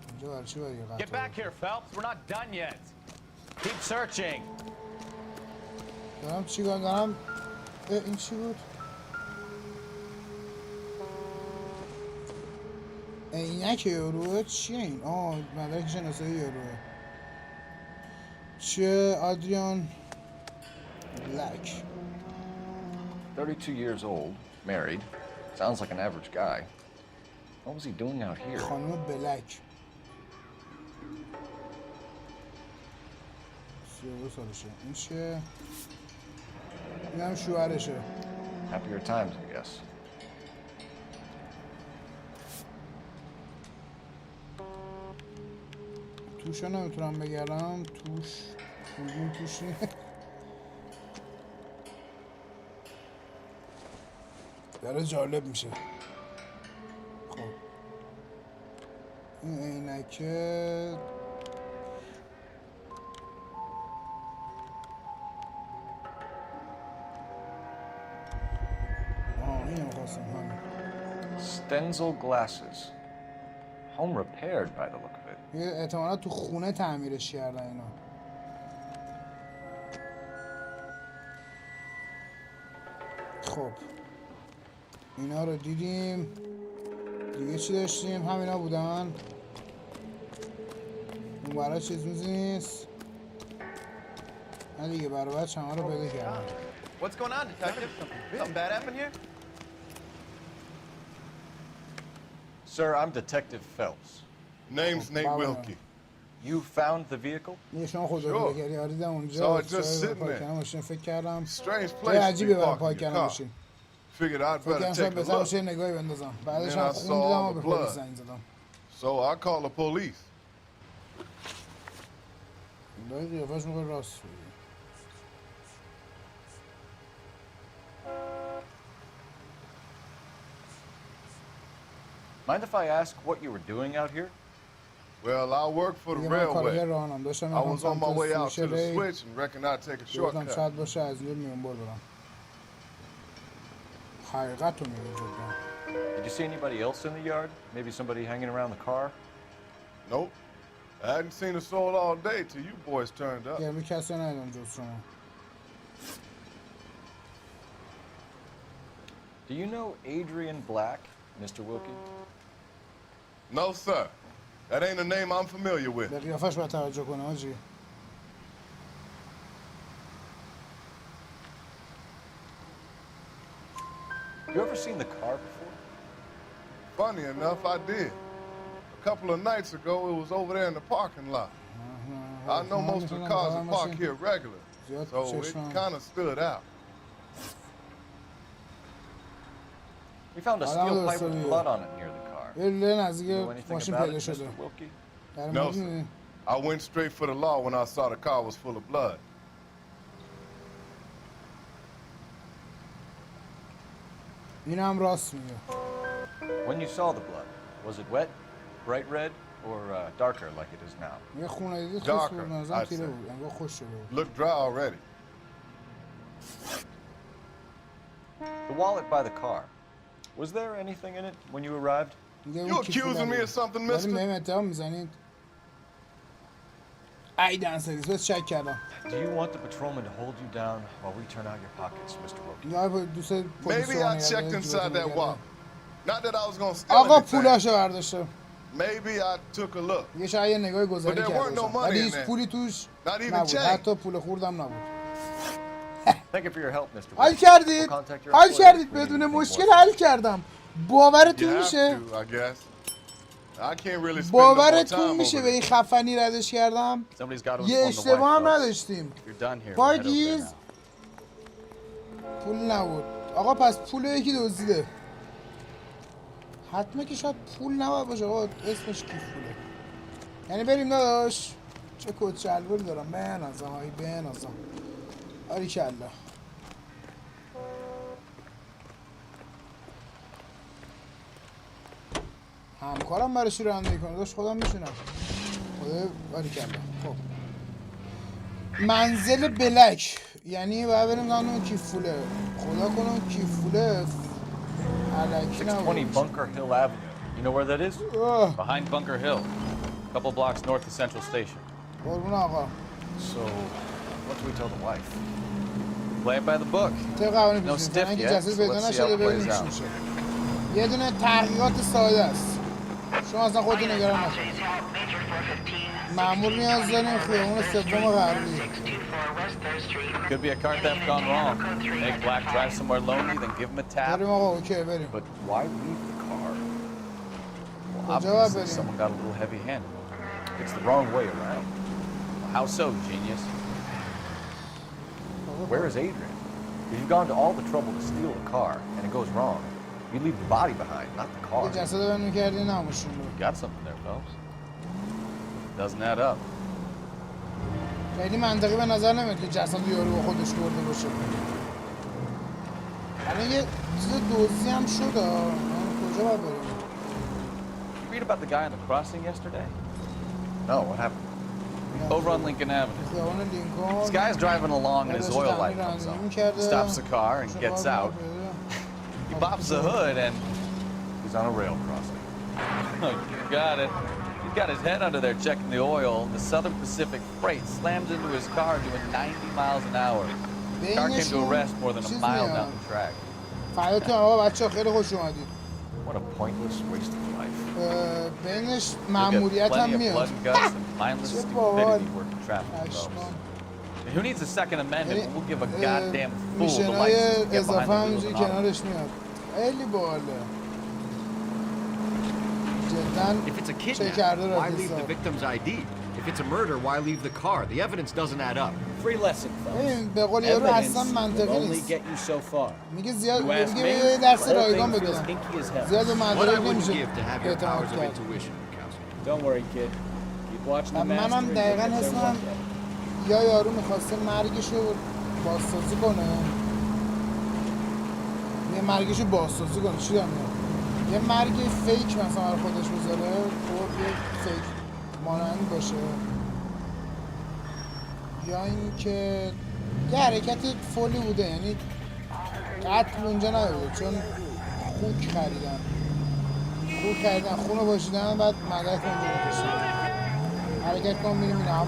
اینجا برای چی باید یه قطعه؟ Get back here, Phelps. We're not done yet. Keep searching. دارم چی کنم دارم. این چی بود؟ عینک یاروه چیه این؟ مدرک شناسایی یاروه. چیه آدریان لایک. 32 years old, married. Sounds like an average guy. What was he doing out here? خانم بلک. 32 سالشه. این چیه؟ این هم شوهرشه. Happier times, I guess. توشو نمیتونم بگردم. توش کدوم توش نیست. داره جالب میشه. خب این عینکه اینو خواستم همین. Stenzel glasses. Home repaired by the look of it. احتمالا تو خونه تعمیرش کردن اینا. خب اینا رو دیدیم. دیگه چی داشتیم؟ همینا بودن. اون برای چیز نیست. نه دیگه برای بچه همه رو پیدا کردم. What's going on, detective? Something bad happened here? Sir, I'm Detective Phelps. Name's Nate Wilkie. You found the vehicle? نشان خدا رو بگیری آریدم So اونجا I just sitting پارک there. ماشین فکر کردم Strange جای place to عجیبی be برای parking پارک your کردن car. ماشین Figured I'd فکر better کردم شاید take a بهتر باشه look. نگاهی بندازم بعدش Then هم I saw خوندیدم all و به the پلیس blood. زنگ زدم So I called the police. دایی قیافش موقع راست بگی Mind if I ask what you were doing out here? Well, I work for the railway. I was on my way out to the switch and reckoned I'd take a shortcut. شاید باشه از اینجا میون بر برم حقیقت رو میگه جدا Did you see anybody else in the yard? Maybe somebody hanging around the car? Nope. I hadn't seen a soul all day till you boys turned up. یه کسی ندیدم جز شما Do you know Adrian Black, Mr. Wilkie? No, sir. That ain't a name I'm familiar with. به قیافش باید توجه کنه آجی You ever seen the car before? Funny enough, I did. A couple of nights ago, it was over there in the parking lot. I know most of the cars are parked here regular, so it kind of stood out. We found a steel pipe with blood on it near the car. know anything about it, Mr. Wilkie? No, sir. I went straight for the law when I saw the car was full of blood. اینم راست میگه When you saw the blood, was it wet, bright red, or darker like it is now? یه خونه دیدی خیس بود نظرم تیره بود انگاه خوش شده بود Looked dry already. The wallet by the car. Was there anything in it when you arrived? You accusing me of something, mister? داریم بهم اتهام میزنید ای دنسریز بس شک کردم Do you want the patrolman to hold you down while we turn out your pockets, Mr. Wilkie? یا دوست پلیس Maybe I checked inside that wallet. Not that I was going to steal آقا anything. پولاشو برداشته Maybe I took a look. یه شاید یه نگاهی گذاری But there weren't no کرده money ولی in هیچ there. پولی توش Not even نبود change. حتی پول خوردم نبود Thank you for your help, Mr. حل Wilkie. کردید We'll contact your حل employer کردید if we بدون need anything مشکل more. حل کردم باورتون You have میشه to, I guess. I can't really spend no more باورتون time میشه over به این this. خفنی ردش کردم Somebody's got to یه inform the اشتباه هم wife, folks. نداشتیم If you're done here, we'll head over there پاگیز now. پول نبود آقا پس پول یکی دزدیده حتما که شاید پول نباید باشه آقا اسمش کیف پوله یعنی بریم داداش چه کت شلواری دارم بنازم هایی بنازم آری کلا همکارم برای شیر رانندگی کنه داشت خودم میشونم خدا آری کلا خب منزل بلک یعنی باید بریم دانم اون کیف پوله خدا کنه اون کیف پوله علکی 620 Bunker Hill Avenue. You know where that is? Behind Bunker Hill. A couple blocks north of Central Station. قربون آقا So, what do we tell the wife? Play it by the book. طبق قوانین No پیش stiff می‌کنن که yet, جسد so پیدا let's see how نشده it ببینیم plays چی out. میشه یه دونه تحقیقات ساده است شما اصلا خودتون نگران نکنید مأمور نیاز داریم خیابون سوم غربی Could be a car theft gone wrong. Make Black drive somewhere lonely, then give him a tap. بریم آقا اوکی بریم But why leave the car? Well, کجا باید obviously بریم someone got a little heavy-handed. It's the wrong way around. Well, how so, genius? Where is Adrian? If you've gone to all the trouble to steal a car and it goes wrong, you leave the body behind, not the car. یه جسد بهم میکردی نموشون رو Got something there, fellas. Doesn't add up. خیلی منطقی به نظر نمیاد که جسد یارو با خودش برده باشه الان یه چیز دوزی هم شد کجا باید بریم You read about the guy on the crossing yesterday? No, what happened? Over on Lincoln Avenue. خیابان لینکن This guy's driving along and his oil light comes on. Stops the car and gets out. He pops the hood and he's on a rail crossing. You got it. He's got his head under there checking the oil. The Southern Pacific Freight slams into his car doing 90 miles an hour. The car came to a rest more than a mile down the track. فریاتون آقا بچه خیلی خوش اومدید What a pointless waste of life. بینش مأموریت هم میاد چه باحال Who needs a second amendment? We'll give a goddamn fool the میشنای license to get اضافه behind the همینجوری wheel of an کنارش میاد خیلی باحاله If it's a kidnapping, why leave the victim's ID? If it's a murder, why leave the car? The evidence doesn't add up. Free lesson, folks. به قول یارو اصلا منطقی نیست. میگه زیاد میگه درس رایگان بدونم. زیاد به مدارک نمیشه اعتماد کرد. Don't worry, kid. Keep watching the master. منم دقیقاً حسم یا یارو میخواسته مرگشو بازسازی کنه. یه مرگشو بازسازی کنه. چی دارم یه مرگ فیک مثلا برای خودش بذاره. خب یه فیک مانند باشه. یا اینکه یه حرکت فولی بوده، یعنی قتل اونجا نبوده چون خوک خریدن خونو باشیدن بعد مدرک اونجا بکشیدن. حرکت کنم میرم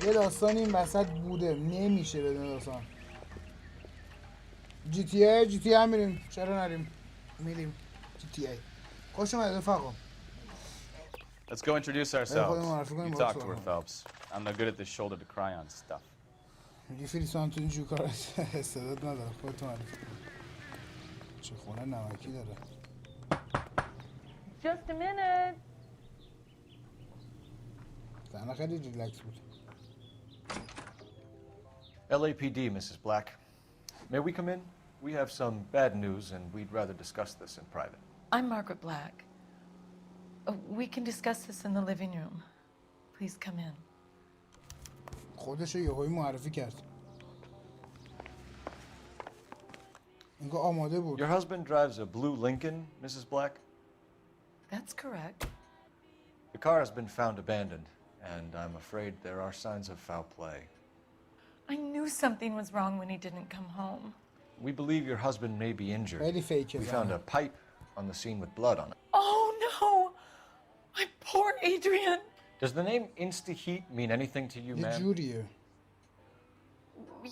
یه داستان این وسط بوده، نمیشه بدون داستان. جی تی ای میریم، چرا نریم؟ میریم جی تی ای. خوش اومد رفقا. Let's go introduce ourselves. You talk to her, Phelps. I'm not good at this shoulder to cry on stuff. میگه فریسان تو اینجور کار استعداد نداره. خودتون معرفی کن. چه خونه نمکی داره. Just a minute. زنه خیلی ریلکس بود. LAPD, Mrs. Black. May we come in? We have some bad news and we'd rather discuss this in private. I'm Margaret Black. We can discuss this in the living room. Please come in. خودشو یهویی معرفی کرد. اینگاه آماده بود. Your husband drives a blue Lincoln, Mrs. Black? That's correct. The car has been found abandoned, and I'm afraid there are signs of foul play. I knew something was wrong when he didn't come home. We believe your husband may be injured. We found a pipe on the scene with blood on it. Oh no! My poor Adrian! Does the name Insta-Heat mean anything to you, ma'am?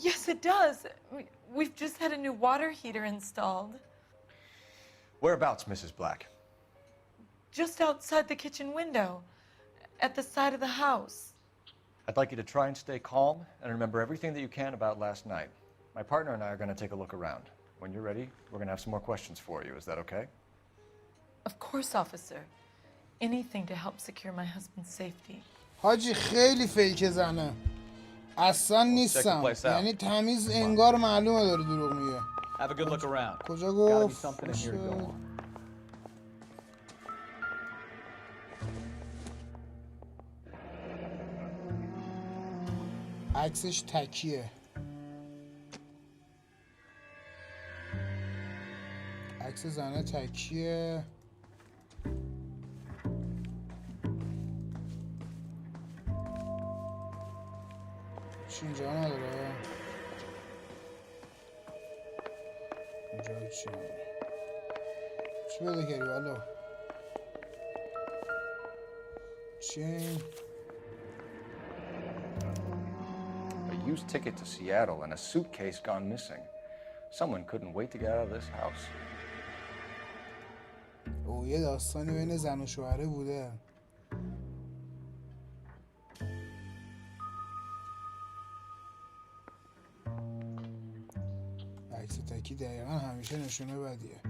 Yes, it does. We've just had a new water heater installed. Whereabouts, Mrs. Black? Just outside the kitchen window, at the side of the house. I'd like you to try and stay calm and remember everything that you can about last night. My partner and I are going to take a look around. When you're ready, we're going to have some more questions for you. Is that okay? Of course, officer. Anything to help secure my husband's safety. حاجی خیلی فیک زنه. اصلا نیستم. یعنی تمیز انگار معلومه داره دروغ میگه. Have a good look around. کجا گفت؟ عکسش تکیه. عکس زنه تکیه. چی اینجا نداره؟ اینجا چی نداره؟ چی بده کری والا؟ چی؟ A used ticket to Seattle and a suitcase gone missing. Someone couldn't wait to get out of this house. یه داستانی بین زن و شوهره بوده. عکس تکی دقیقا همیشه نشونه بدیه.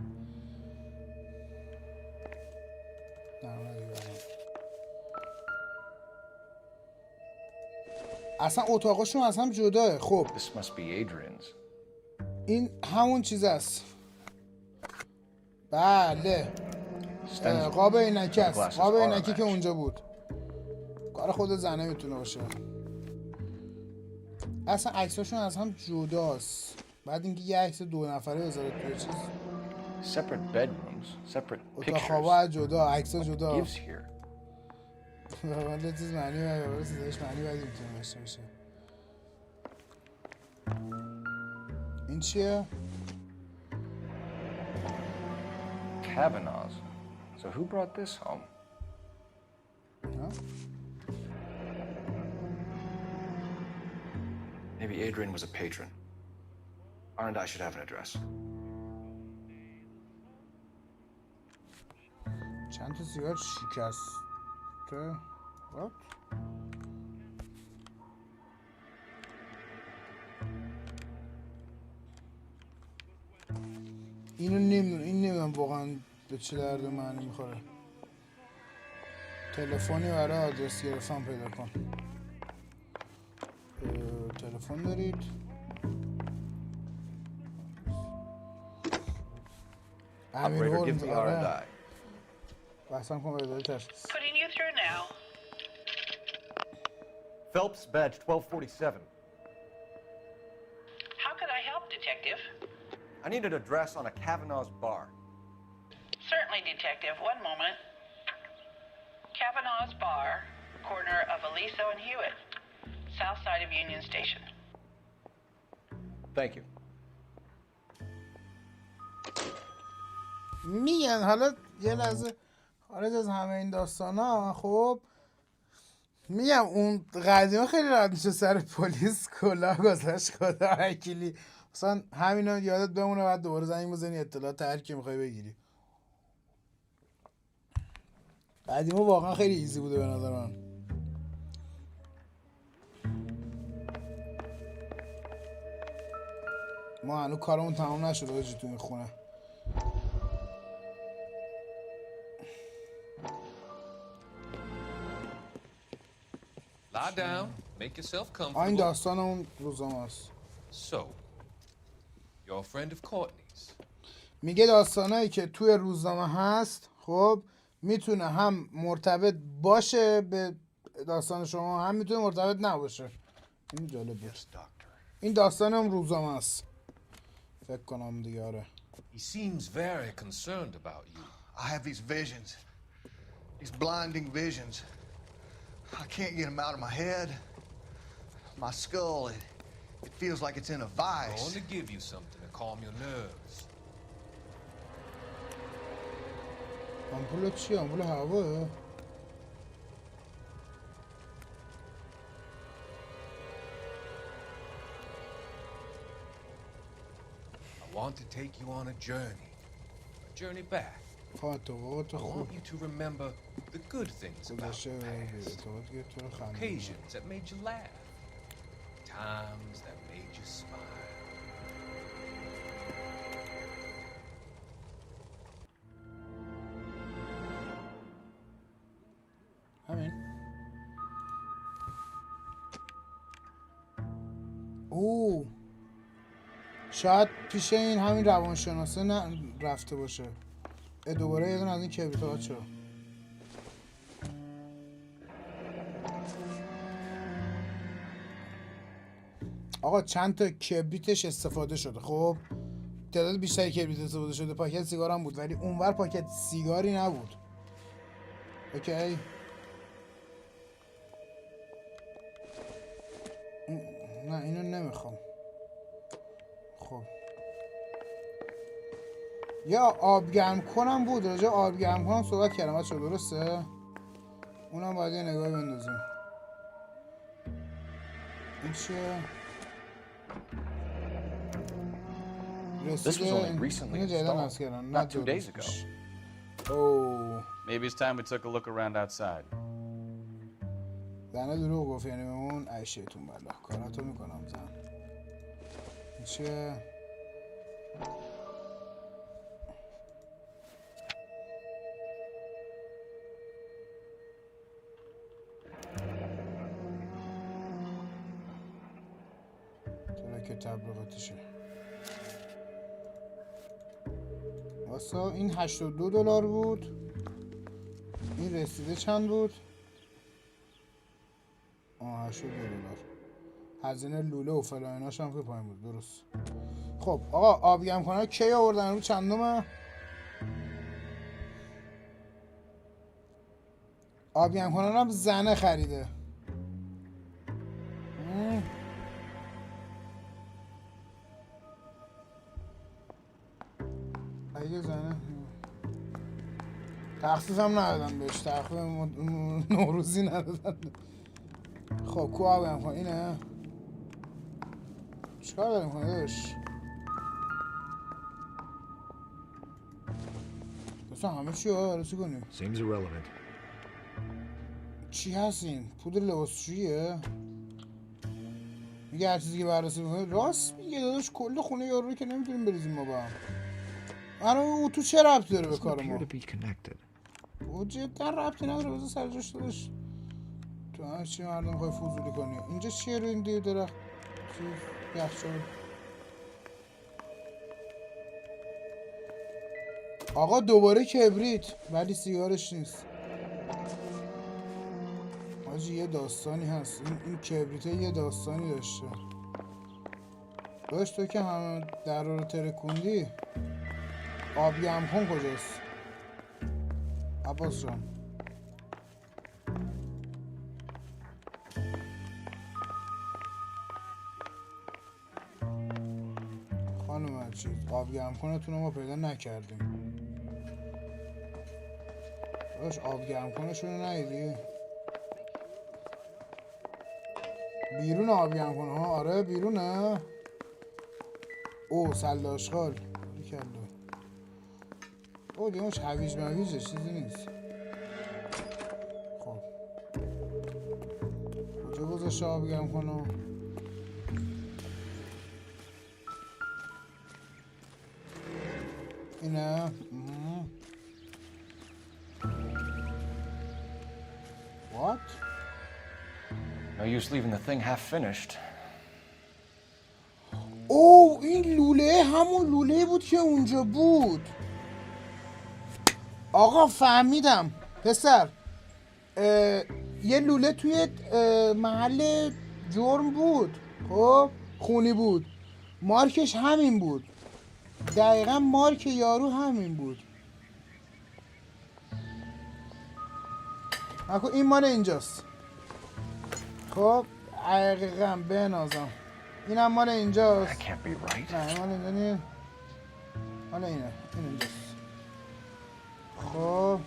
اصلا اتاقشون از هم جداه. خب این همون چیز است. بله قاب عینکی است. قاب عینکی که اونجا بود. کار خود زنه میتونه باشه. اصلا عکساشون از هم جداست. بعد اینکه یه عکس 2 نفره بذاره توی چیز. Separate bedrooms, separate pictures. اتاق خوابا جدا، عکس‌ها جدا. ولی چیز معنی ولی چیزش معنی بدی میتونه داشته باشه. این چیه؟ Kavanaugh's. So who brought this home? Huh? Maybe Adrian was a patron. R&I should have an address. چند تا سیگار شکسته؟ What? اینو نمیدونم، این نمیدونم واقعا به چه درد معنی میخوره؟ تلفنی برای آدرس گرفتن پیدا کن. تلفن دارید؟ امیر هولمز آره بحثم کن به تشخیص. Putting you through now. Phelps, badge 1247. How could I help, Detective? I need an address on a Kavanaugh's bar. Certainly, Detective. One moment. Kavanaugh's Bar, corner of Aliso and Hewitt, south side of Union Station. Thank you. میگن حالا یه لحظه خارج از همه این داستانا خب میگم اون قدیما خیلی راحت میشه سر پلیس کلا گذاشت کدا وکیلی مثلا همینا یادت بمونه بعد دوباره زنگ بزنی اطلاعات هر کی میخوای بگیری. قدیما واقعا خیلی ایزی بوده به نظر من. ما هنوز کارمون تمام نشده آجی تو این خونه. Lie down, make yourself comfortable. این داستان اون روزنامه است. So, you're a friend of Courtney's. میگه داستانایی که توی روزنامه هست خب میتونه هم مرتبط باشه به داستان شما هم میتونه مرتبط نباشه. این جالب بود. این داستان هم روزنامه است. فکر کنم دیگه آره. He seems very concerned about you. I have these visions. These blinding visions. I can't get them out of my head. My skull, it feels like it's in a vice. I want to give you something to calm your nerves. آمپول چی؟ آمپول هواه؟ I want to take you on a journey back. I want you to remember the good things about the past. Occasions that made you laugh. Times that made you smile. همین. اوه شاید پیش این همین روانشناسه نه رفته باشه. دوباره یه دونه از این کبریت‌ها چرا؟ آقا چند تا کبریتش استفاده شده خب تعداد بیشتری کبریت استفاده شده پاکت سیگار هم بود ولی اونور پاکت سیگاری نبود. اوکی نه اینو نمیخوام. خب یا آب گرم کنم بود راجع آب گرم کنم صحبت کردم بچه‌ها درسته؟ اونم باید یه نگاه بندازیم. این چیه؟ This was only recently installed, not 2 days ago. Oh. Maybe it's time we took a look around outside. زنه دروغ گفت یعنی بهمون عیشتون بالا کاراتو میکنم زن. این چیه؟ که تبلیغاتشه واسه این $82 بود. این رسیده چند بود؟ $82. هزینه لوله و فلایناش هم که پایین بود درست. خب آقا آب گرم کنه کی آوردن رو چندمه؟ آب گرم کنه هم زنه خریده. اگه زنه تخفیف هم ندادن بهش تخفیف نوروزی ندادن. خب کو آب گرم کنه اینه چیکار داریم کنه داشت دوستان همه چی ها رسی کنیم چی هستین؟ پودر لباسشوییه؟ میگه هر چیزی که بررسی میکنه راست میگه داداش کل خونه یارو رو که نمیتونیم بریزیم ما با هم آره او تو چه ربطی داره به کار ما؟ او جدا ربطی نداره بذار سر جاش داداش. تو همه چی مردم میخوای فضولی کنی؟ اینجا چیه رو این دیو درخت؟ چیز یخچال. آقا دوباره کبریت ولی سیگارش نیست. حاجی یه داستانی هست این کبریته یه داستانی داشته. داشت تو که همه در رو ترکوندی آبی هم کن کجاست عباس جان؟ خانم چیز آبی هم کنتون ما پیدا نکردیم. داشت آبی هم کنشون رو ندیدی؟ بیرون آبی هم کنه ها. آره بیرونه. او سلاشخال کلا او دیماش هویج مویجه چیزی نیست. خب کجا گذاشته آبی هم کنه؟ اینه. What? No use leaving the thing half finished. او این لوله همون لوله بود که اونجا بود. آقا فهمیدم پسر. یه لوله توی محل جرم بود. خب خونی بود. مارکش همین بود. دقیقا مارک یارو همین بود. اکو این مال اینجاست. خب دقیقا بنازم این هم مال اینجاست. نه مال اینجا نیست. مال اینه. این اینجاست. خب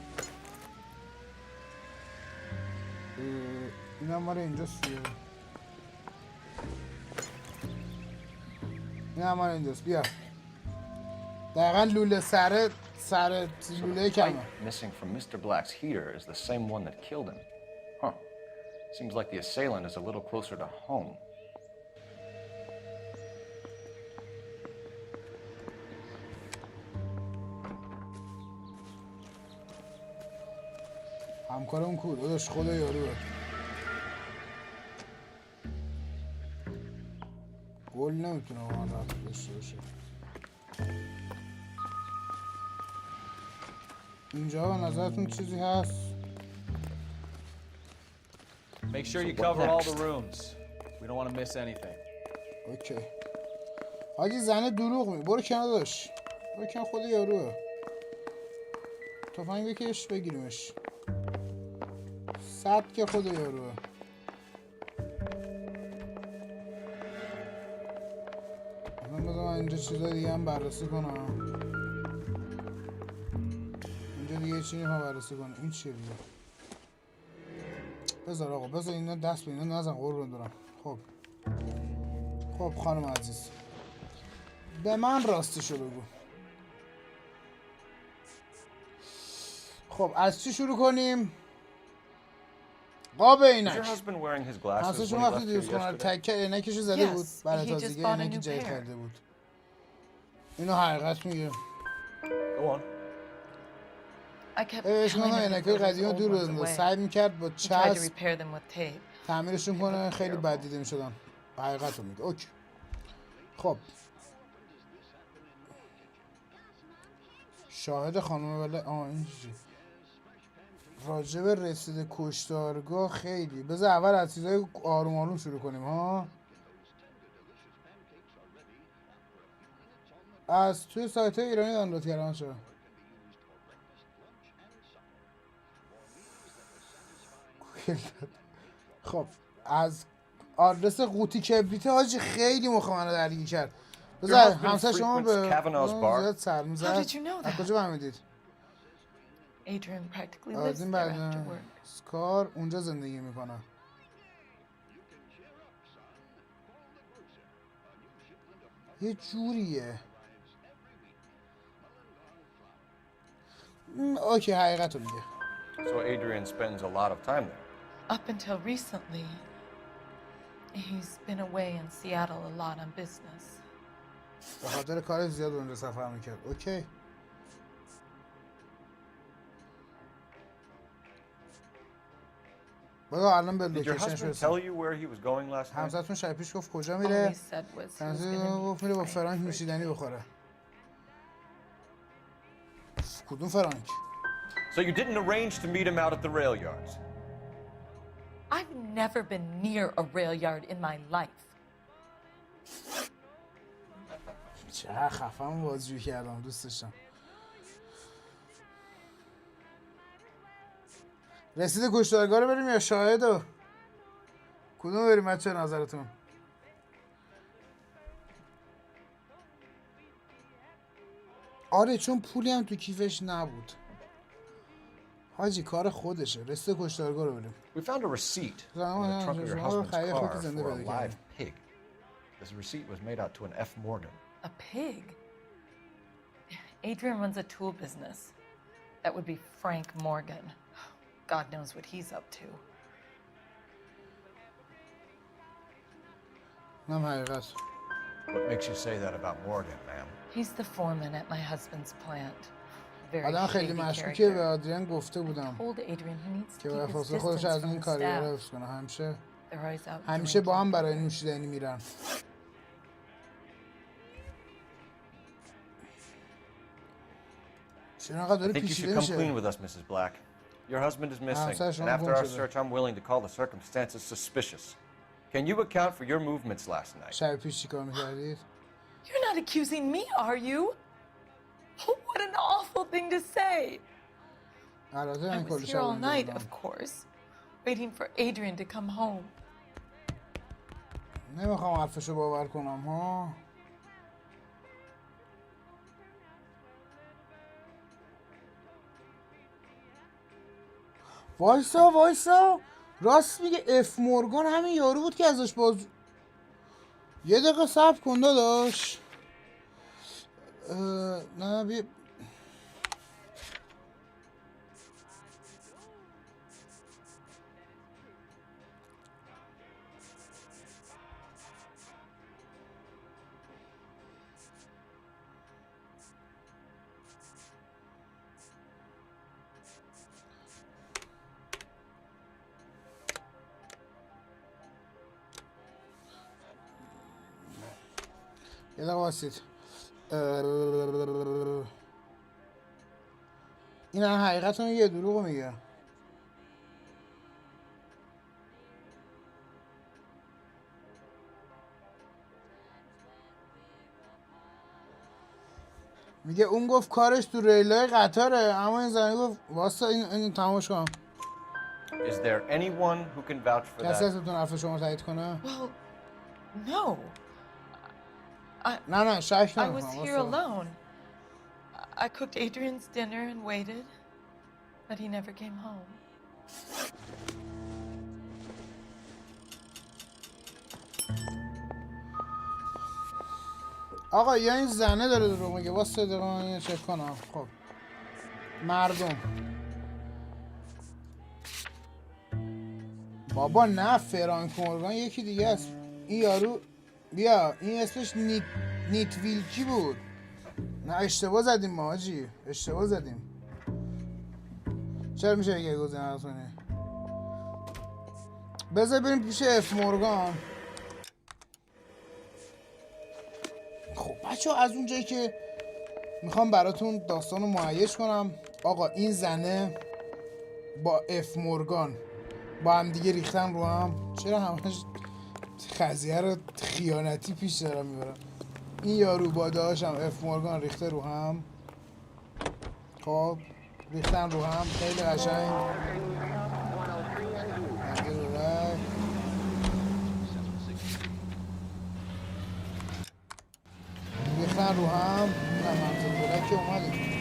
این هم مال اینجاست. این هم مال اینجاست. بیا دقیقا لوله سر لوله کمه. Missing from Mr. Black's heater is the same one that killed him. Huh. Seems like the assailant is a little closer to home. همکارم کو داداش خدا یاروه. گل نمیتونه واقعا رفت داشته باشه. اینجا به نظرتون چیزی هست؟ Make sure you cover all the rooms. We don't want to miss anything. اوکی. حاجی زنه دروغ می. برو کنار داش. برو کنار خود یاروه. تفنگ بکش بگیریمش. صد که خود یاروه. من بذارم اینجا چیزای دیگه هم بررسی کنم. اینجا دیگه چی میخوام بررسی کنم؟ این چیه دیگه؟ بذار آقا بذار اینا دست به اینا نزن قربون دارم. خب خانم عزیز به من راستشو بگو. خب از چی شروع کنیم؟ قاب عینک. هستشون وقتی دیروز کنن تکه عینکشو زده بود برای تازگی عینکی جدید خریده بود. اینو حقیقت میگه. اشکان عینکای قدیمی دور بزنده. سعی میکرد با چسب تعمیرشون کنه. خیلی بد دیده میشدن. حقیقت رو میگه. اوکی. خب شاهد خانم ولی این چیزی راجب رسیده کشتارگاه خیلی. بذار اول از چیزای آروم آروم شروع کنیم ها. از توی سایت های ایرانی دانلود کردن شد. خب از آدرس قوطی کبریته حاجی خیلی مخ منو درگیر کرد. بذار همسر شما به زیاد سر میزد. از کجا فهمیدید؟ از این بعد اسکار اونجا زندگی میکنه. یه جوریه. اوکی حقیقت رو میگه. So Adrian spends a lot of time there. Up until recently, he's been away in Seattle a lot on business. به خاطر کار زیاد اونجا سفر میکرد. اوکی. بابا الان به Did your لوکیشنش husband برسیم. tell you where he was going last night? همسرتون شب پیش گفت کجا میره؟ گفت میره با فرانک نوشیدنی بخوره. کدوم فرانک؟ So you didn't arrange to meet him out at the rail yards? I've never been near a rail yard in my life. چه خفم بازجویی کردم دوست داشتم. رسید کشتارگاه رو بریم یا شاهدو؟ کدوم بریم بچه نظرتون؟ آره چون پولی هم تو کیفش نبود. حاجی کار خودشه. رسید کشتارگاه رو بریم. We found a receipt in the trunk of your husband's car for a live pig. This receipt was made out to an F. Morgan. A pig? Adrian runs a tool business. That would be Frank Morgan. God knows what he's up to. What makes you say that about Morgan, ma'am? He's the foreman at my husband's plant. آدم خیلی مشکوکه به آدریان گفته بودم که واسه خودش از این کارگاه حفظ کنه. همیشه با هم برای نوشیدنی میرن. چرا انقدر داره پیچیده میشه؟ I think you should come clean with us, Mrs. Black. Your husband is missing, and after our search, I'm willing to call the circumstances suspicious. Can you account for your movements last night? شب پیش چیکار می‌کردید؟ You're not accusing me, are you? What an awful thing to say. I was here all night, of course, waiting for Adrian to come home. نمیخوام حرفشو باور کنم ها. وایسا راست میگه اف مورگان همین یارو بود که ازش باز یه دقیقه صبر کن داداش. نه بی یه دقیقه واسید. این حقیقتون یه دروغ میگه. میگه اون گفت کارش تو ریلای قطاره، اما این زنی گفت واسه این تماش کنم. Is there anyone who can vouch for that? کسی هست بتونه حرف شما تایید کنه؟ Well, no. نه شک I was here alone. I cooked Adrian's dinner and waited, but he never came home. آقا یا این زنه داره رو میگه واسه دقیقه من چک کنم. خب مردم بابا نه فرانک مورگان یکی دیگه است. این یارو بیا این اسمش نیت ویلکی بود. نه اشتباه زدیم ما حاجی، اشتباه زدیم. چرا میشه یه گزینه نتونه؟ بذار بریم پیش اف مورگان. خب بچه از اونجایی که میخوام براتون داستان رو مهیش کنم. آقا این زنه با اف مورگان با هم دیگه ریختن رو هم. چرا همش قضیه رو خیانتی پیش دارم میبرم. این یارو با داشتم اف مورگان ریخته رو هم. خب ریختن رو هم خیلی قشنگ. ریختن رو هم. نه منطقه بلکی اومدیم.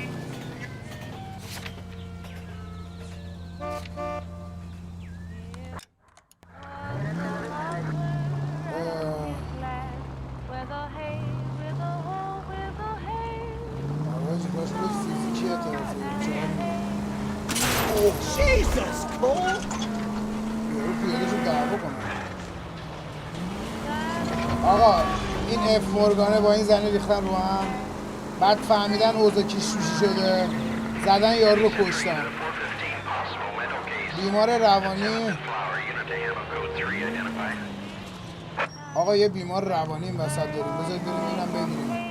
Jesus, Cole! آقا این اف مورگانه با این زنه ریختن رو هم. بعد فهمیدن اوضاع کیشوشی شده، زدن یارو رو کشتن. بیمار روانی آقا یه بیمار روانی این وسط داریم بذارید بریم اینم بگیریم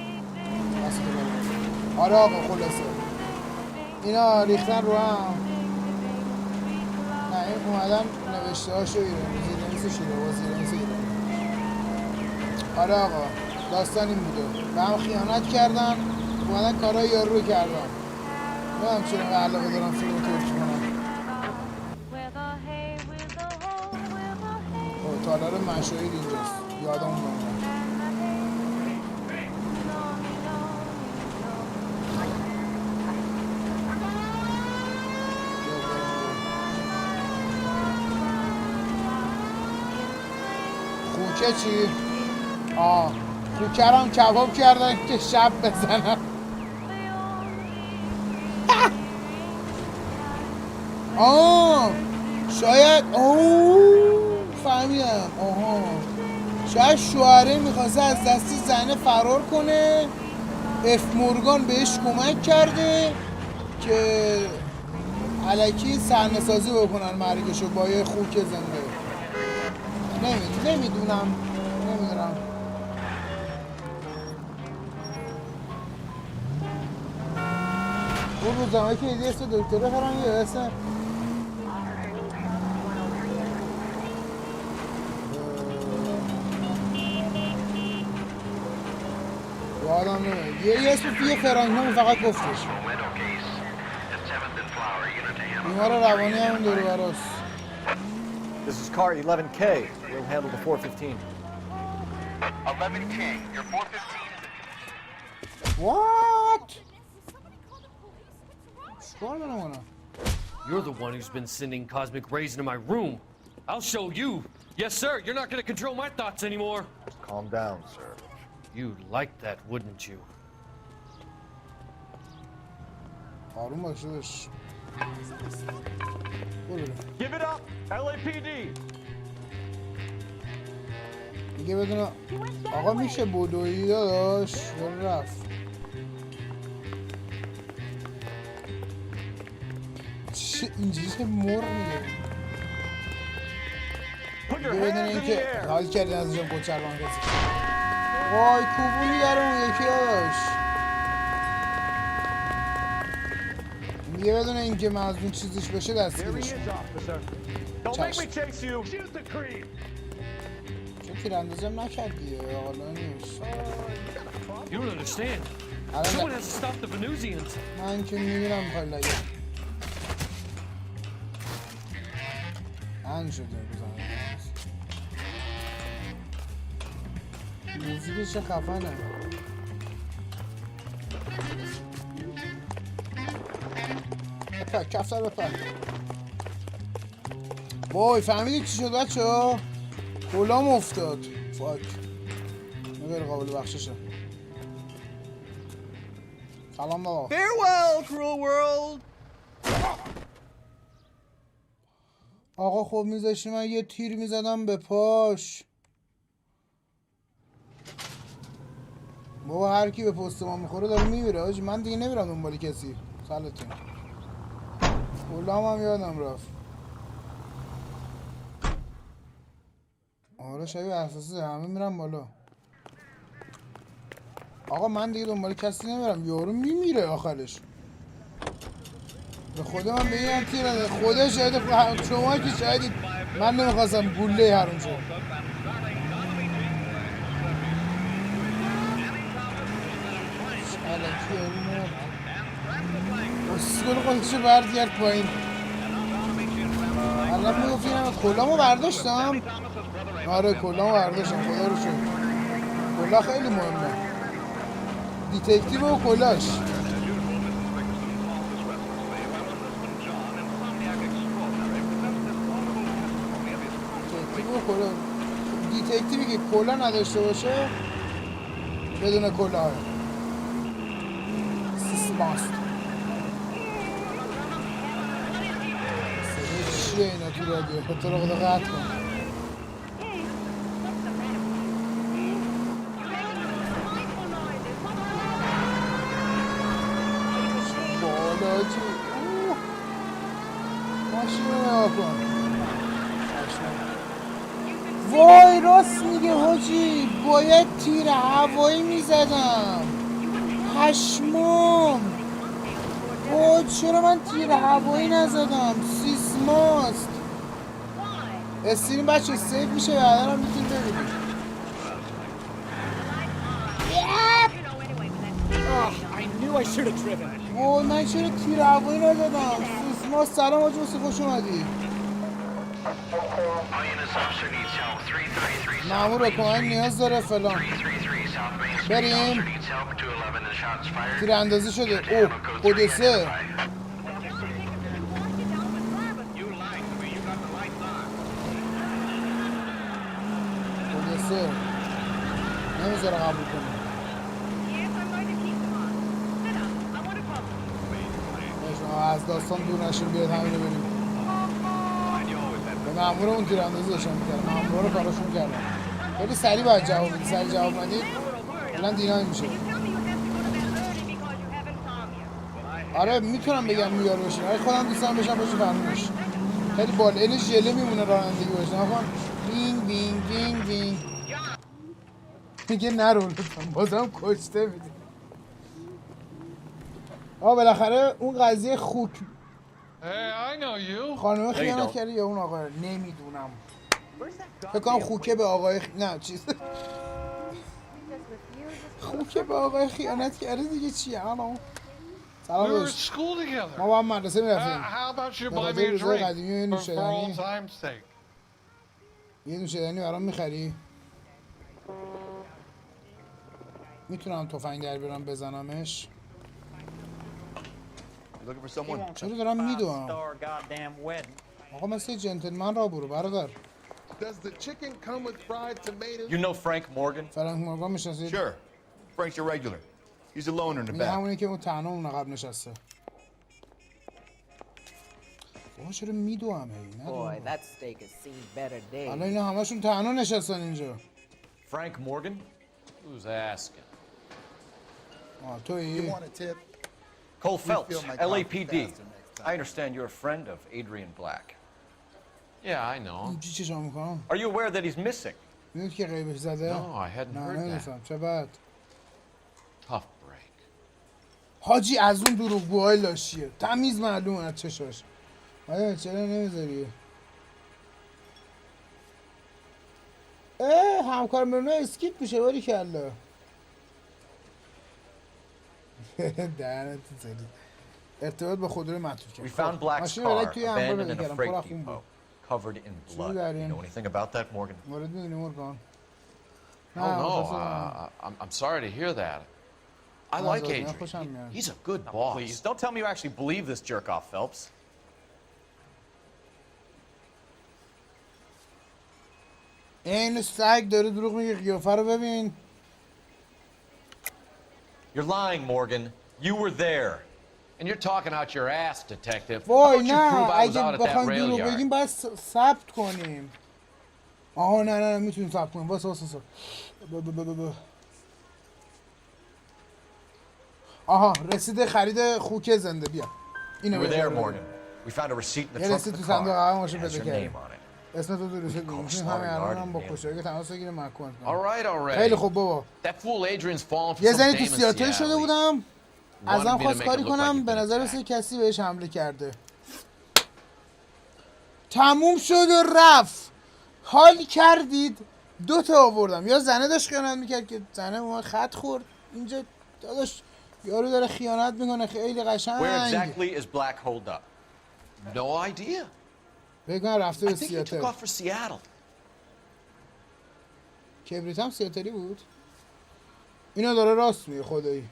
آره آقا خلاصه اینا ریختن رو هم نه این اومدن نوشته هاشو زیرنویس شیره و زیرنویس ایرانی آره آقا داستان این بوده به هم خیانت کردن اومدن کارهای یارو رو کردن نمیدونم چرا اینقدر علاقه دارم فیلم ترکی کنم تالار مشاهیر اینجاست یادم اومد خوکه چی؟ خوکه هم کباب کردن که شب بزنم شاید فهمیدم شاید شوهره میخواسته از دست زنه فرار کنه اف مورگان بهش کمک کرده که الکی صحنه‌سازی بکنن مرگشو با یه خوک زنده نمیدونم اون روزنامه که ایدی اسم دکتره فرام یه اسم یادم نمید یه اسم توی فرانکنامه فقط گفتش بیمار روانی همون داره براست This is car 11K. We'll handle the 415. 11K, your 415. What? You're the one who's been sending cosmic rays into my room. I'll show you. Yes, sir. You're not going to control my thoughts anymore. Calm down, sir. You'd like that, wouldn't you? Give it up, LAPD. دیگه بدونم آقا میشه بدویی داداش رفت چه اینجوری که مر میده دیگه بدونه این که حال کردین از اینجا گوچربان کسی وای کوبونی داره اون یکی داداش دیگه بدونه این که مظلوم چیزش بشه دستگیرش چون تیراندازم نکردیه حالا نیست You don't understand. Someone has to stop the Venusians. من که میبینم میخوای لگه هنگ شده بزنم موزیکش چه خفنه بپر کفتر بپر وای فهمیدی چی شد بچه ها کلام افتاد فاک نبیر قابل بخششه سلام بابا Farewell, cruel world. آقا خب میذاشتی من یه تیر میزدم به پاش بابا هر کی به پست ما میخوره داره میمیره آجی من دیگه نمیرم دنبالی کسی سلطون کلام هم یادم رفت آره شبیه اساسه همه میرم بالا آقا من دیگه دنبال کسی نمیرم یارو میمیره آخرش به خدا من به این تیر خدا شاید شما که شاهدید من نمیخواستم گوله حروم شد الکی یارو مرد اسکول خودشو برگرد پایین الان میگفت اینم کلامو برداشتم آره کلامو برداشتم خدا رو شد کلا خیلی مهمه دیتکتیو و کلاش دیتکتیوی که کلا نداشته باشه بدون کلاه سیسماست چیه اینا تو رادیو تو رو خدا قطع کن وای راست میگه حاجی، باید تیر هوایی میزدم. پشمام. وای چرا من تیر هوایی نزدم؟ سیسماست. استریم بچه سیف میشه، بعدا هم میتونیم ببینیم. وای من چرا تیر هوایی نزدم؟ سیسماست. سلام حاجی حسی، خوش اومدی. مامور به کمک نیاز داره فلان. بریم. تیر اندازی شده. اوه قدسه. قدسه نمیذاره قبول کنه. از داستان دور نشیم، بیاد همینو بریم. به مامور اون تیر اندازی داشتم میکردم. مامور رو کاراشون کردم. خیلی سریع باید جواب بدید. سریع جواب ندید الان دینای میشه. آره میتونم بگم میار باشیم، ولی خودم دوستم بشم باشه فرمونش. خیلی بالا این ژله میمونه رانندگی باشه. نکن وینگ وینگ وینگ وینگ. میگه نرو لطفا، بازم کشته میدی. بالاخره اون قضیه خوک خانومه خیانت کرده یا اون آقا نمیدونم. فکر کنم خوکه به آقای نه چیز خوکه به آقای خیانت کرده دیگه. چیه اما سلام داشت. ما با هم مدرسه میرفتیم. به خاطر روزای قدیمی یه نوشیدنی برام میخری؟ میتونم تفنگ در بیارم بزنمش؟ چرا دارم میدوام؟ آقا مثل جنتلمن را برو برادر. You know Frank Morgan? فرانک مورگان میشناسید؟ Sure. Frank's a regular. He's a loner in the back. همونی که اون تنها اون عقب نشسته. بابا چرا میدوام هی؟ Boy, that steak has seen better days. حالا اینا همشون تنها نشستن اینجا. Frank Morgan? Who's asking? تویی؟ Cole Phelps, LAPD. I understand you're a friend of Adrian Black. Yeah, I know. Are you aware that he's missing? میدونی که غیبش زده؟ No, I hadn't heard that. چه بد. Tough break. حاجی از اون دروغگوهای لاشیه. تمیز معلومه از چشاش. آیا چرا نمیذاری؟ همکار مرنو اسکیپ میشه باری کلا. دهنت زدی. ارتباط با خودرو مطلوب کرد. We found Black's car abandoned in a freight depot, covered in blood. You know anything about that, Morgan? وارد میدونی مورگان؟ Oh no, I'm sorry to hear that. I like Adrian. He's a good boss. Please, don't tell me you actually believe this jerk-off, Phelps. این سگ داره دروغ میگه. قیافه رو ببین. You're lying, Morgan. You were there. And you're talking out your ass, detective. وای نه اگه بخوایم دروغ بگیم باید ثبت کنیم. آها نه میتونیم ثبت کنیم. واسه آها رسید خرید خوک زنده. بیا اینو بده. We found a receipt in the trunk of the car. Has your name on it. اسم تو درست می‌کنی. همین الانم با خوشایگی تماس بگیریم مکن. All right. خیلی خوب بابا. That fool Adrian's fallen for یه some زنی تو famous سیاتل شده بودم. ازم خواست کاری کنم. به نظر رسید کسی بهش حمله کرده. تموم شد و رفت. حال کردید 2 تا آوردم. یا زنه داشت خیانت میکرد که زنه اومد خط خورد. اینجا داداش یارو داره خیانت میکنه. خیلی قشنگ. Where exactly is Black holed up? No idea. بگم رفته به سیاتل. I think he took off for Seattle. کبریت هم سیاتلی بود. اینو داره راست میگه خدایی.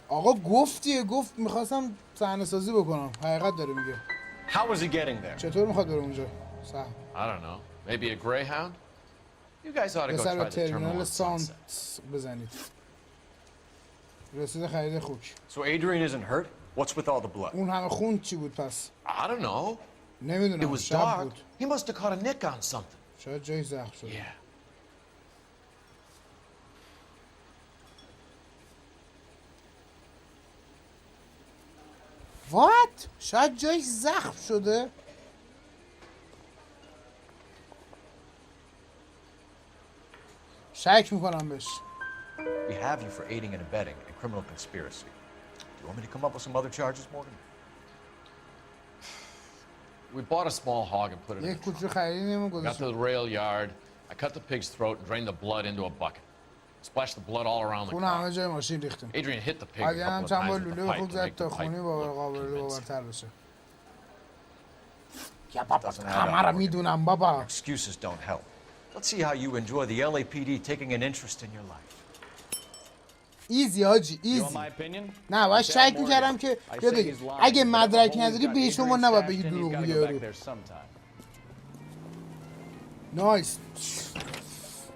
آقا گفت میخواستم صحنه سازی بکنم. حقیقت داره میگه. How was he getting there? چطور میخواد بره اونجا؟ I don't know. Maybe a Greyhound? You guys ought to go try the terminal on Sunset. بزنید. رسید خرید خوک. So Adrian isn't hurt? What's with all the blood? اون همه خون چی بود پس؟ I don't know. نمیدونم. It was dark. He must have caught a nick on something. شاید جایی زخم شده. Yeah. وات؟ شاید جایش زخم شده. شک میکنم بهش. We have you for aiding and abetting a criminal conspiracy. Do you want me to come up with some other charges, Morgan? We bought a small hog and put it in یک the کوچه خریدیم و trunk. Got to the rail yard. I cut the pig's throat and drained the blood into a bucket. Splashed the blood all around the خون car. همه جای ماشین ریختیم. Adrian hit the pig a آدم couple of چند بار times with the لوله pipe خوب to زد make تا the pipe خونی look قابل convincing. باورتر بشه. یا بابا همه رو میدونم بابا. Excuses don't help. Let's see how you enjoy the LAPD taking an interest in your life. ایزی حاجی ایزی. نه باید شک میکردم که بگی اگه مدرک نداری به شما نباید بگی دروغ یارو. نایس.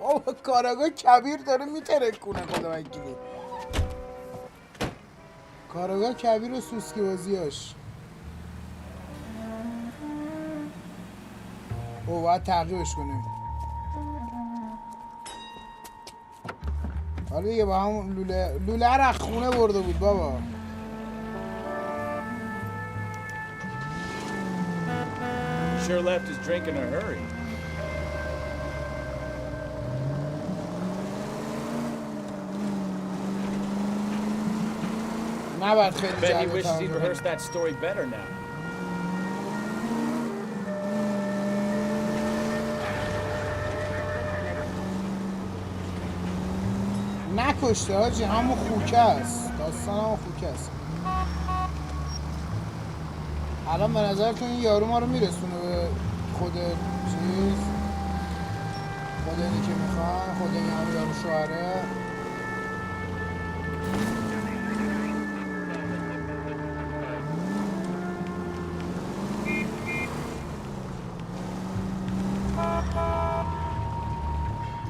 اوه کاراگاه کبیر داره میترکونه خدا وکیلی. کاراگاه کبیر و سوسکی بازیاش. اوه باید تعقیبش کنیم. حالا دیگه با همون لوله رو خونه برده بود بابا. Sure left his drink in a hurry. نباید خیلی Bet he جلو wishes he'd تمام rehearsed that story better now. نکشته حاجی همون خوکه است. داستان همون خوکه است. الان به نظرتون این یارو ما رو میرسونه به خود چیز؟ خود اینی که میخوان؟ خود این همون یارو شوهره؟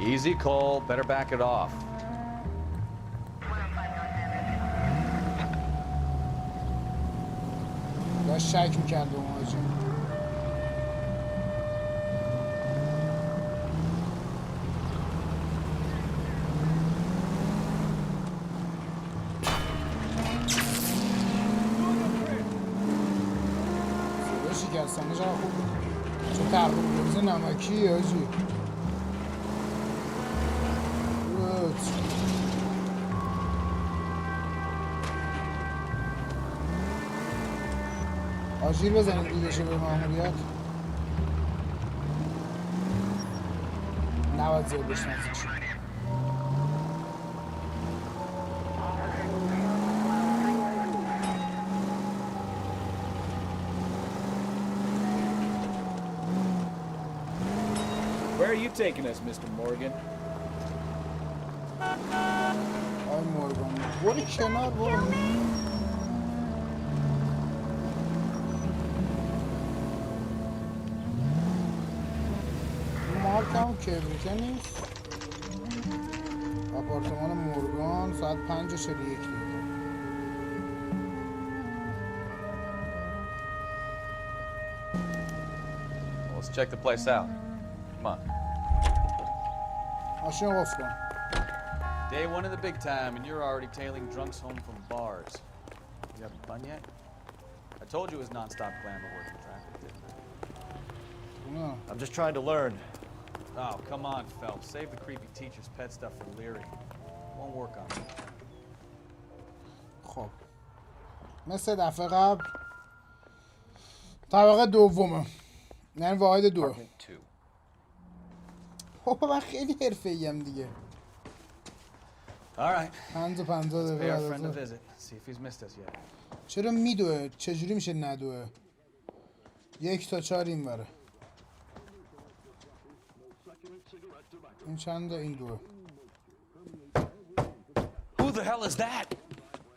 Easy, Cole. Better back it off. داشت شک میکرد به مهاجم. صدا شکستنه چرا خوب بود. چون تقریب بریز نمکی حاجی. آژیر بزنید دیگه به ماموریت. نباید زیاد بشنازیش. Where are you taking us, Mr. Morgan? آی مورگان برو کنار برو. مارکم کبیر نیست. آپارتمان مورگان ساعت 5:41 Let's check the place out. Come on. ماشین قفل کن. Day one in the big time, and you're already tailing drunks home from bars. You having fun yet? I told you it was non-stop glamour working traffic, didn't I? I'm just trying to learn. Oh, come on, Phelps. Save the creepy teacher's pet stuff for Leary. Won't work on me. خب مثل دفعه قبل طبقه دومه. یعنی واحد دو. خب من خیلی حرفه‌ایم دیگه. All right. 50 Pay دقیقه our friend a بعد. visit. See if he's missed us yet. چرا میدوه؟ چجوری میشه ندوه؟ 1 تا 4 این وره. این چنده؟ این دوه. Who the hell is that?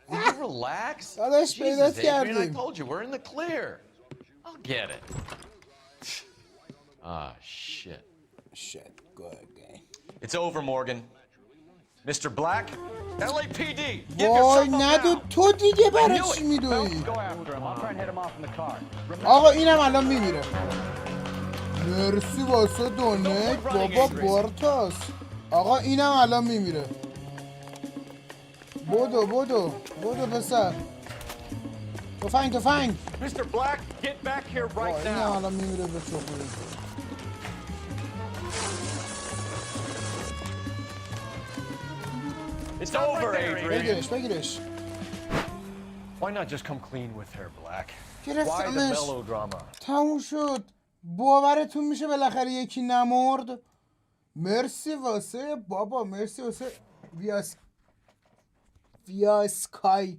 Will you relax? داداش پیدات Jesus, Adrian, I کردیم. told you, we're in the clear. I'll get it. Ah, shit. Shit, go again. It's over, Morgan. Mr. Black, LAPD, give وای yourself up ندو now. تو دیگه I برای knew چی it. میدوی؟ Go after him. I'll try and hit him off in the car. آقا اینم الان میمیره. مرسی واسه دونت بابا بارتاس. آقا اینم الان میمیره. بدو پسر. تفنگ Mr. Black, get back here right این now. حالا میمیره به چخوری It's over, Adrian. بگیرش Why not just come clean with her, Black? Why the گرفتمش melodrama? تموم شد باورتون میشه بالاخره یکی نمرد مرسی واسه بابا مرسی واسه ویاسکای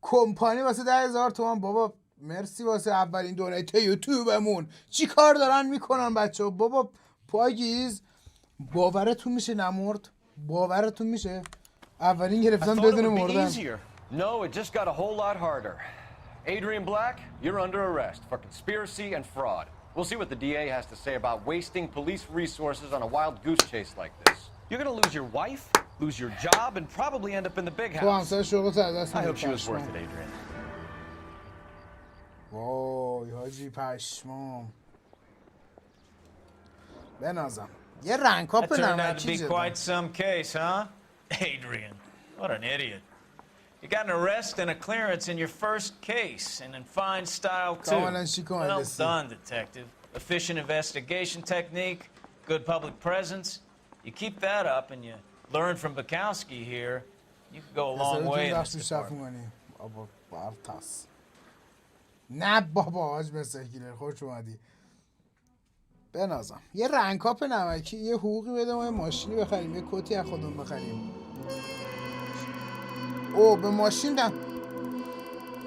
کمپانی واسه 10,000 تومان بابا مرسی واسه اولین دونیت یوتیوبمون چی کار دارن میکنن بچه بابا پاگیز باورتون میشه نمرد باورتون میشه اولین گرفتن بدون مردن No, it just got a whole lot harder. Adrian Black, you're under arrest for conspiracy and fraud. We'll see what the DA has to say about wasting police resources on a wild goose chase like this. You're gonna lose your wife, lose your job, and probably end up in the big house. I hope she was worth it, Adrian. وای حاجی پشمام بنازم یه رنکاپ نمکی That turned out to be quite some case, huh? Adrian, what an idiot. You got an arrest and a clearance in your first case, and in fine style, too. Well done, detective. Efficient investigation technique, good public presence. You keep that up and you learn from Bukowski here, you could go a long way in this department. نه بابا حاج مسکیلر خوش اومدی بنازم یه رنکاپ نمکی یه حقوقی بده ما یه ماشینی بخریم یه کتی از خودمون بخریم او به ماشین دم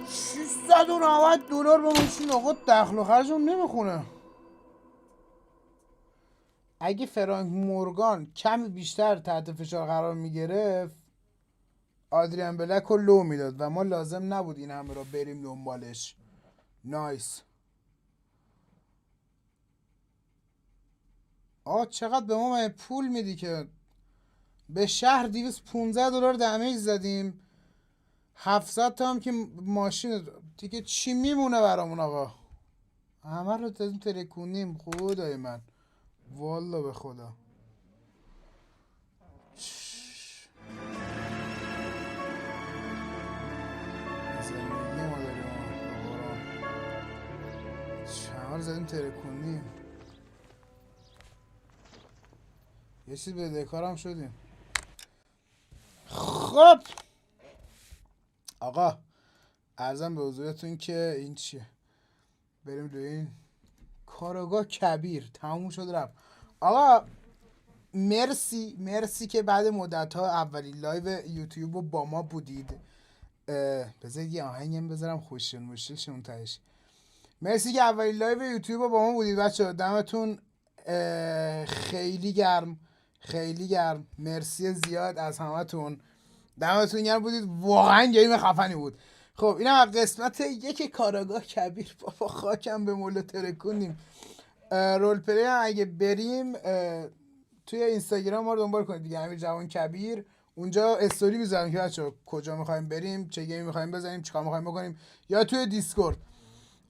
$690 به ماشین آقا دخل و خرجم نمیخونه اگه فرانک مورگان کمی بیشتر تحت فشار قرار میگرفت آدریان بلک رو لو میداد و ما لازم نبود این همه را بریم دنبالش نایس چقدر به ما پول میدی که به شهر $215 دمیج زدیم 700 تا هم که ماشین دیگه چی میمونه برامون آقا همه رو ترکونیم خدای من والا به خدا زندگی ما داریم چهار زدیم ترکونیم یه چیز به دکارم شدیم خب آقا عرضم به حضورتون که این چیه بریم روی این کاراگاه کبیر تموم شد رفت آقا مرسی که بعد مدت ها اولین لایو یوتیوب رو با ما بودید بذارید یه آهنگم بذارم خوششون مشتشون تهش مرسی که اولین لایو یوتیوب رو با ما بودید بچه دمتون خیلی گرم مرسی زیاد از همتون دمتون گرم بودید واقعا گیم خفنی بود خب اینم قسمت 1 کاراگاه کبیر بابا خاکم به مولا ترکونیم رول پلی هم اگه بریم توی اینستاگرام ما رو دنبال کنید دیگه AmirJavan کبیر اونجا استوری میذارم که بچه‌ها کجا می‌خوایم بریم چه گیمی می‌خوایم بزنیم چیکار می‌خوایم بکنیم یا توی دیسکورد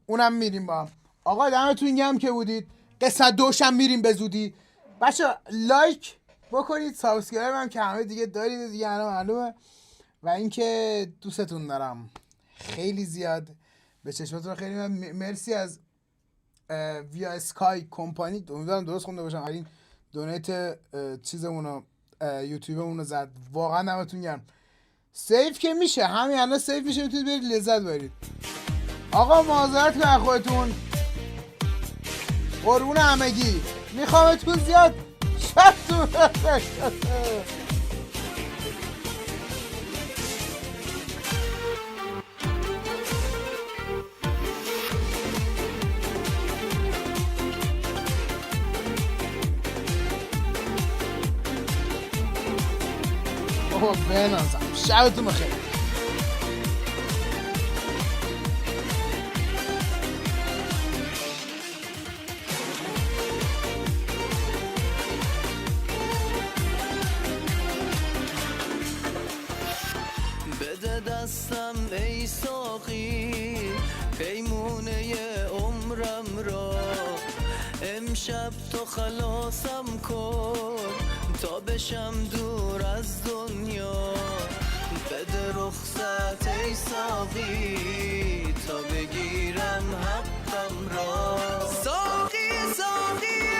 اونم میریم با هم آقا دمتون گرم که بودید قسمت 2 هم میریم به زودی بچه‌ها لایک بکنید سابسکرایب هم که همه دیگه دارید دیگه الان معلومه و اینکه دوستتون دارم خیلی زیاد به چشمتون خیلی مرسی از ویاسکای کمپانی امیدوارم درست خونده باشم این دونیت چیزمونو یوتیوبمونو زد واقعا دمتون گرم سیف که میشه همین الان سیف میشه میتونید برید لذت ببرید آقا معذرت کنید خودتون قربون همگی میخوامتون زیاد شتون بنازم شبتون بخیر بده دستم ای ساقی پیمونه عمرم را امشب تو خلاصم کن تا بشم دور از دنیا بده رخصت ای ساقی تا بگیرم حقم را ساقی ساقی